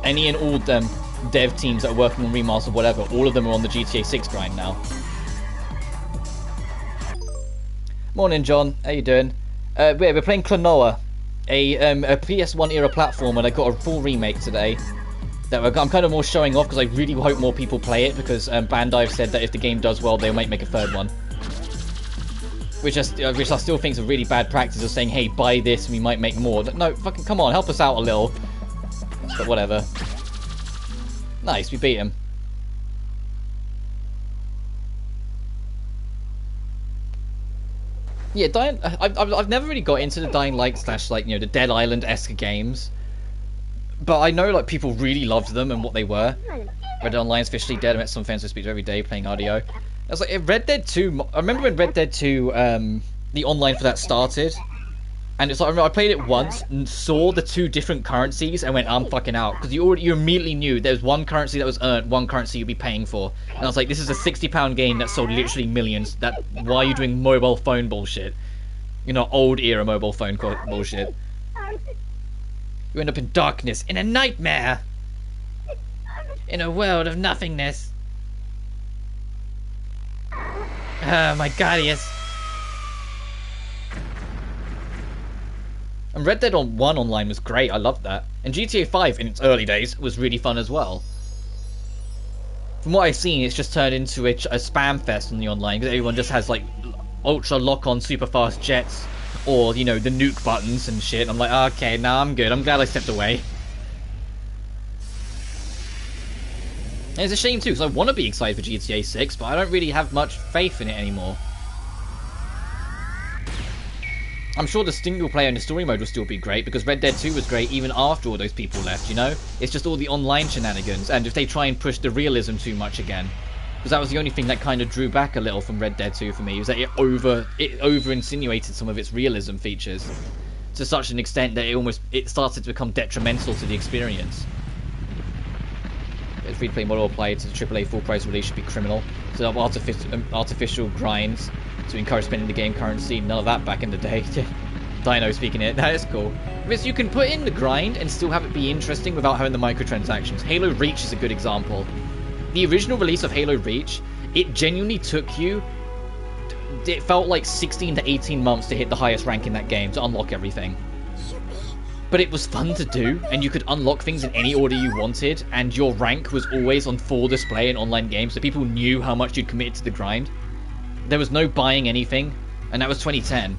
Any and all dev teams that are working on remaster or whatever, all of them are on the GTA 6 grind now. Morning, John. How you doing? We're playing KLONOA, a PS1 era platform, and I got a full remake today. That I'm kind of more showing off because I really hope more people play it, because Bandai have said that if the game does well, they might make a third one. Which I still think is a really bad practice of saying, hey, buy this and we might make more. No, fucking come on, help us out a little. But whatever. Nice, we beat him. Yeah, I've never really got into the Dying Light / like, you know, the Dead Island-esque games. But I know, like, people really loved them and what they were. Red Dead Online's officially dead. I met some fans who speak to every day playing RDO. I was like, Red Dead 2... I remember when Red Dead 2, the online for that started. And it's like, I played it once and saw the two different currencies and went, I'm fucking out. Because you immediately knew there was one currency that was earned, one currency you'd be paying for. And I was like, this is a £60 game that sold literally millions. Why are you doing mobile phone bullshit? You know, old era mobile phone bullshit. You end up in darkness, in a nightmare, in a world of nothingness. Oh my god, yes. And Red Dead 1 online was great, I loved that. And GTA 5 in its early days was really fun as well. From what I've seen, it's just turned into a spam fest on the online, because everyone just has like ultra lock-on super fast jets, or, you know, the nuke buttons and shit. I'm like, okay, nah, I'm good. I'm glad I stepped away. And it's a shame too, because I want to be excited for GTA 6, but I don't really have much faith in it anymore. I'm sure the single player and the story mode will still be great, because Red Dead 2 was great even after all those people left, you know? It's just all the online shenanigans, and if they try and push the realism too much again. Because that was the only thing that kind of drew back a little from Red Dead 2 for me, was that it over-insinuated some of its realism features to such an extent that it started to become detrimental to the experience. The free-to-play model applied to the AAA full-price release should be criminal. So artificial grinds to encourage spending the game currency, none of that back in the day. Dino speaking it, that is cool. Because you can put in the grind and still have it be interesting without having the microtransactions. Halo Reach is a good example. The original release of Halo Reach, it genuinely took you... It felt like 16 to 18 months to hit the highest rank in that game, to unlock everything. But it was fun to do, and you could unlock things in any order you wanted, and your rank was always on full display in online games, so people knew how much you'd committed to the grind. There was no buying anything, and that was 2010.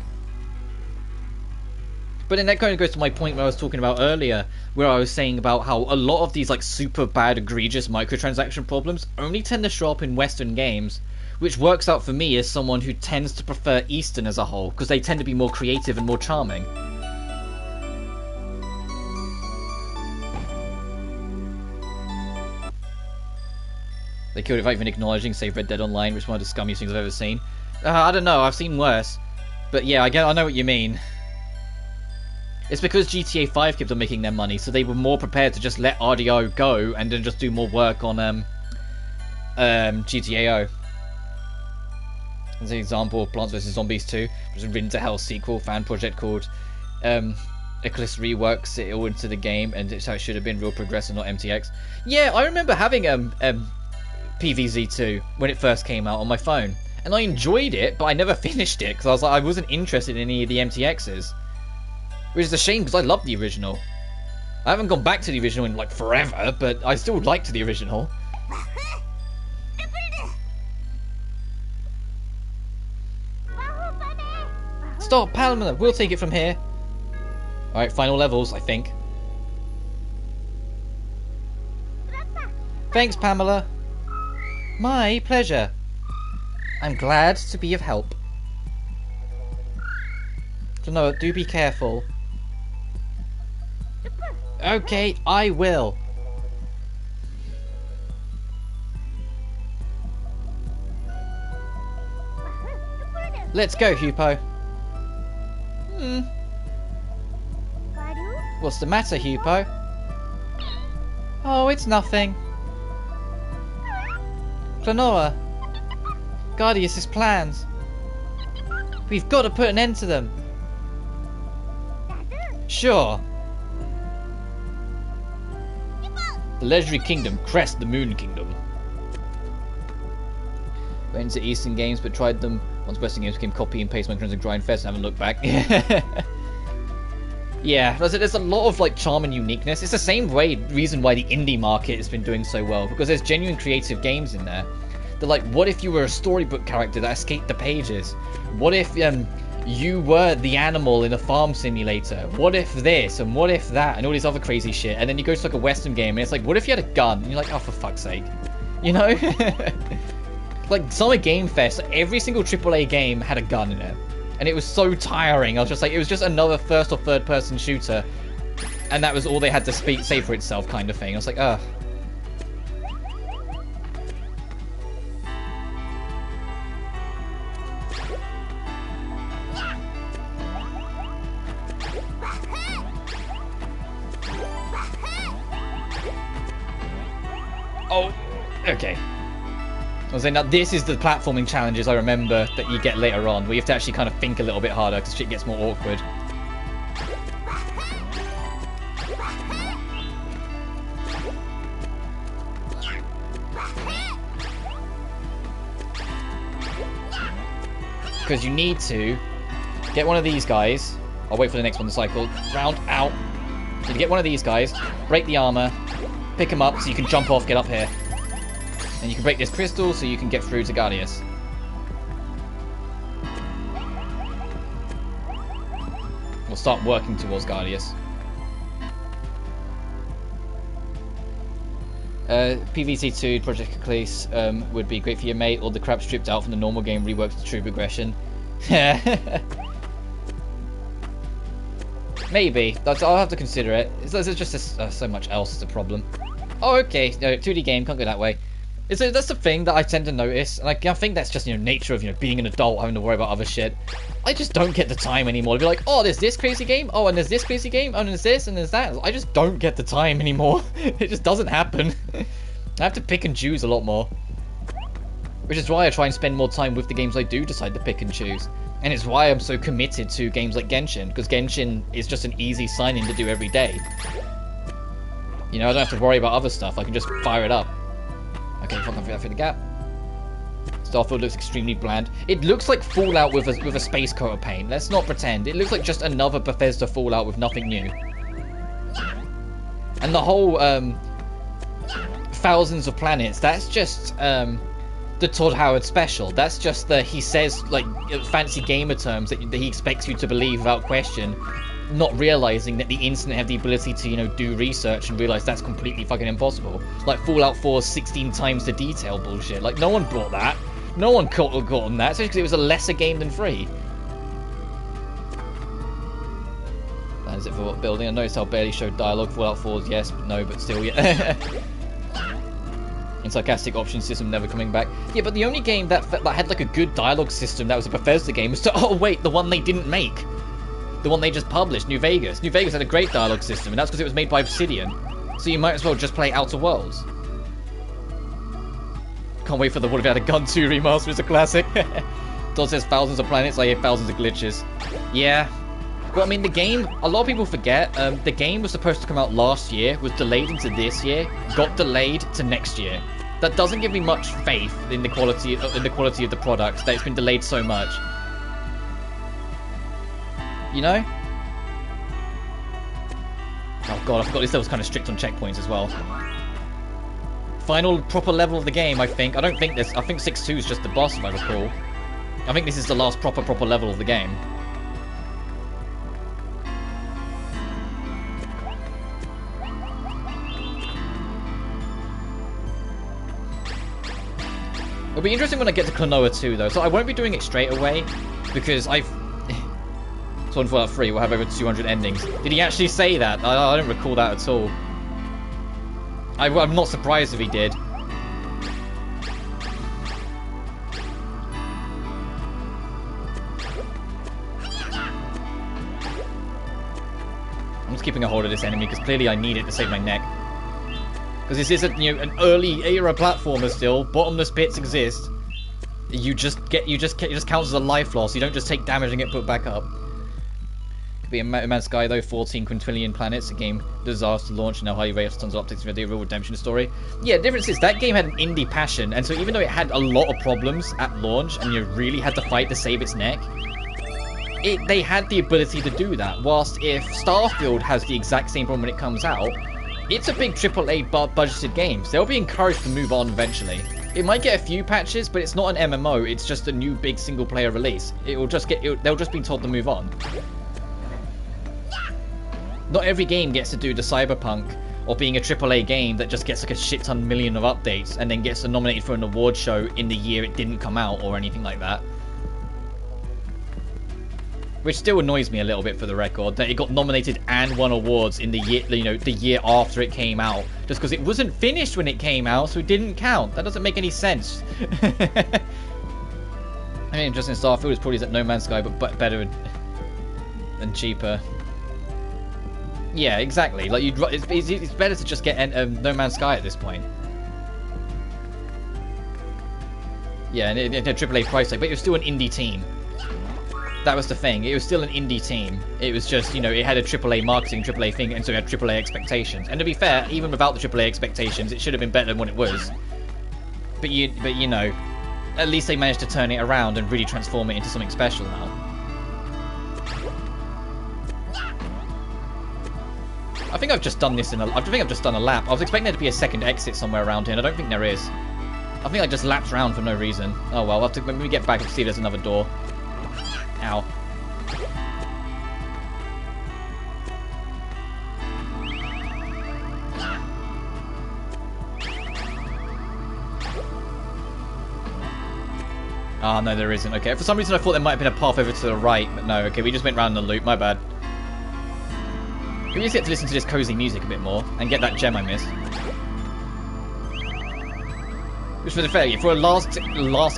But then that kind of goes to my point where I was talking about earlier, where I was saying about how a lot of these like super bad, egregious microtransaction problems only tend to show up in Western games, which works out for me as someone who tends to prefer Eastern as a whole, because they tend to be more creative and more charming. They killed it without even acknowledging, save Red Dead Online, which is one of the scummiest things I've ever seen. I don't know, I've seen worse. But yeah, I know what you mean. It's because GTA 5 kept on making their money, so they were more prepared to just let RDO go and then just do more work on GTAO. As an example, Plants vs Zombies 2, which is a Rin to Hell sequel, fan project called Eclipse reworks it all into the game, and it's how it should have been, real progress and not MTX. Yeah, I remember having PVZ2 when it first came out on my phone, And I enjoyed it, but I never finished it because I wasn't interested in any of the MTXs. Which is a shame because I love the original. I haven't gone back to the original in like forever, but I still liked the original. Stop, Pamela! We'll take it from here. Alright, final levels, I think. Thanks, Pamela. My pleasure. I'm glad to be of help. KLONOA, do be careful. Okay, I will. Let's go, Hupo. What's the matter, Hupo? Oh, it's nothing. KLONOA. Guardius' plans. We've got to put an end to them. Sure. The Legendary Kingdom, Crest the Moon Kingdom. Went into Eastern Games but tried them once Western Games became copy and paste Minecraft and Grind Fest and haven't looked back. Yeah, there's a lot of like charm and uniqueness. It's the same reason why the indie market has been doing so well, because there's genuine creative games in there. They're like, what if you were a storybook character that escaped the pages? What if you were the animal in a farm simulator? What if this and what if that and all this other crazy shit? And then you go to like a Western game and it's like, what if you had a gun? And you're like, oh, for fuck's sake. You know? Like Summer Game Fest, every single AAA game had a gun in it. And it was so tiring. I was just like, it was just another first or third person shooter. And that was all they had to say for itself kind of thing. I was like, ugh. Oh, okay. I was saying, now this is the platforming challenges I remember that you get later on, where you have to actually kind of think a little bit harder because shit gets more awkward. Because you need to get one of these guys. I'll wait for the next one to cycle. Round, out. You get one of these guys, break the armor, pick him up so you can jump off, get up here. And you can break this crystal so you can get through to Guardius. We'll start working towards Guardius. PVC2 Project Eclipse would be great for your mate, or the crap stripped out from the normal game reworked to true progression. Maybe. I'll have to consider it. There's just so much else is a problem. Oh, okay. No, 2D game, can't go that way. That's the thing that I tend to notice, and I think that's just, nature of, being an adult, having to worry about other shit. I just don't get the time anymore to be like, oh, there's this crazy game, oh, and there's this crazy game, oh, and there's this, and there's that. I just don't get the time anymore. It just doesn't happen. I have to pick and choose a lot more. Which is why I try and spend more time with the games I do decide to pick and choose. And it's why I'm so committed to games like Genshin, because Genshin is just an easy sign-in to do every day. I don't have to worry about other stuff, I can just fire it up. Okay, fuck, I through the gap. Starfield looks extremely bland. It looks like Fallout with a space coat of paint. Let's not pretend. It looks like just another Bethesda Fallout with nothing new. And the whole thousands of planets, that's just the Todd Howard special. That's just he says like fancy gamer terms that he expects you to believe without question, not realizing that the internet have the ability to, do research and realize that's completely fucking impossible. Like Fallout 4's 16 times the detail bullshit. Like, no one brought that. No one caught on that, especially because it was a lesser game than 3. That is it for building. I noticed how barely showed dialogue. Fallout 4's yes, but no, but still, yeah. And sarcastic option system never coming back. Yeah, but the only game that had like a good dialogue system that was a Bethesda game was the one they didn't make. The one they just published, New Vegas. New Vegas had a great dialogue system, and that's because it was made by Obsidian. So you might as well just play Outer Worlds. Can't wait for the What If You Had a Gun 2 remaster. It's a classic. Todd says thousands of planets, I hear thousands of glitches. Yeah. Well, I mean, the game, a lot of people forget, the game was supposed to come out last year, was delayed into this year, got delayed to next year. That doesn't give me much faith in the quality of the product, that it's been delayed so much. You know? Oh god, I forgot this level's kind of strict on checkpoints as well. Final proper level of the game, I think. I think 6-2 is just the boss, if I recall. I think this is the last proper level of the game. It'll be interesting when I get to KLONOA 2, though. So I won't be doing it straight away, because I've... Sworn Fallout 3 will have over 200 endings. Did he actually say that? I don't recall that at all. I'm not surprised if he did. I'm just keeping a hold of this enemy because clearly I need it to save my neck. Because this is an early era platformer still. Bottomless pits exist. It just counts as a life loss. You don't just take damage and get put back up. Could be a Man's Sky though. 14 quintillion planets. A game disaster launch. Now highly rated tons of optics for the real redemption story. Yeah, the difference is that game had an indie passion, and so even though it had a lot of problems at launch, and you really had to fight to save its neck, they had the ability to do that. Whilst if Starfield has the exact same problem when it comes out, it's a big AAA budgeted game. So they'll be encouraged to move on eventually. It might get a few patches, but it's not an MMO. It's just a new big single player release. They'll just be told to move on. Not every game gets to do the Cyberpunk or being a AAA game that just gets like a shit ton million of updates and then gets nominated for an award show in the year it didn't come out or anything like that. Which still annoys me a little bit, for the record, that it got nominated and won awards in the year, the year after it came out, just because it wasn't finished when it came out, so it didn't count. That doesn't make any sense. I mean, just in Starfield, it's probably like No Man's Sky, but better and cheaper. Yeah, exactly. Like it's better to just get No Man's Sky at this point. Yeah, and a AAA price tag, but you're still an indie team. That was the thing. It was still an indie team. It was just, it had a AAA marketing, AAA thing, and so it had AAA expectations. And to be fair, even without the AAA expectations, it should have been better than what it was. But at least they managed to turn it around and really transform it into something special now. I think I've just done this I think I've just done a lap. I was expecting there to be a second exit somewhere around here, and I don't think there is. I think I just lapped around for no reason. Oh well, I'll have to, when we get back and see if there's another door. Ow. Ah, no, there isn't. Okay, for some reason I thought there might have been a path over to the right, but no. Okay, we just went round the loop. My bad. We just get to listen to this cozy music a bit more and get that gem I missed. Which, for the fair, for a last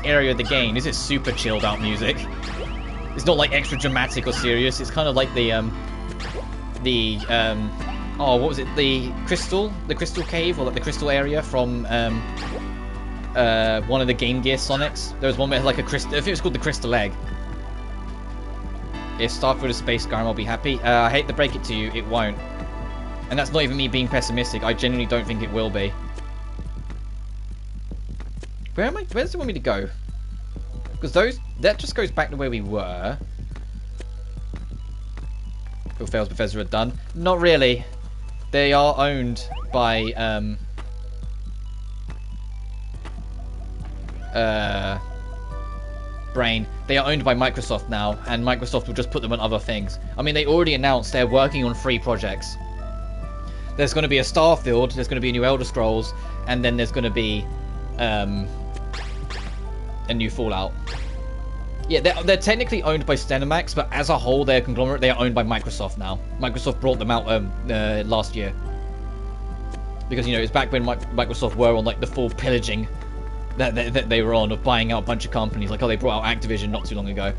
area of the game, this is super chilled out music. It's not like extra dramatic or serious. It's kind of like oh, what was it? The crystal cave, or like the crystal area from one of the Game Gear Sonics. There was one where it had like a crystal. I think it was called the Crystal Egg. If Starfield is Space Skyrim, I'll be happy. I hate to break it to you, it won't. And that's not even me being pessimistic. I genuinely don't think it will be. Where does it want me to go? Because that just goes back to where we were. Who fails Bethesda are done? Not really. They are owned by Brain. They are owned by Microsoft now, and Microsoft will just put them on other things. I mean, they already announced they're working on 3 projects. There's going to be a Starfield, there's going to be a new Elder Scrolls, and then there's going to be a new Fallout. Yeah, they're technically owned by Stenamax, but as a whole, they're a conglomerate. They are owned by Microsoft now. Microsoft brought them out last year. Because, it's back when Microsoft were on, like, the full pillaging that they were on, of buying out a bunch of companies. Like, they brought out Activision not too long ago.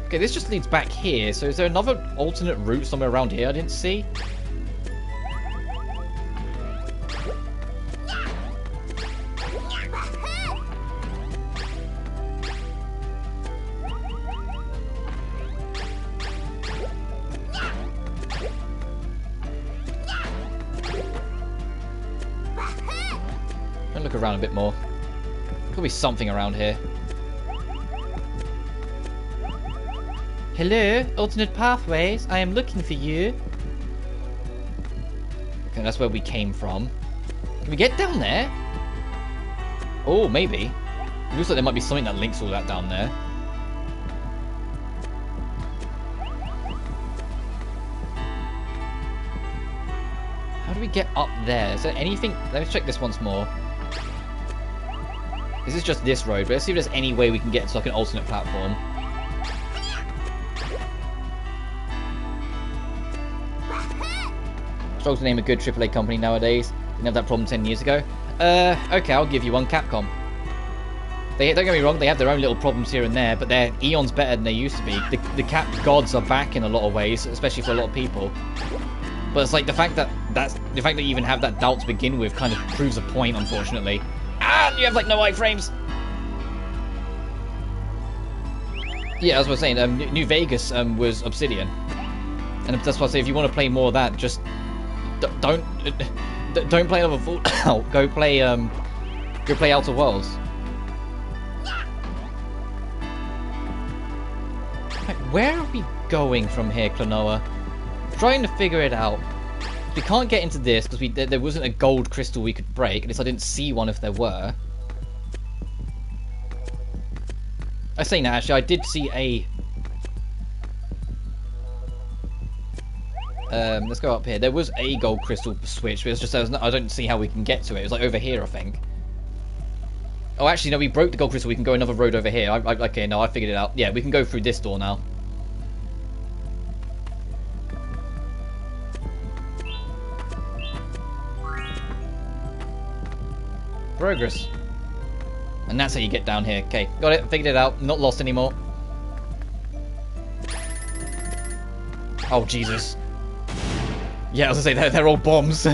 Okay, this just leads back here. So is there another alternate route somewhere around here I didn't see? I'll look around a bit more. Could be something around here. Hello, alternate pathways. I am looking for you. Okay, that's where we came from. Can we get down there? Oh, maybe. It looks like there might be something that links all that down there. How do we get up there? Is there anything? Let me check this once more. This is just this road, but let's see if there's any way we can get to like an alternate platform. Struggle to name a good AAA company nowadays. Didn't have that problem 10 years ago. Okay, I'll give you one. Capcom. Don't get me wrong, they have their own little problems here and there, but they're eons better than they used to be. The Cap gods are back in a lot of ways, especially for a lot of people. But it's like the fact that you even have that doubt to begin with kind of proves a point, unfortunately. Ah, you have like no iframes. Yeah, as I was saying, New Vegas was Obsidian, and that's why I say if you want to play more of that, just don't play another Fallout. Go play Outer Worlds. Right, where are we going from here, KLONOA? Trying to figure it out. We can't get into this because there wasn't a gold crystal we could break. At least I didn't see one if there were. I say now, actually, I did see a... let's go up here. There was a gold crystal switch, but it's just I don't see how we can get to it. It was like over here, I think. Oh, actually, no, we broke the gold crystal. We can go another road over here. Okay, no, I figured it out. Yeah, we can go through this door now. Progress. And that's how you get down here. Okay, got it. Figured it out. Not lost anymore. Oh, Jesus. Yeah, I was gonna say, they're all bombs.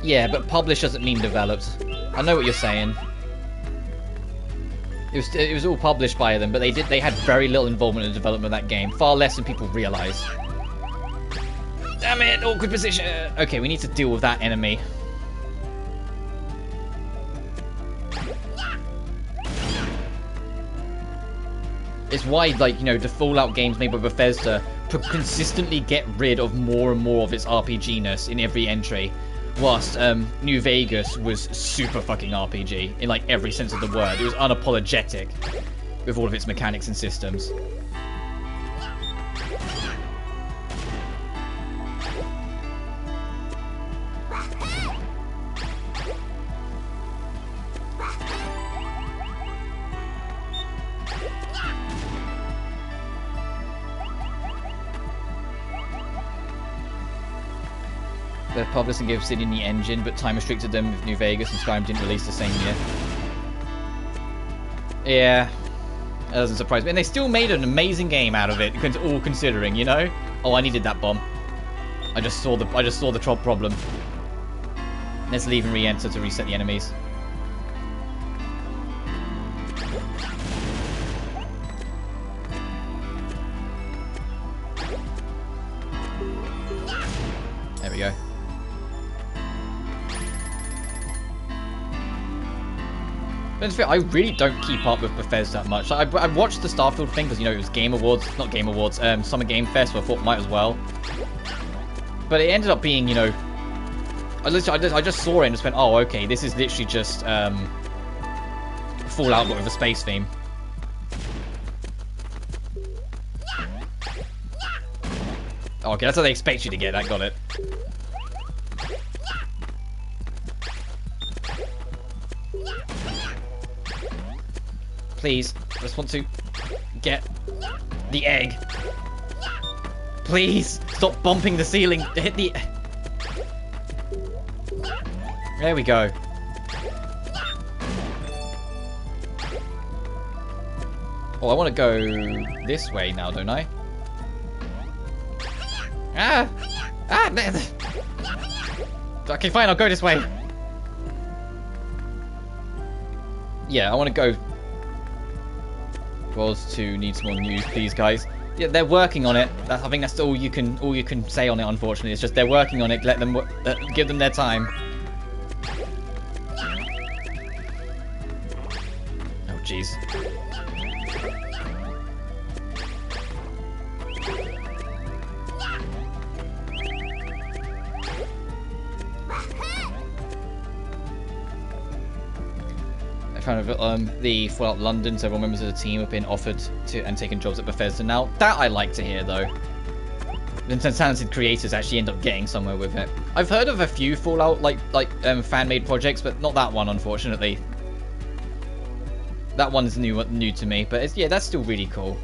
Yeah, but published doesn't mean developed. I know what you're saying. It was all published by them, but they had very little involvement in the development of that game. Far less than people realise. Damn it! Awkward position! Okay, we need to deal with that enemy. It's why, like, you know, the Fallout games made by Bethesda consistently get rid of more and more of its RPG-ness in every entry. Whilst New Vegas was super fucking RPG in like every sense of the word. It was unapologetic with all of its mechanics and systems. The publishing gave Obsidian the engine, but time restricted them with New Vegas, and Skyrim didn't release the same year. Yeah, that doesn't surprise me. And they still made an amazing game out of it, all considering, you know? Oh, I needed that bomb. I just saw the problem. Let's leave and re-enter to reset the enemies. There we go. But I really don't keep up with Bethesda that much. I watched the Starfield thing because, you know, it was Game Awards, not Game Awards, Summer Game Fest, so I thought might as well. But it ended up being, you know, I just saw it and just went, oh, okay, this is literally just Fallout but with a space theme. Oh, okay, that's how they expect you to get that, got it. Please, I just want to get the egg. Please, stop bumping the ceiling. Hit the... There we go. Oh, I want to go this way now, don't I? Ah! Ah! Okay, fine, I'll go this way. Yeah, I want to go... Was to need some more news, please, guys. Yeah, they're working on it. I think that's all you can say on it. Unfortunately, it's just they're working on it. Let them give them their time. Oh jeez. Trying to the Fallout London, several members of the team have been offered to and taken jobs at Bethesda now. That I like to hear, though. The talented creators actually end up getting somewhere with it. I've heard of a few Fallout fan-made projects, but not that one, unfortunately. That one's new to me, but yeah, that's still really cool.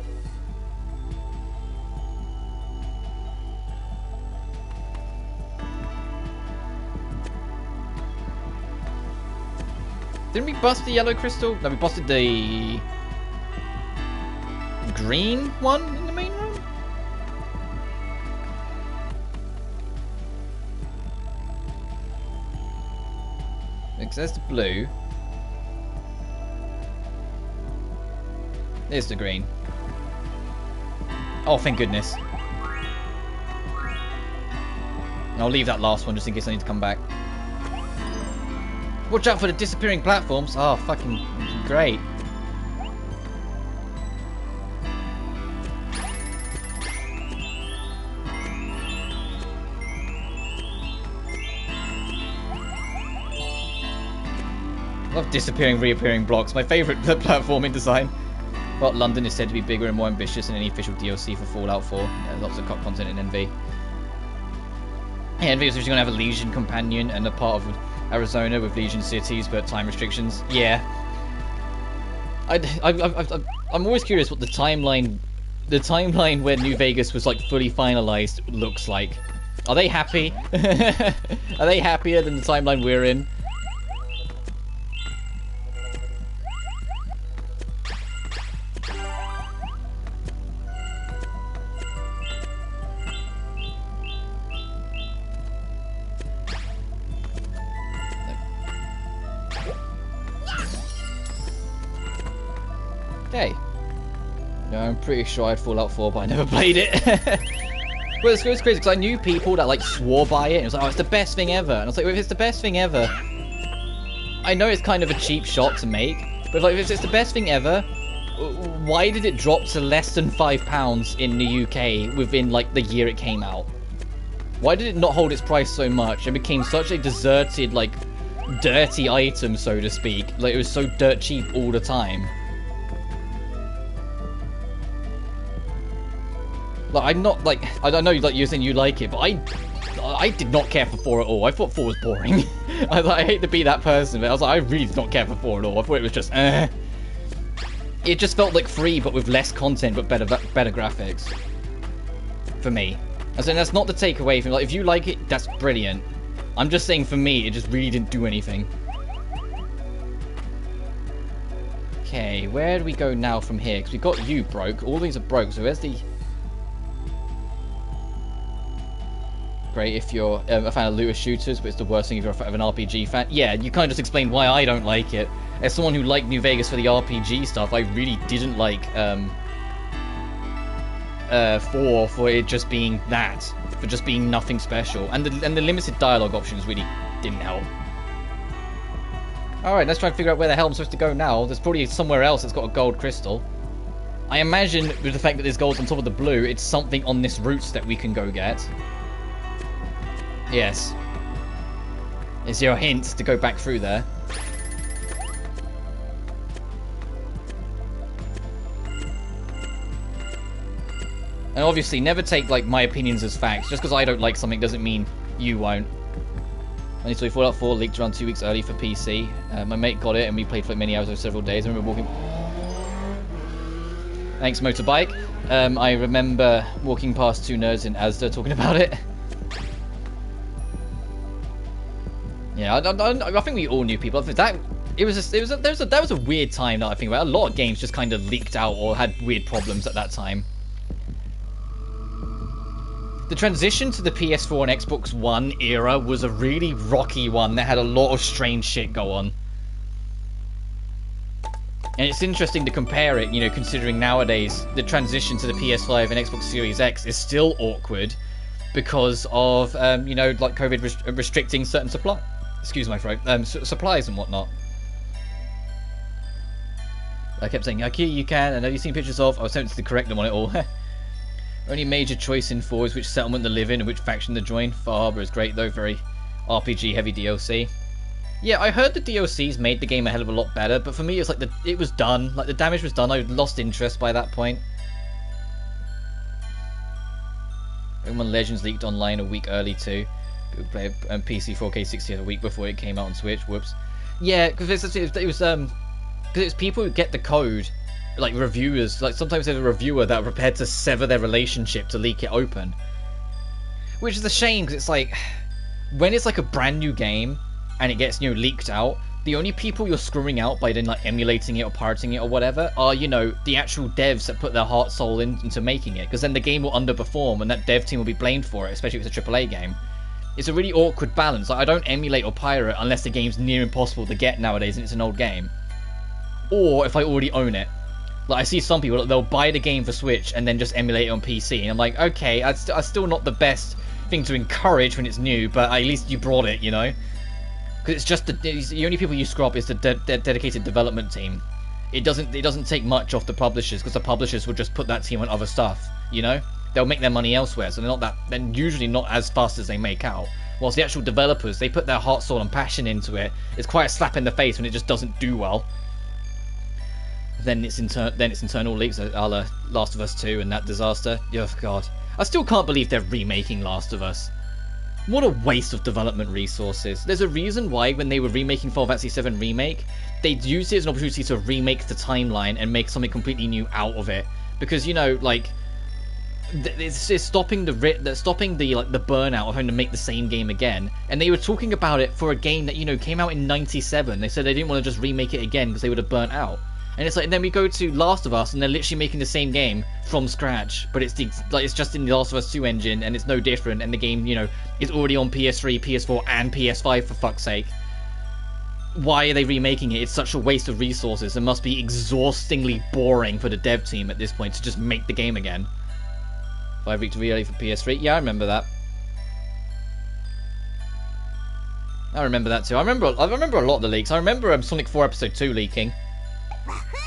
Didn't we bust the yellow crystal? No, we busted the green one in the main room? Because there's the blue. There's the green. Oh, thank goodness. I'll leave that last one just in case I need to come back. Watch out for the disappearing platforms. Oh, fucking great. I love disappearing, reappearing blocks. My favourite platforming design. Well, London is said to be bigger and more ambitious than any official DLC for Fallout 4. Yeah, lots of content in NV. Yeah, NV is originally going to have a Legion companion and a part of Arizona with Legion cities, but time restrictions. Yeah. I'm always curious what the timeline where New Vegas was like fully finalized looks like. Are they happy? Are they happier than the timeline we're in? Okay. No, I'm pretty sure I had Fallout 4, but I never played it. Well, it's crazy because I knew people that like swore by it and it was like, oh, it's the best thing ever. And I was like, well, if it's the best thing ever, I know it's kind of a cheap shot to make, but like, if it's the best thing ever, why did it drop to less than £5 in the UK within like the year it came out? Why did it not hold its price so much and became such a deserted, like, dirty item, so to speak? Like, it was so dirt cheap all the time. Like, I'm not, like, I don't know, like, you're saying you like it, but I did not care for 4 at all. I thought 4 was boring. I hate to be that person, but I was like, I really did not care for 4 at all. I thought it was just, It just felt like free, but with less content, but better graphics. For me. I said, that's not to take away from, like, if you like it, that's brilliant. I'm just saying, for me, it just really didn't do anything. Okay, where do we go now from here? Because we got you broke. All these are broke, so where's the... Great if you're a fan of looter shooters, but it's the worst thing if you're a fan of an RPG fan. Yeah, you kind of just explained why I don't like it. As someone who liked New Vegas for the RPG stuff, I really didn't like 4 for it just being that, for just being nothing special, and the limited dialogue options really didn't help. All right, let's try and figure out where the hell I'm supposed to go now. There's probably somewhere else that's got a gold crystal. I imagine with the fact that there's gold on top of the blue, it's something on this route that we can go get. Yes. Is your hint to go back through there? And obviously, never take like my opinions as facts. Just because I don't like something doesn't mean you won't. Honestly, Fallout 4 leaked around 2 weeks early for PC. My mate got it and we played for many hours over several days. I remember walking... Thanks, Motorbike. I remember walking past 2 nerds in Asda talking about it. Yeah, I think we all knew people. That was a weird time that I think about. A lot of games just kind of leaked out or had weird problems at that time. The transition to the PS4 and Xbox One era was a really rocky one that had a lot of strange shit go on. And it's interesting to compare it, you know, considering nowadays the transition to the PS5 and Xbox Series X is still awkward because of, you know, like COVID restricting certain supplies and whatnot. I kept saying, okay, you can, I know you've seen pictures of, I was tempted to correct them on it all. Only major choice in 4 is which settlement to live in and which faction to join. Far Harbor is great though, very RPG heavy DLC. Yeah, I heard the DLCs made the game a hell of a lot better, but for me it's like it was done, like the damage was done, I lost interest by that point. Pokemon Legends leaked online a week early too. People play PC 4K 60 a week before it came out on Switch, whoops. Yeah, because it's people who get the code, like reviewers, like sometimes there's a reviewer that are prepared to sever their relationship to leak it open. Which is a shame, because it's like, when it's like a brand new game, and it gets, you know, leaked out, the only people you're screwing out by then like emulating it or pirating it or whatever are, you know, the actual devs that put their heart soul into making it, because then the game will underperform and that dev team will be blamed for it, especially if it's a AAA game. It's a really awkward balance. Like, I don't emulate or pirate unless the game's near impossible to get nowadays and it's an old game, or if I already own it. Like, I see some people, they'll buy the game for Switch and then just emulate it on PC, and I'm like, okay, that's still not the best thing to encourage when it's new, but at least you brought it, you know? Because it's just the only people you screw up is the dedicated development team. It doesn't take much off the publishers, because the publishers will just put that team on other stuff, you know? They'll make their money elsewhere, so they're usually not as fast as they make out. Whilst the actual developers, they put their heart, soul and passion into it. It's quite a slap in the face when it just doesn't do well. Then it's internal leaks, a la Last of Us 2 and that disaster. Oh god. I still can't believe they're remaking Last of Us. What a waste of development resources. There's a reason why when they were remaking Final Fantasy VII Remake, they'd use it as an opportunity to remake the timeline and make something completely new out of it. Because, you know, like, it's stopping the burnout of having to make the same game again. And they were talking about it for a game that, you know, came out in '97. They said they didn't want to just remake it again because they would have burnt out. And it's like, and then we go to Last of Us, and they're literally making the same game from scratch, but it's it's just in the Last of Us 2 engine, and it's no different. And the game, you know, is already on PS3, PS4, and PS5 for fuck's sake. Why are they remaking it? It's such a waste of resources. It must be exhaustingly boring for the dev team at this point to just make the game again. 5-week relay for PS3. Yeah, I remember that. I remember that too. I remember a lot of the leaks. I remember Sonic 4 Episode 2 leaking.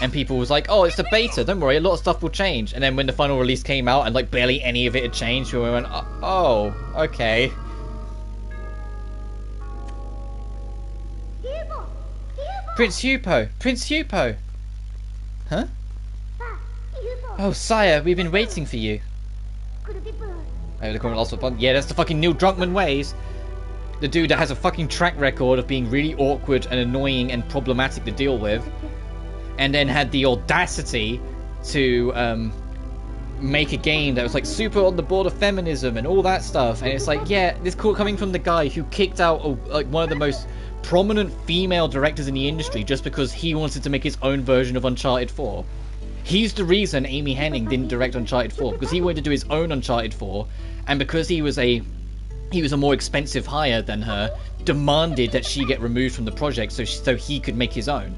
And people was like, oh, it's the beta, don't worry, a lot of stuff will change. And then when the final release came out and like barely any of it had changed, we went, oh, okay. Prince Hupo! Huh? Oh, sire, we've been waiting for you. Oh, the comment also, yeah, that's the fucking Neil Druckmann ways. The dude that has a fucking track record of being really awkward and annoying and problematic to deal with. And then had the audacity to make a game that was like super on the board of feminism and all that stuff. And it's like, yeah, this coming from the guy who kicked out like one of the most prominent female directors in the industry just because he wanted to make his own version of Uncharted 4. He's the reason Amy Hennig didn't direct Uncharted 4, because he wanted to do his own Uncharted 4, and because he was a more expensive hire than her, demanded that she get removed from the project so he could make his own.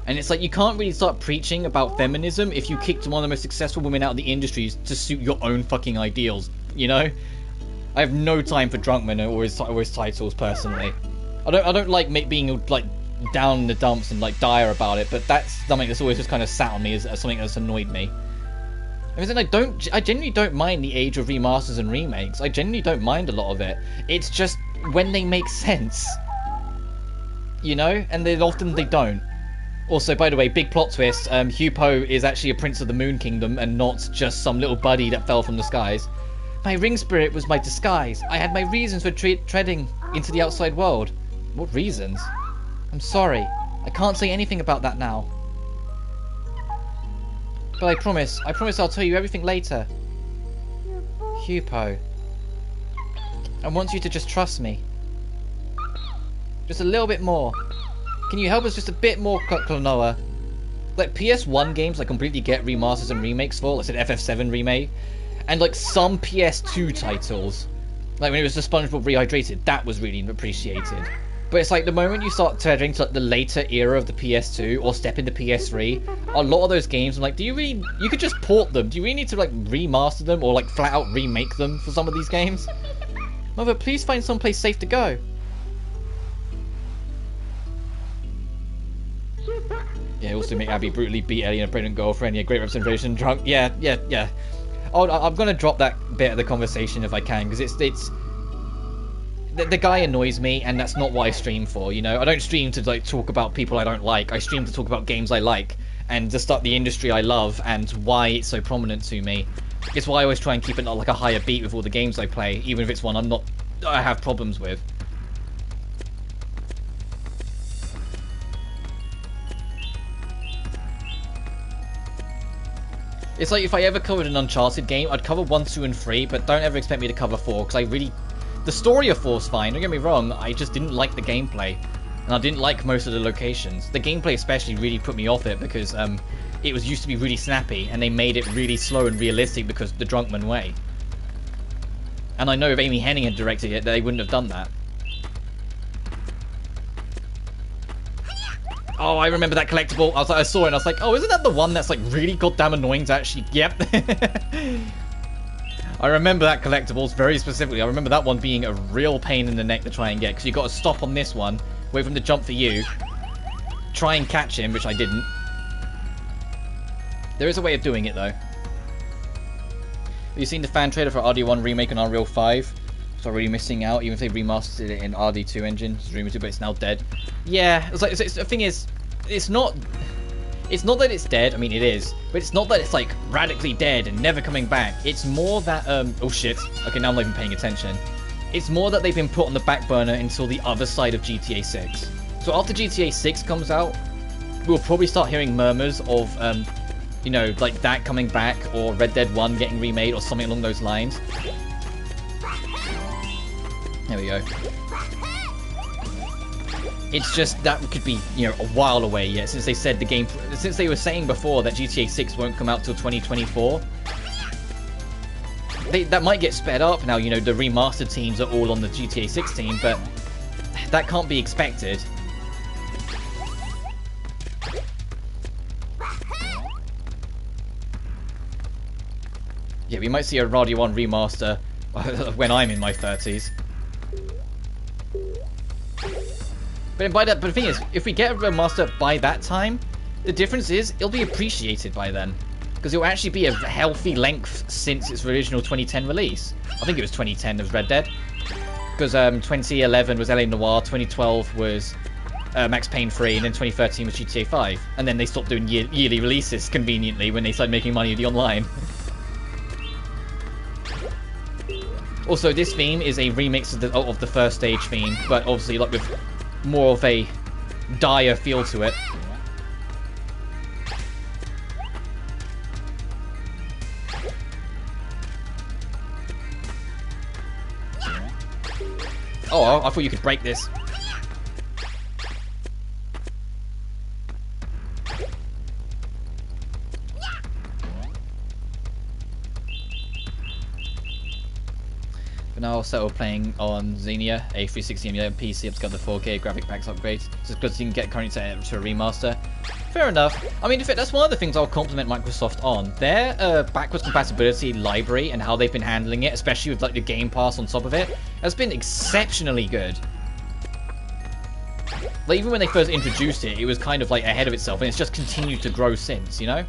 And it's like, you can't really start preaching about feminism if you kicked one of the most successful women out of the industry to suit your own fucking ideals, you know? I have no time for Druckmann or his titles, personally. I don't like being, like, down in the dumps and, like, dire about it, but that's something that's always just kind of sat on me as something that's annoyed me. I mean, I genuinely don't mind the age of remasters and remakes. I genuinely don't mind a lot of it. It's just when they make sense. You know? And then often they don't. Also, by the way, big plot twist, Hupo is actually a prince of the Moon Kingdom and not just some little buddy that fell from the skies. My ring spirit was my disguise. I had my reasons for treading into the outside world. What reasons? I'm sorry. I can't say anything about that now. But I promise I'll tell you everything later. Hupo. I want you to just trust me. Just a little bit more. Can you help us just a bit more, KLONOA? Like, PS1 games I completely get remasters and remakes for. Like, I said FF7 remake. And, like, some PS2 titles. Like, when it was the SpongeBob Rehydrated, that was really appreciated. But it's like the moment you start turning to like the later era of the PS2 or step into PS3, a lot of those games, I'm like, you could just port them. Do you really need to like remaster them or like flat out remake them for some of these games? Mother, please find someplace safe to go. Yeah, also make Abby brutally beat Ellie and a pregnant girlfriend. Yeah, great representation. Drunk. Yeah. Oh, I'm gonna drop that bit of the conversation if I can, because it's the guy annoys me, and that's not what I stream for. You know, I don't stream to like talk about people I don't like. I stream to talk about games I like and to start the industry I love and why it's so prominent to me. It's why I always try and keep it like a higher beat with all the games I play, even if it's one I have problems with. It's like if I ever covered an Uncharted game, I'd cover 1, 2, and 3, but don't ever expect me to cover 4, because the story of 4's fine, don't get me wrong, I just didn't like the gameplay, and I didn't like most of the locations. The gameplay especially really put me off it, because it was used to be really snappy, and they made it really slow and realistic because of the Drunkman way. And I know if Amy Hennig had directed it, they wouldn't have done that. Oh, I remember that collectible. I saw it and I was like, oh, isn't that the one that's like really goddamn annoying to actually... Yep. I remember that collectibles very specifically. I remember that one being a real pain in the neck to try and get, because you got to stop on this one, wait for him to jump for you, try and catch him, which I didn't. There is a way of doing it though. Have you seen the fan trailer for RD1 remake on Unreal 5? It's already missing out, even if they remastered it in RD2 engine. It's rumored to, but it's now dead. Yeah, it's like the thing is, it's not that it's dead. I mean, it is, but it's not that it's like radically dead and never coming back. It's more that oh shit. Okay, now I'm not even paying attention. It's more that they've been put on the back burner until the other side of GTA 6. So after GTA 6 comes out, we'll probably start hearing murmurs of you know, like that coming back, or Red Dead 1 getting remade, or something along those lines. There we go. It's just that could be, you know, a while away yet, since they said since they were saying before that GTA 6 won't come out till 2024. That might get sped up now. You know, the remastered teams are all on the GTA 6 team, but that can't be expected. Yeah, we might see a RD1 remaster when I'm in my 30s. But the thing is, if we get a remaster by that time, the difference is it'll be appreciated by then, because it'll actually be a healthy length since its original 2010 release. I think it was 2010 of Red Dead, because 2011 was LA Noire, 2012 was Max Payne 3, and then 2013 was GTA 5, and then they stopped doing yearly releases conveniently when they started making money with the online. Also, this theme is a remix of the first stage theme, but obviously like with more of a dire feel to it. Oh, I thought you could break this. But now I'll settle playing on Xenia, a 360 emulator PC, it's got the 4K graphic packs upgrades. It's because you can get currently set to a remaster. Fair enough. I mean, in fact, that's one of the things I'll compliment Microsoft on. Their backwards compatibility library and how they've been handling it, especially with like the Game Pass on top of it, has been exceptionally good. Like, even when they first introduced it, it was kind of like ahead of itself, and it's just continued to grow since, you know?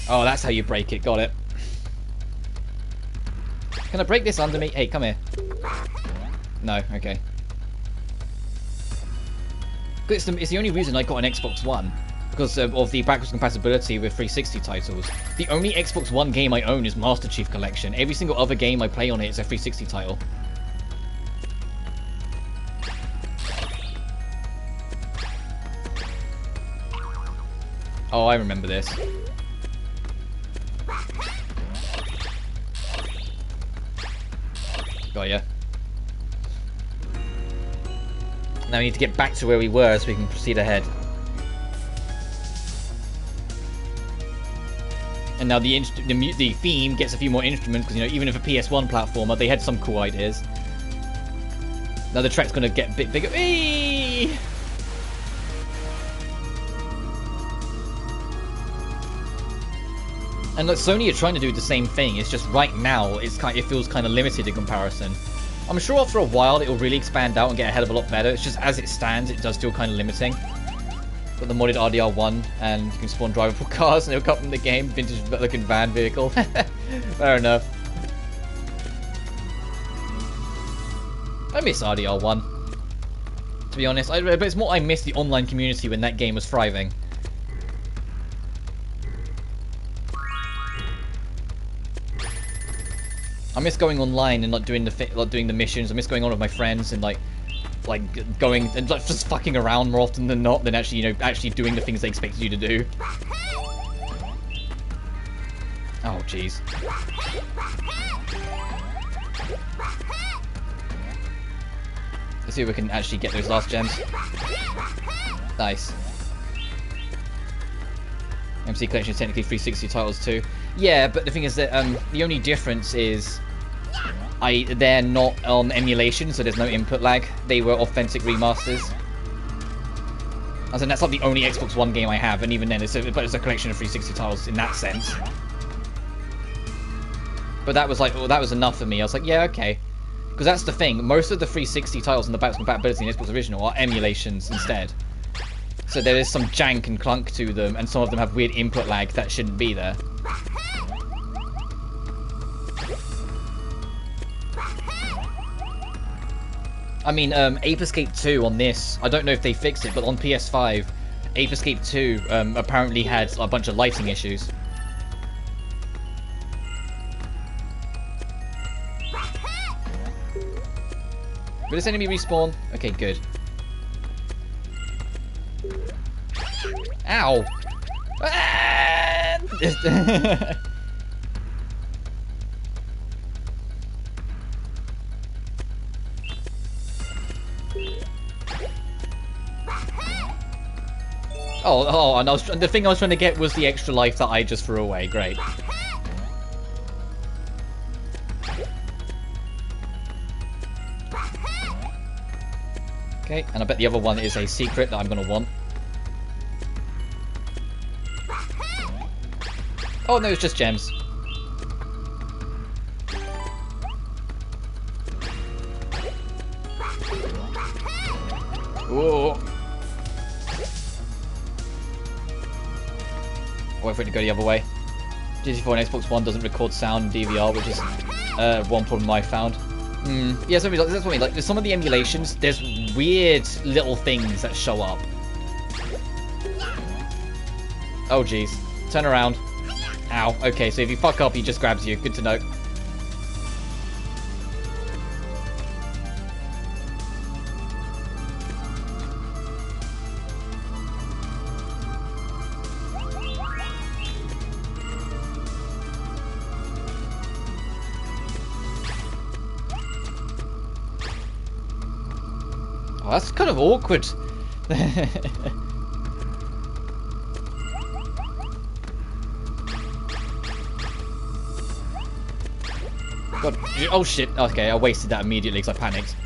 Oh, that's how you break it. Got it. Can I break this under me? Hey, come here. No, okay. It's the only reason I got an Xbox One, because of the backwards compatibility with 360 titles. The only Xbox One game I own is Master Chief Collection. Every single other game I play on it is a 360 title. Oh, I remember this. Got ya. Now we need to get back to where we were so we can proceed ahead. And now the theme gets a few more instruments, because, you know, even if a PS1 platformer, they had some cool ideas. Now the track's gonna get a bit bigger. Eee! And like Sony are trying to do the same thing. It's just right now it feels kind of limited in comparison. I'm sure after a while it will really expand out and get a hell of a lot better. It's just as it stands, it does feel kind of limiting. Got the modded RDR1, and you can spawn drivable cars, and it'll come from the game. Vintage-looking van vehicle. Fair enough. I miss RDR1. To be honest, but it's more I miss the online community when that game was thriving. I miss going online and not doing the missions. I miss going on with my friends and like going and like just fucking around more often than not, than actually, you know, actually doing the things they expected you to do. Oh jeez. Let's see if we can actually get those last gems. Nice. MC Collection is technically 360 titles too. Yeah, but the thing is that the only difference is they're not on emulation, so there's no input lag. They were authentic remasters. As in, that's not the only Xbox One game I have, and even then, it's a collection of 360 titles in that sense. But that was like, well, that was enough for me. I was like, yeah, okay. Because that's the thing. Most of the 360 titles and the backwards compatibility in Xbox Original are emulations instead. So there is some jank and clunk to them, and some of them have weird input lag that shouldn't be there. I mean, Ape Escape 2 on this, I don't know if they fixed it, but on PS5, Ape Escape 2 apparently had a bunch of lighting issues. Will this enemy respawn? Okay, good. Ow! Ah! Oh, and the thing I was trying to get was the extra life that I just threw away. Great. Okay, and I bet the other one is a secret that I'm going to want. Oh, no, it's just gems. Whoa. Wait for it to go the other way. GT4 and Xbox One doesn't record sound in DVR, which is one problem I found. Yeah, so that's what I mean. Like, some of the emulations, there's weird little things that show up. Oh, jeez. Turn around. Ow. Okay, so if you fuck up, he just grabs you. Good to know. Oh, that's kind of awkward. God. Oh shit. Okay, I wasted that immediately because I panicked.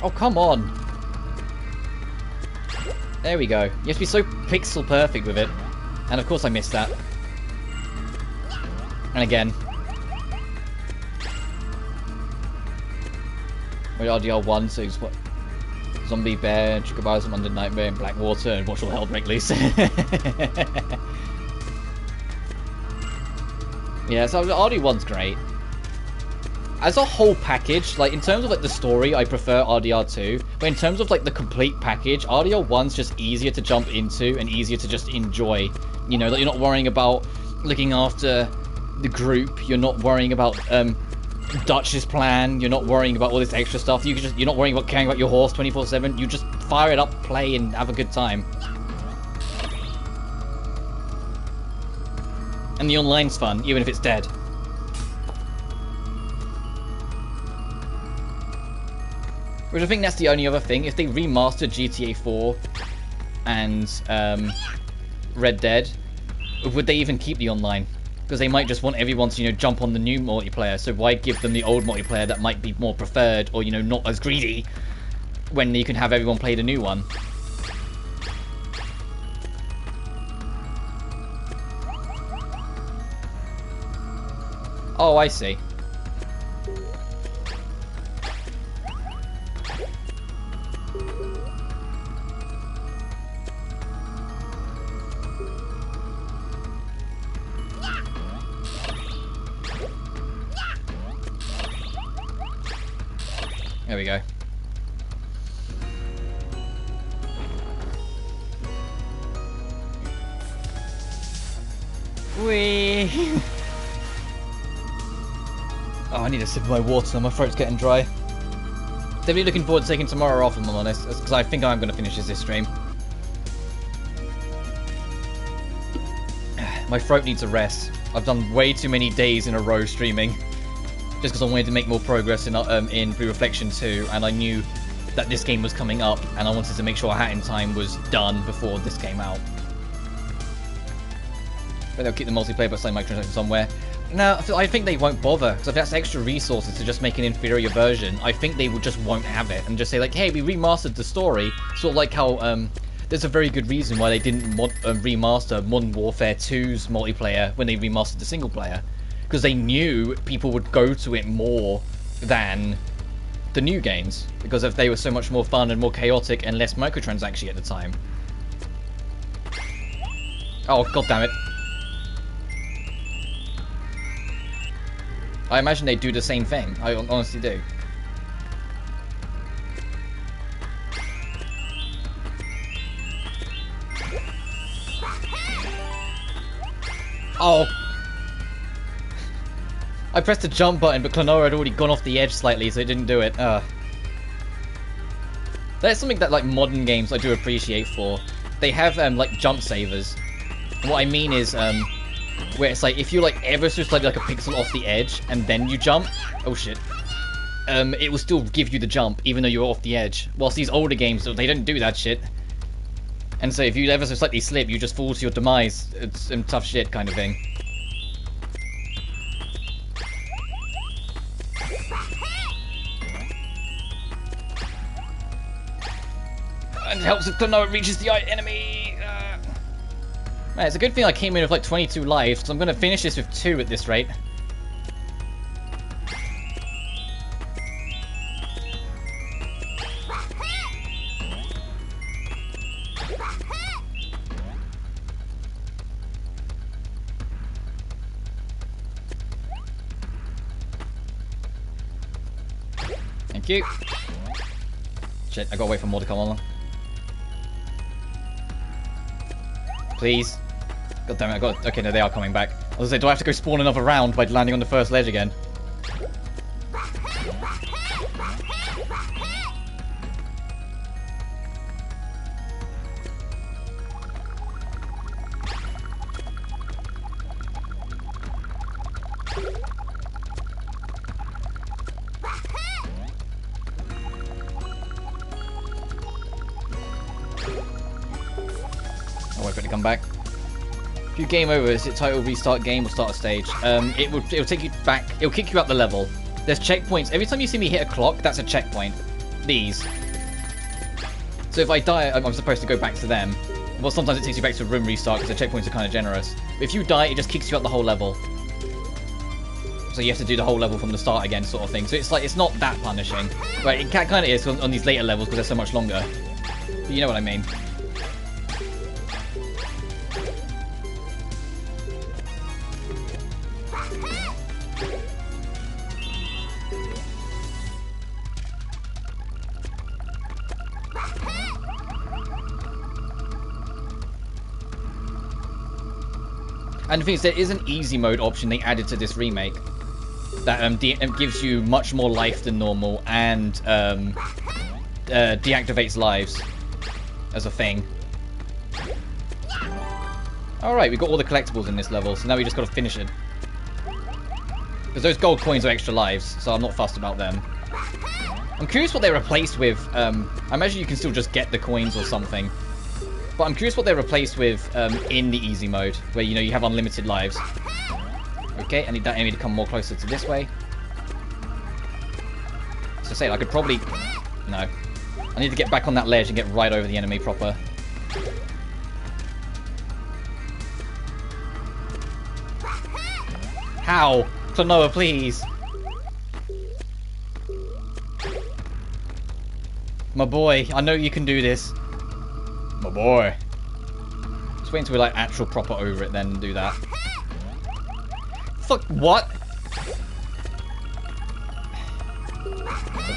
Oh, come on. There we go. You have to be so pixel perfect with it. And of course I missed that. And again. We're RDR1, so it's what? Zombie Bear, Chocobars, London Nightmare, and Blackwater, and Watch All Hell Break Loose. Yeah, so RD1's great. As a whole package, like in terms of like the story, I prefer RDR2. But in terms of like the complete package, RDR1's just easier to jump into and easier to just enjoy. You know, like you're not worrying about looking after the group. You're not worrying about Dutch's plan. You're not worrying about all this extra stuff. You're not worrying about caring about your horse 24/7. You just fire it up, play, and have a good time. And the online's fun, even if it's dead. Which I think that's the only other thing. If they remastered GTA 4 and Red Dead, would they even keep the online? Because they might just want everyone to, jump on the new multiplayer. So why give them the old multiplayer that might be more preferred or, not as greedy when you can have everyone play the new one? Oh, I see. There we go. Whee! Oh, I need a sip of my water. My throat's getting dry. Definitely looking forward to taking tomorrow off, if I'm honest, because I think I'm going to finish this stream. My throat needs a rest. I've done way too many days in a row streaming. Just because I wanted to make more progress in Blue Reflection 2, and I knew that this game was coming up, and I wanted to make sure Hat in Time was done before this came out. But they'll keep the multiplayer but say microtransactions somewhere. No, I think they won't bother, because if that's extra resources to just make an inferior version, I think they just won't have it, and just say like, hey, we remastered the story, sort of like how, there's a very good reason why they didn't remaster Modern Warfare 2's multiplayer when they remastered the single player. Because they knew people would go to it more than the new games. Because if they were so much more fun and more chaotic and less microtransaction at the time. Oh, god damn it. I imagine they do the same thing. I honestly do. Oh! I pressed the jump button, but KLONOA had already gone off the edge slightly, so it didn't do it. That's something that, like, modern games I do appreciate for. They have, like, jump savers. And what I mean is, where it's like, if you're, like, ever so slightly like a pixel off the edge, and then you jump, oh shit, it will still give you the jump, even though you're off the edge. Whilst these older games, they don't do that shit. And so if you ever so slightly slip, you just fall to your demise. It's some tough shit kind of thing. And it helps if KLONOA reaches the enemy. Man, it's a good thing I came in with like 22 lives, because I'm going to finish this with 2 at this rate. Thank you. Shit, I gotta wait for more to come on. Please. God damn it, I got... Okay, no, they are coming back. I was gonna say, do I have to go spawn another round by landing on the first ledge again? I'll wait for it to come back. If you game over, is it title restart game or start a stage? It'll take you back. It'll kick you up the level. There's checkpoints. Every time you see me hit a clock, that's a checkpoint. These. So if I die, I'm supposed to go back to them. Well, sometimes it takes you back to a room restart because the checkpoints are kind of generous. But if you die, it just kicks you up the whole level. So you have to do the whole level from the start again, sort of thing. So it's like, it's not that punishing. But it kind of is on these later levels because they're so much longer. But you know what I mean. And the thing is, there is an easy mode option they added to this remake that gives you much more life than normal and deactivates lives as a thing. Alright, we got all the collectibles in this level, so now we just got to finish it. Because those gold coins are extra lives, so I'm not fussed about them. I'm curious what they replaced with. I imagine you can still just get the coins or something. But I'm curious what they replaced with in the easy mode, where, you know, you have unlimited lives. Okay, I need that enemy to come more closer to this way. So say, I could probably... No. I need to get back on that ledge and get right over the enemy proper. How? KLONOA, please. My boy, I know you can do this. My boy. Just wait until we're like actual proper over it, then do that. Fuck, what?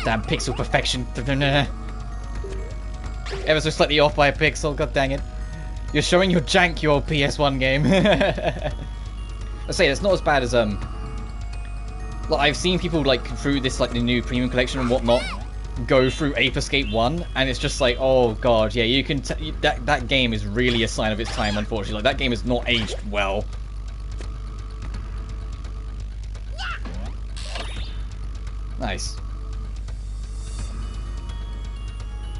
Damn pixel perfection. Ever so slightly off by a pixel, god dang it. You're showing your jank, you old PS1 game. I say, it's not as bad as, like, I've seen people, like, through this, like, the new premium collection and whatnot, go through Ape Escape 1, and it's just like, oh god, yeah, you can that game is really a sign of its time, unfortunately. Like, that game is not aged well. Nice.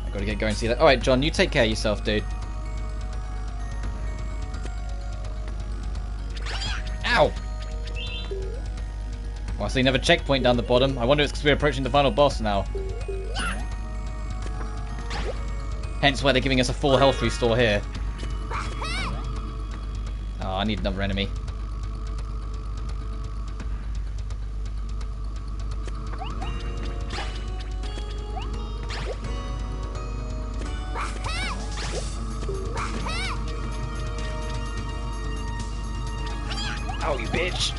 I gotta get going and see that. Alright, John, you take care of yourself, dude. Ow! Well, I see another checkpoint down the bottom. I wonder if it's because we're approaching the final boss now. Hence why they're giving us a full health restore here. Oh, I need another enemy. Oh, you bitch!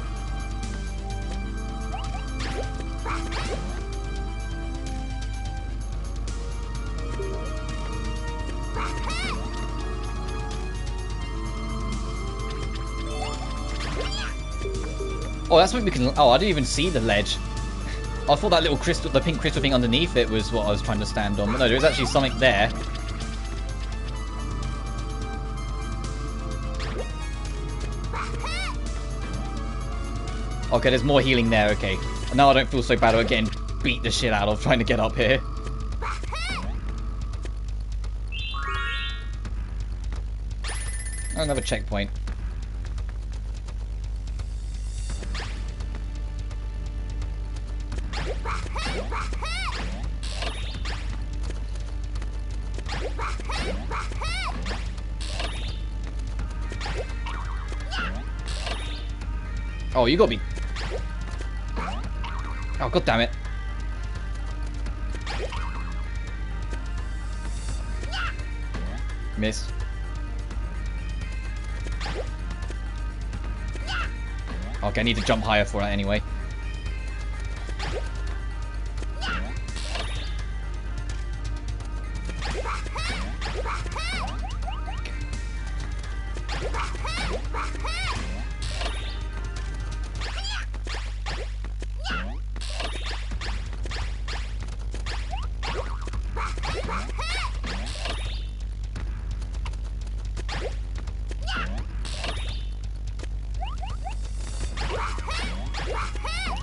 Oh, that's what we can... Oh, I didn't even see the ledge. I thought that little crystal, the pink crystal thing underneath it was what I was trying to stand on. But no, there was actually something there. Okay, there's more healing there, okay. And now I don't feel so bad about getting beat the shit out of trying to get up here. Another checkpoint. Oh, you gotta be... Oh, god damn it. Missed. Okay, I need to jump higher for that anyway.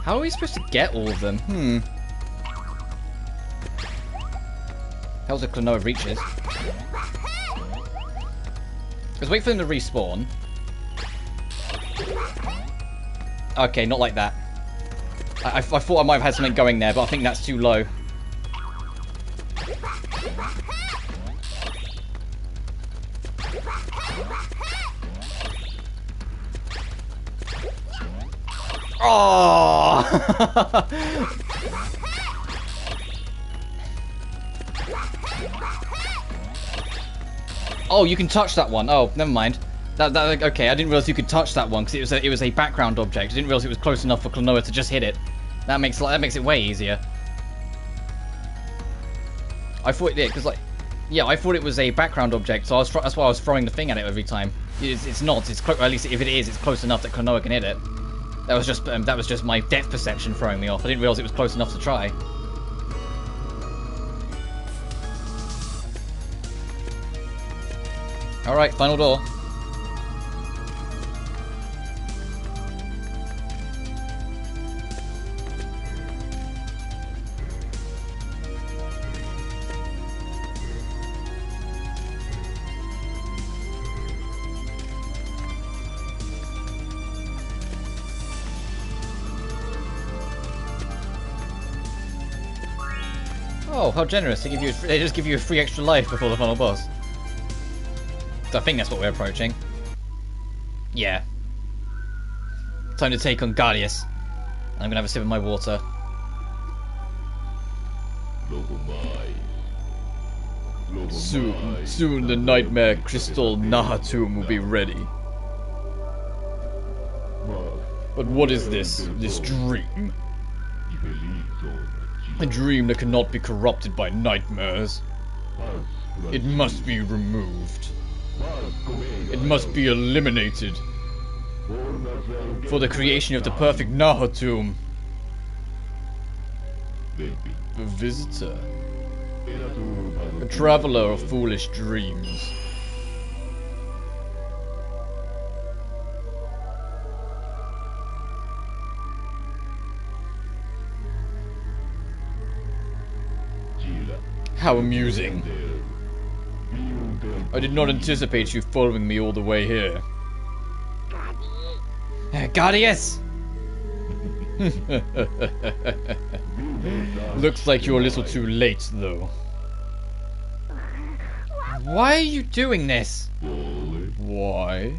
How are we supposed to get all of them? How's the KLONOA reaches? Let's wait for them to respawn. Okay, not like that. I thought I might have had something going there, but I think that's too low. Oh! Oh, you can touch that one. Oh, never mind. Okay, I didn't realize you could touch that one because it was a background object. I didn't realize it was close enough for KLONOA to just hit it. That makes it way easier. I thought it did because, like, yeah, I thought it was a background object, so that's why I was throwing the thing at it every time. It's not. It's at least if it is, it's close enough that KLONOA can hit it. That was just my depth perception throwing me off. I didn't realize it was close enough to try. All right, final door. Oh, how generous! They give you they just give you a free extra life before the final boss. So I think that's what we're approaching. Yeah. Time to take on Guardius. I'm gonna have a sip of my water. Soon the Nightmare Crystal Nahatum will be ready. But what is this dream? A dream that cannot be corrupted by nightmares. It must be removed. It must be eliminated. For the creation of the perfect Nahatum. A visitor. A traveler of foolish dreams. How amusing. I did not anticipate you following me all the way here. Guardius! Looks like you're a little too late, though. Why are you doing this? Why?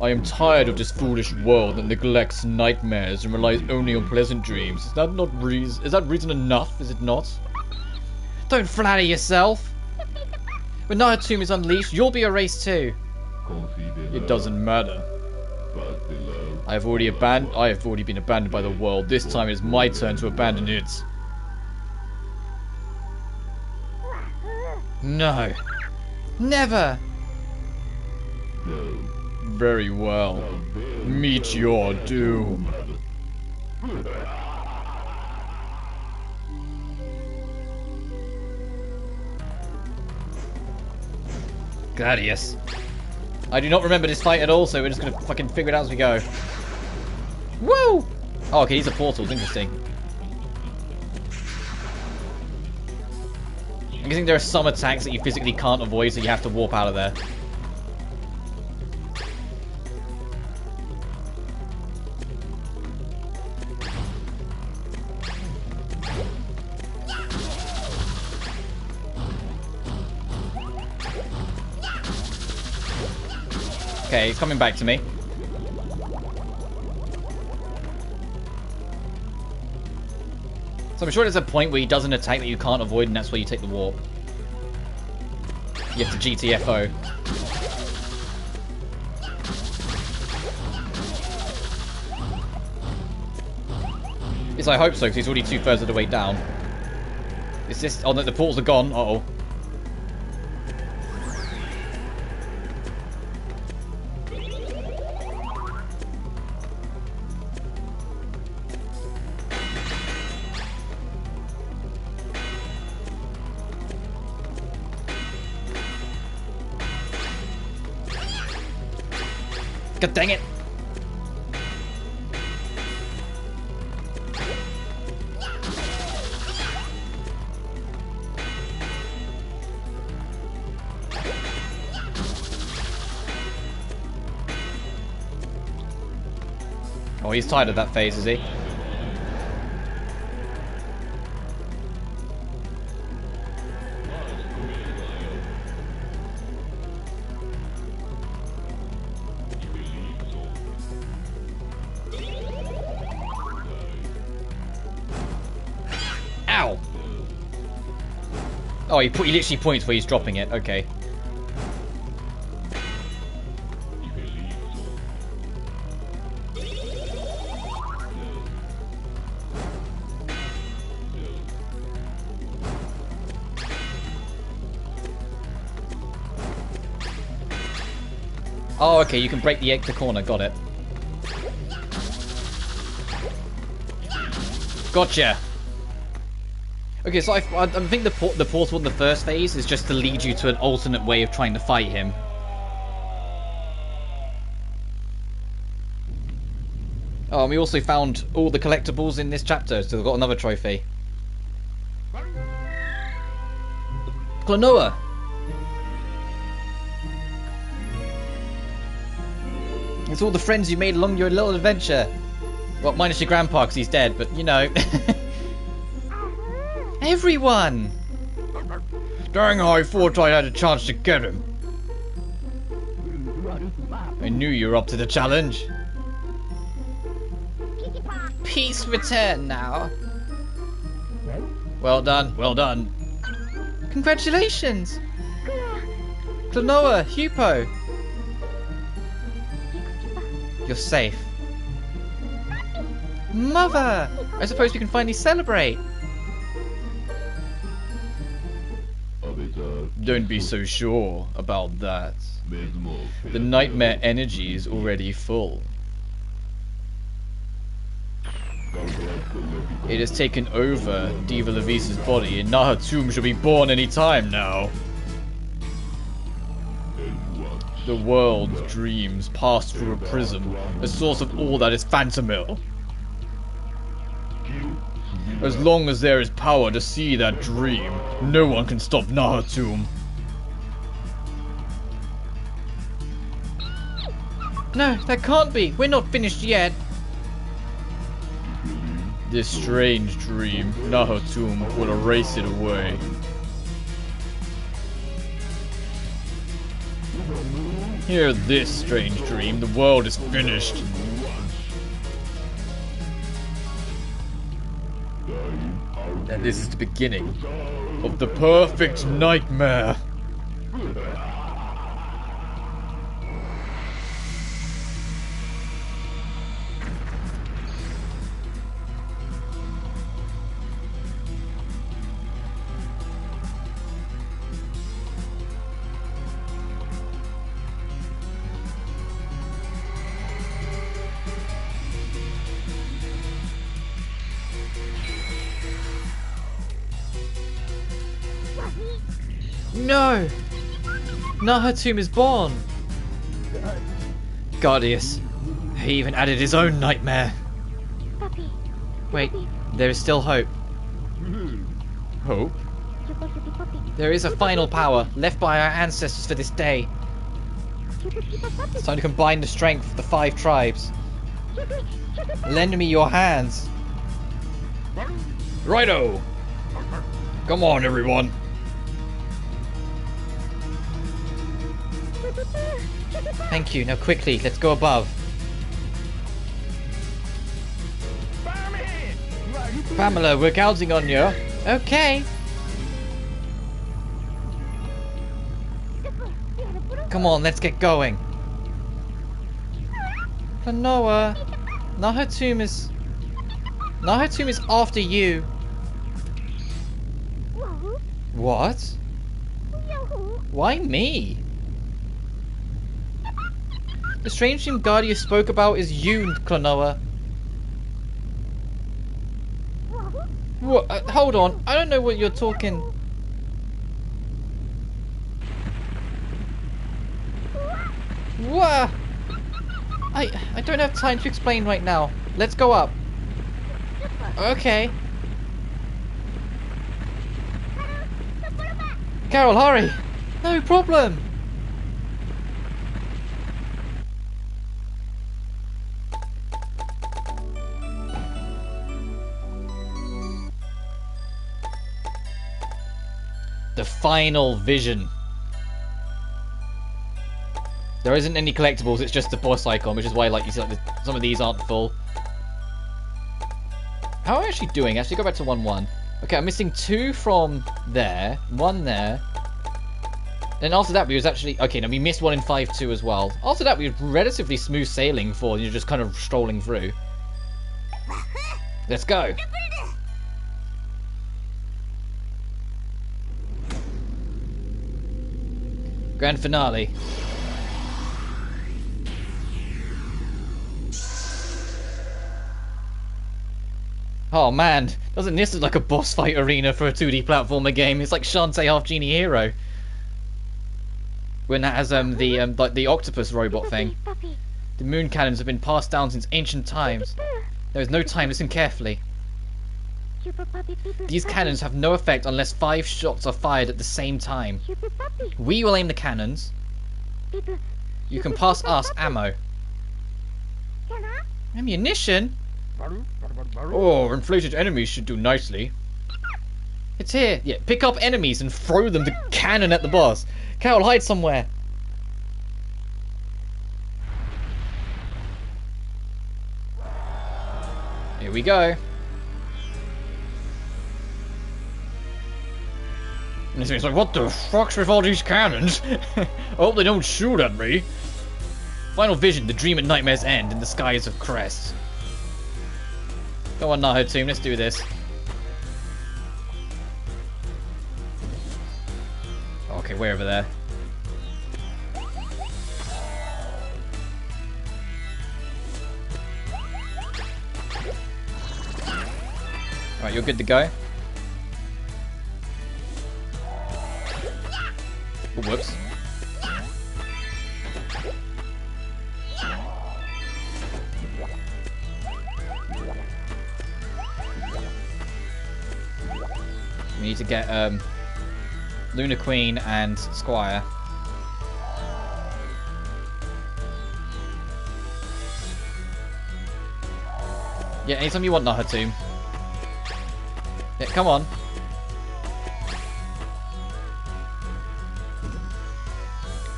I am tired of this foolish world that neglects nightmares and relies only on pleasant dreams. Is that not reason? Is that reason enough? Is it not? Don't flatter yourself. When Nahatum is unleashed, you'll be erased too. It doesn't matter. I have already been abandoned by the world. This time it is my turn to abandon it. No. Never. Very well. Meet your doom. Gladius. I do not remember this fight at all, so we're just gonna fucking figure it out as we go. Woo! Oh, okay, these are portals. Interesting. I'm guessing there are some attacks that you physically can't avoid, so you have to warp out of there. Okay, he's coming back to me. So I'm sure there's a point where he does an attack that you can't avoid, and that's where you take the warp. You have to GTFO. Yes, I hope so, because he's already 2/3 of the way down. Is this... Oh, no, the portals are gone. Uh-oh. God dang it! Oh, he's tired of that phase, is he? Ow! Oh, he literally points where he's dropping it. Okay. Oh, okay, you can break the corner. Got it. Gotcha. Okay, so I think the portal in the first phase is just to lead you to an alternate way of trying to fight him. Oh, and we also found all the collectibles in this chapter, so we've got another trophy. KLONOA! It's all the friends you made along your little adventure. Well, minus your grandpa, because he's dead, but you know. Everyone! Dang, I thought I had a chance to get him. I knew you were up to the challenge. Peace return now. Well done, well done. Congratulations! KLONOA, Hupo! You're safe. Mother! I suppose we can finally celebrate. Don't be so sure about that. The nightmare energy is already full. It has taken over Diva Lavisa's body, and Nahatum shall be born any time now. The world's dreams pass through a prism, the source of all that is Phantomile. As long as there is power to see that dream, no one can stop Nahatum. No, that can't be. We're not finished yet. This strange dream, Nahatum will erase it away. Hear this strange dream, the world is finished. And this is the beginning of the perfect nightmare. No! Nahatum is born! Guardius, he even added his own nightmare. Wait, there is still hope. Hope? There is a final power left by our ancestors for this day. It's time to combine the strength of the 5 tribes. Lend me your hands. Righto! Come on, everyone. Thank you. Now quickly, let's go above. Pamela, we're counting on you. Okay. Come on, let's get going. KLONOA, Nahatum is after you. What? Why me? The strange dream Guardius spoke about is you, KLONOA. What? Hold on, I don't know what you're talking. What? I don't have time to explain right now. Let's go up. Okay. Carol, hurry! No problem! The final vision. There isn't any collectibles, it's just the boss icon, which is why, like, you see, like, some of these aren't full. How am I actually doing? Actually, go back to 1-1. Okay, I'm missing 2 from there, 1 there. Then after that, we was actually... Okay, now we missed 1 in 5-2 as well. After that, we were relatively smooth sailing for, you're just kind of strolling through. Let's go! Grand finale. Oh man, doesn't this look like a boss fight arena for a 2D platformer game? It's like Shantae Half Genie Hero. When that has the octopus robot thing. The moon cannons have been passed down since ancient times. There is no time, listen carefully. These cannons have no effect unless 5 shots are fired at the same time. We will aim the cannons. You can pass us ammo. Ammunition? Oh, inflated enemies should do nicely. It's here. Yeah, pick up enemies and throw them to cannon at the boss. Carol, hide somewhere. Here we go. And he's like, what the fuck's with all these cannons? I hope they don't shoot at me. Final vision, the dream and nightmare's end in the skies of Crest. Go on, WAHOO team, let's do this. Okay, we're over there. Alright, you're good to go. Oh, whoops. We need to get Luna Queen and Squire. Yeah, anytime you want, WAHOO team. Yeah, come on.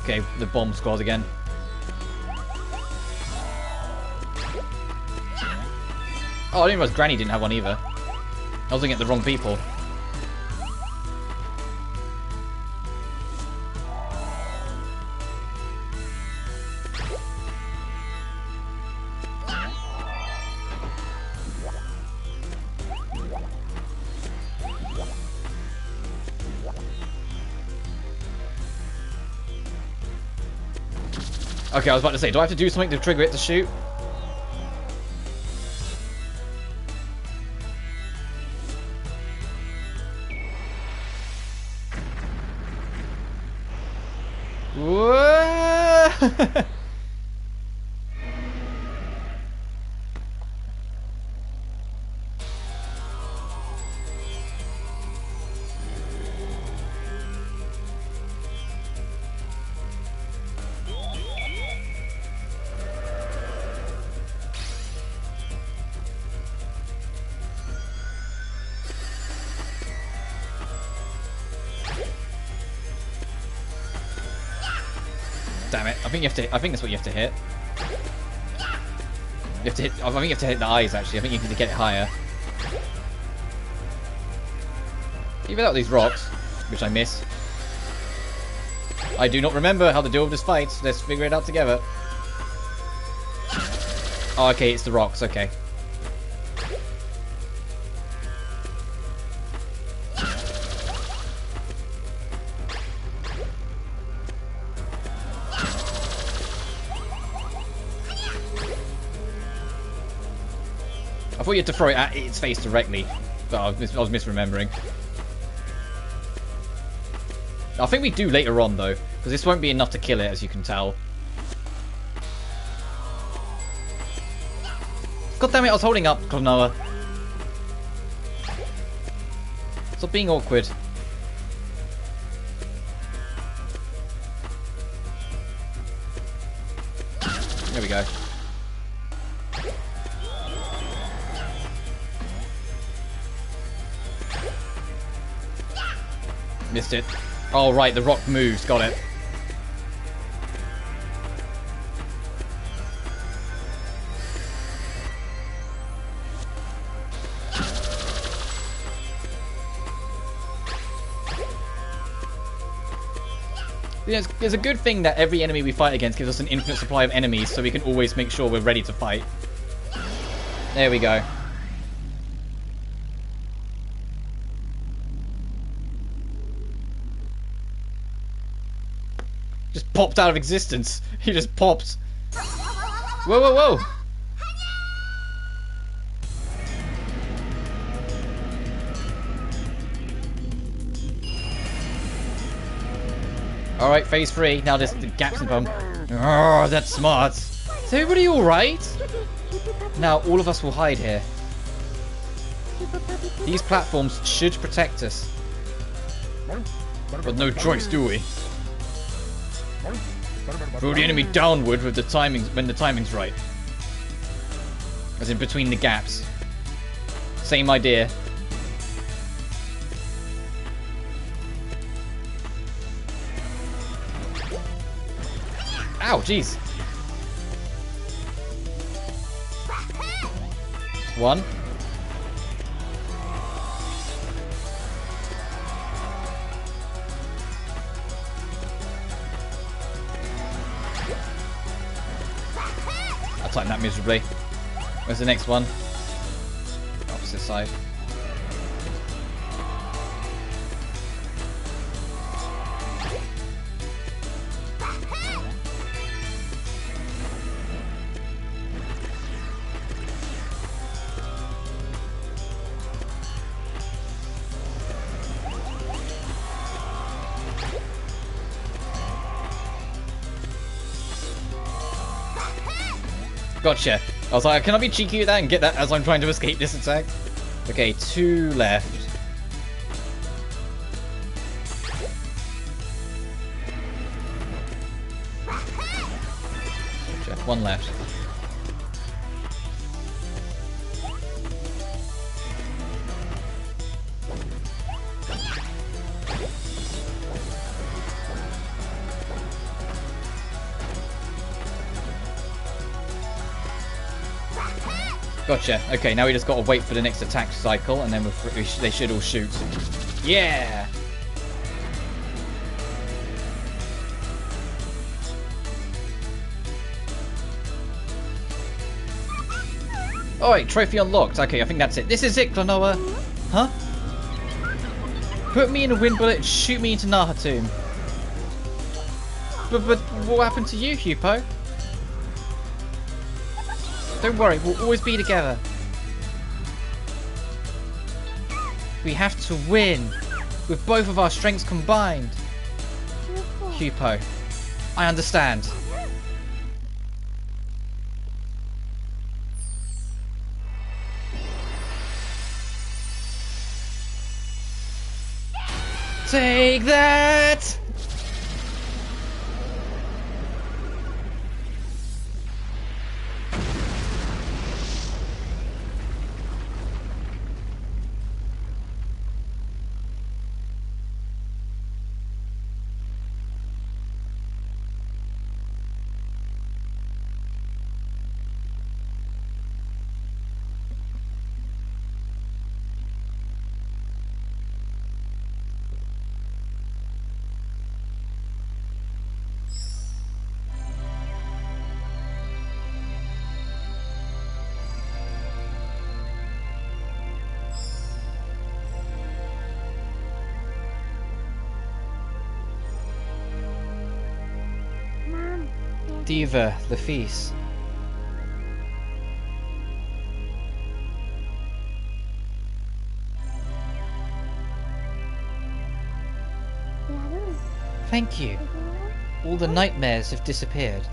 Okay, the bomb squad again. Oh, I didn't realize Granny didn't have one either. I was looking at the wrong people. Okay, I was about to say, do I have to do something to trigger it to shoot? Whoa! Damn it! I think you have to. I think that's what you have to hit. You have to hit. I think you have to hit the eyes. Actually, I think you need to get it higher. Even out these rocks, which I miss. I do not remember how to deal with this fight. Let's figure it out together. Oh, okay, it's the rocks. Okay. I thought you had to throw it at its face directly, but I was misremembering. I think we do later on, though, because this won't be enough to kill it, as you can tell. God damn it, I was holding up, KLONOA. Stop being awkward. There we go. Missed it. Oh, right, the rock moves. Got it. Yeah, it's a good thing that every enemy we fight against gives us an infinite supply of enemies, so we can always make sure we're ready to fight. There we go. Just popped out of existence. He just popped. Whoa, whoa, whoa. Alright, phase 3. Now there's the gaps in them. Oh, that's smart. Is everybody alright? Now all of us will hide here. These platforms should protect us. But no choice, do we? Throw the enemy downward with the timing when the timing's right. As in between the gaps. Same idea. Ow, jeez. One. I'll time that miserably. Where's the next one? Opposite side. Gotcha. I was like, can I be cheeky with that and get that as I'm trying to escape this attack? Okay, 2 left. Gotcha. 1 left. Gotcha. Okay, now we just got to wait for the next attack cycle, and then they should all shoot. Yeah! Alright, trophy unlocked. Okay, I think that's it. This is it, KLONOA. Huh? Put me in a wind bullet and shoot me into Nahatomb. But what happened to you, Hupo? Don't worry, we'll always be together. We have to win, with both of our strengths combined. Hupo, I understand. Take that! Diva, the feast. Thank you. All the nightmares have disappeared.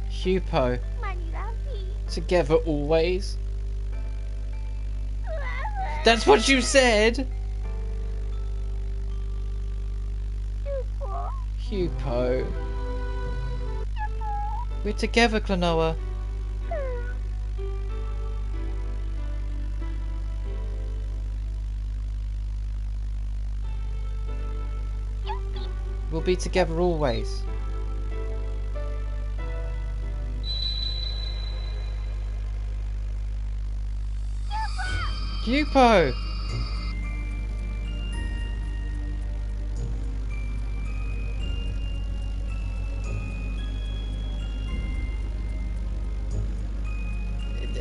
Hupo. Together always. That's what you said! Hupo. We're together, KLONOA. We'll be together always. Hupo!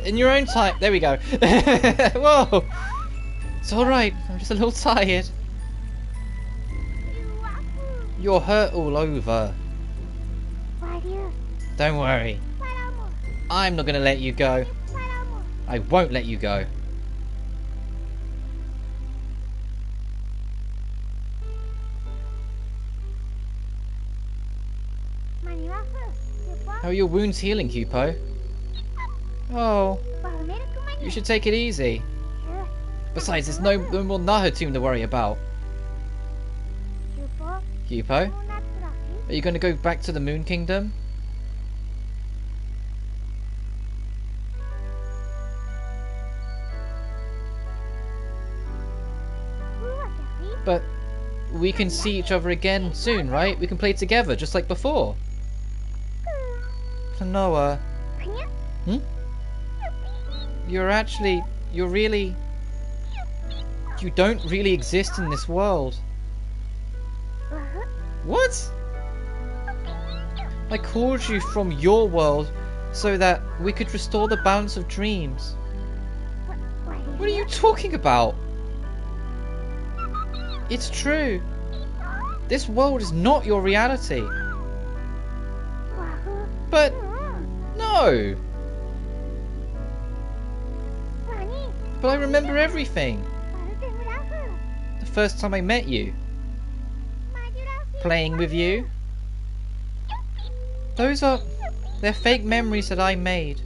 In your own time. There we go. Whoa! It's alright. I'm just a little tired. You're hurt all over. Don't worry. I'm not gonna let you go. I won't let you go. How are your wounds healing, Hupo? Oh, you should take it easy. Besides, there's no more Nahatomb to worry about. Hupo? Are you going to go back to the Moon Kingdom? But we can see each other again soon, right? We can play together, just like before. KLONOA. Hmm? You don't really exist in this world. What? I called you from your world so that we could restore the balance of dreams. What are you talking about? It's true. This world is not your reality. But no. But I remember everything. The first time I met you. Playing with you. They're fake memories that I made.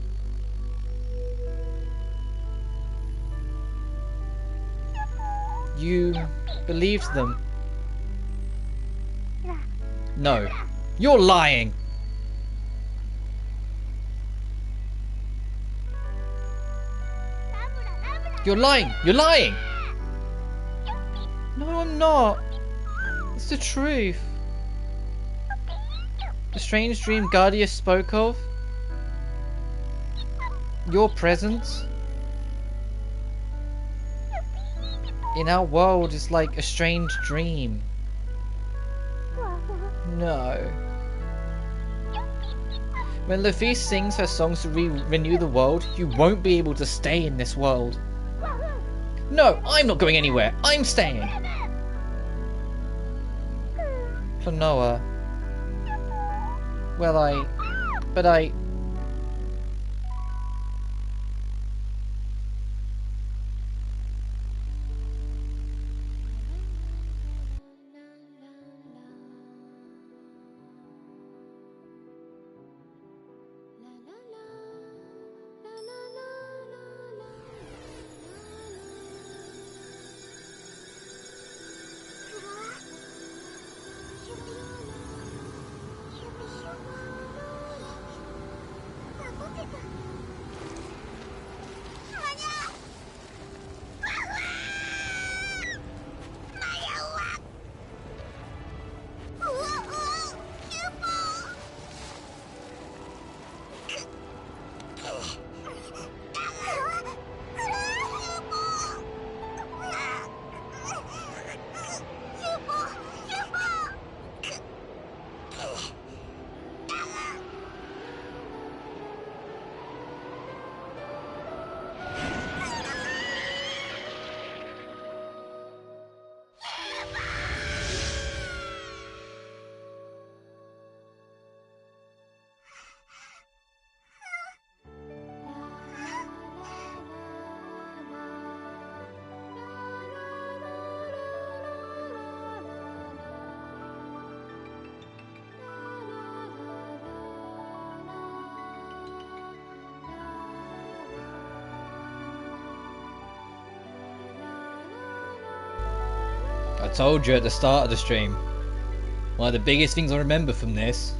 You believed them. No. You're lying! You're lying! You're lying! No, I'm not. It's the truth. The strange dream Guardia spoke of. Your presence in our world is like a strange dream. No. When Luffy sings her songs to renew the world, you won't be able to stay in this world. No, I'm not going anywhere. I'm staying. KLONOA. Well, but I... I told you at the start of the stream, one of the biggest things I remember from this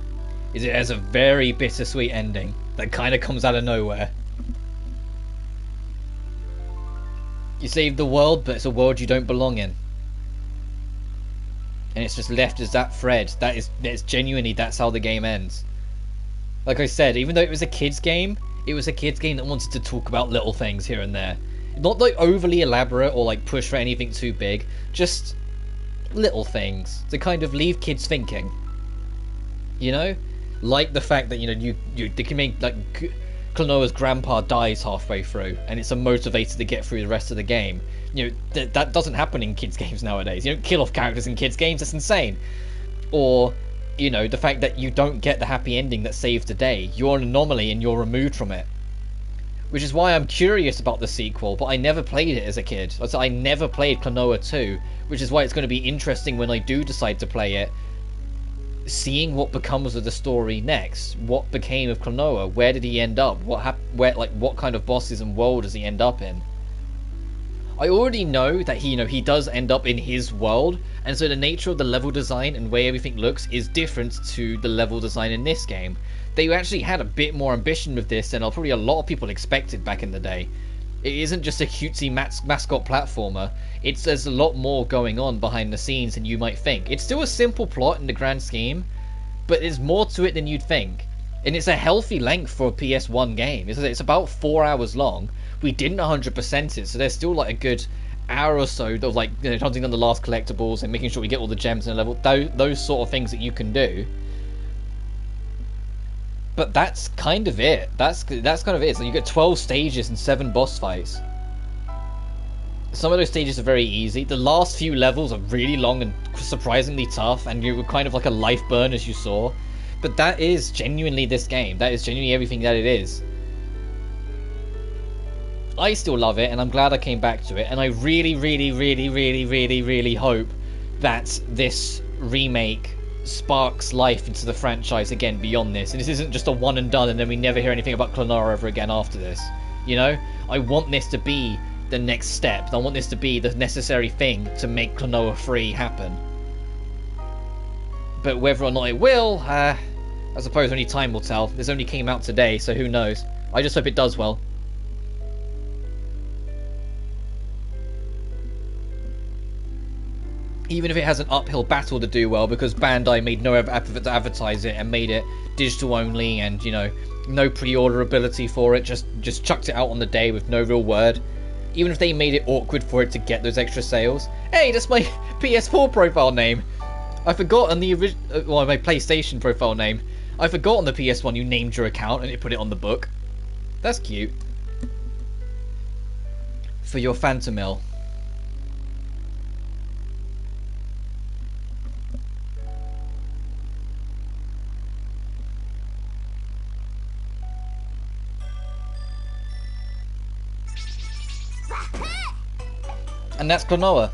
is it has a very bittersweet ending that kind of comes out of nowhere. You saved the world, but it's a world you don't belong in. And it's just left as that thread. That's genuinely, that's how the game ends. Like I said, even though it was a kid's game, it was a kid's game that wanted to talk about little things here and there. Not like overly elaborate or like push for anything too big, just little things to kind of leave kids thinking. You know? Like the fact that, you know, they can make, like, KLONOA's grandpa dies halfway through, and it's a motivator to get through the rest of the game. You know, that doesn't happen in kids' games nowadays. You don't kill off characters in kids' games, that's insane. Or, you know, the fact that you don't get the happy ending that saves the day. You're an anomaly and you're removed from it. Which is why I'm curious about the sequel, but I never played it as a kid. I never played KLONOA 2, which is why it's going to be interesting when I do decide to play it, seeing what becomes of the story next. What became of KLONOA? Where did he end up? What kind of bosses and world does he end up in? I already know that he does end up in his world, and so the nature of the level design and way everything looks is different to the level design in this game. They actually had a bit more ambition with this than probably a lot of people expected back in the day. It isn't just a cutesy mascot platformer. There's a lot more going on behind the scenes than you might think. It's still a simple plot in the grand scheme, but there's more to it than you'd think. And it's a healthy length for a PS1 game. It's about 4 hours long. We didn't 100% it, so there's still like a good hour or so of like, you know, hunting down the last collectibles and making sure we get all the gems in a level. Those sort of things that you can do. But that's kind of it. That's kind of it. So you get 12 stages and 7 boss fights. Some of those stages are very easy. The last few levels are really long and surprisingly tough, and you were kind of like a life burn, as you saw. But that is genuinely this game. That is genuinely everything that it is. I still love it, and I'm glad I came back to it. And I really, really, really, really, really, really hope that this remake sparks life into the franchise again beyond this, and this isn't just a one and done and then we never hear anything about KLONOA ever again after this. You know, I want this to be the next step. I want this to be the necessary thing to make KLONOA free happen. But whether or not it will, I suppose only time will tell. This only came out today, so who knows. I just hope it does well. Even if it has an uphill battle to do well, because Bandai made no effort to advertise it and made it digital only, and, you know, no pre-order ability for it, just chucked it out on the day with no real word. Even if they made it awkward for it to get those extra sales. Hey, that's my PS4 profile name. I forgot on the original, well, my PlayStation profile name. I forgot on the PS1 you named your account and it put it on the book. That's cute. For your Phantomile. And that's KLONOA.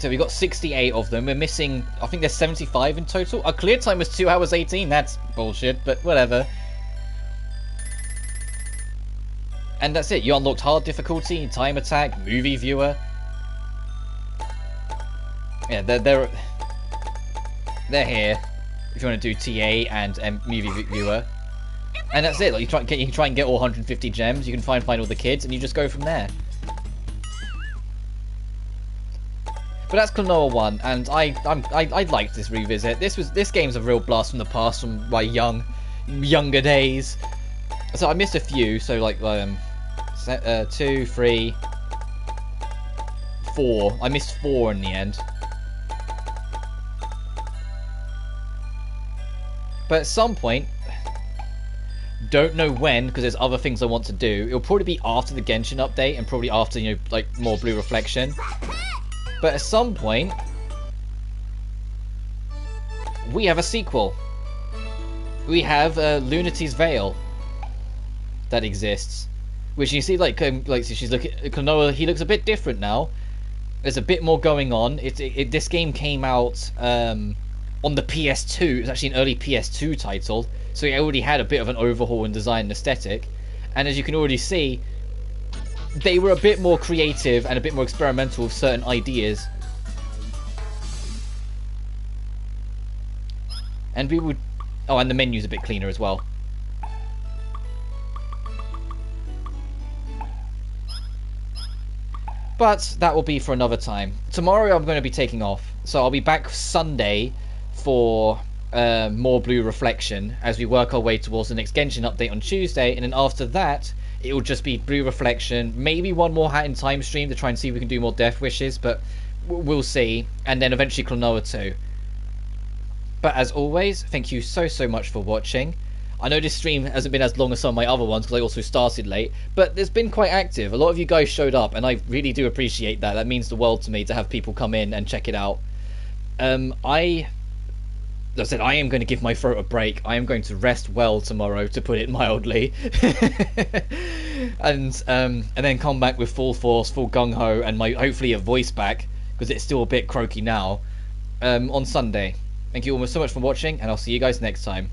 So we got 68 of them. We're missing, I think there's 75 in total. Our clear time was 2 hours 18. That's bullshit, but whatever. And that's it. You unlocked hard difficulty, time attack, movie viewer. Yeah, they're here if you want to do TA and movie viewer. And that's it. Like, you can try and get all 150 gems. You can find all the kids, and you just go from there. But that's KLONOA 1, and I liked this revisit. This game's a real blast from the past, from my younger days. So I missed a few. So like 2, 3, 4. I missed 4 in the end. But at some point, don't know when, because there's other things I want to do. It'll probably be after the Genshin update, and probably after, you know, like more Blue Reflection. But at some point, we have a sequel. We have Lunity's Veil that exists, which you see, like she's looking. KLONOA, he looks a bit different now. There's a bit more going on. This game came out on the PS2. It's actually an early PS2 title, so it already had a bit of an overhaul in design and aesthetic. And as you can already see, they were a bit more creative and a bit more experimental with certain ideas. And we would... Oh, and the menu's a bit cleaner as well. But that will be for another time. Tomorrow I'm going to be taking off, so I'll be back Sunday for more Blue Reflection as we work our way towards the next Genshin update on Tuesday, and then after that it will just be Blue Reflection, maybe one more Hat in Time stream to try and see if we can do more Death Wishes, but we'll see, and then eventually KLONOA 2. But as always, thank you so much for watching. I know this stream hasn't been as long as some of my other ones because I also started late, but it's been quite active. A lot of you guys showed up, and I really do appreciate that. That means the world to me to have people come in and check it out. As I said, I am going to give my throat a break. I am going to rest well tomorrow, to put it mildly. and then come back with full force, full gung-ho, and hopefully a voice back, because it's still a bit croaky now, on Sunday. Thank you all so much for watching, and I'll see you guys next time.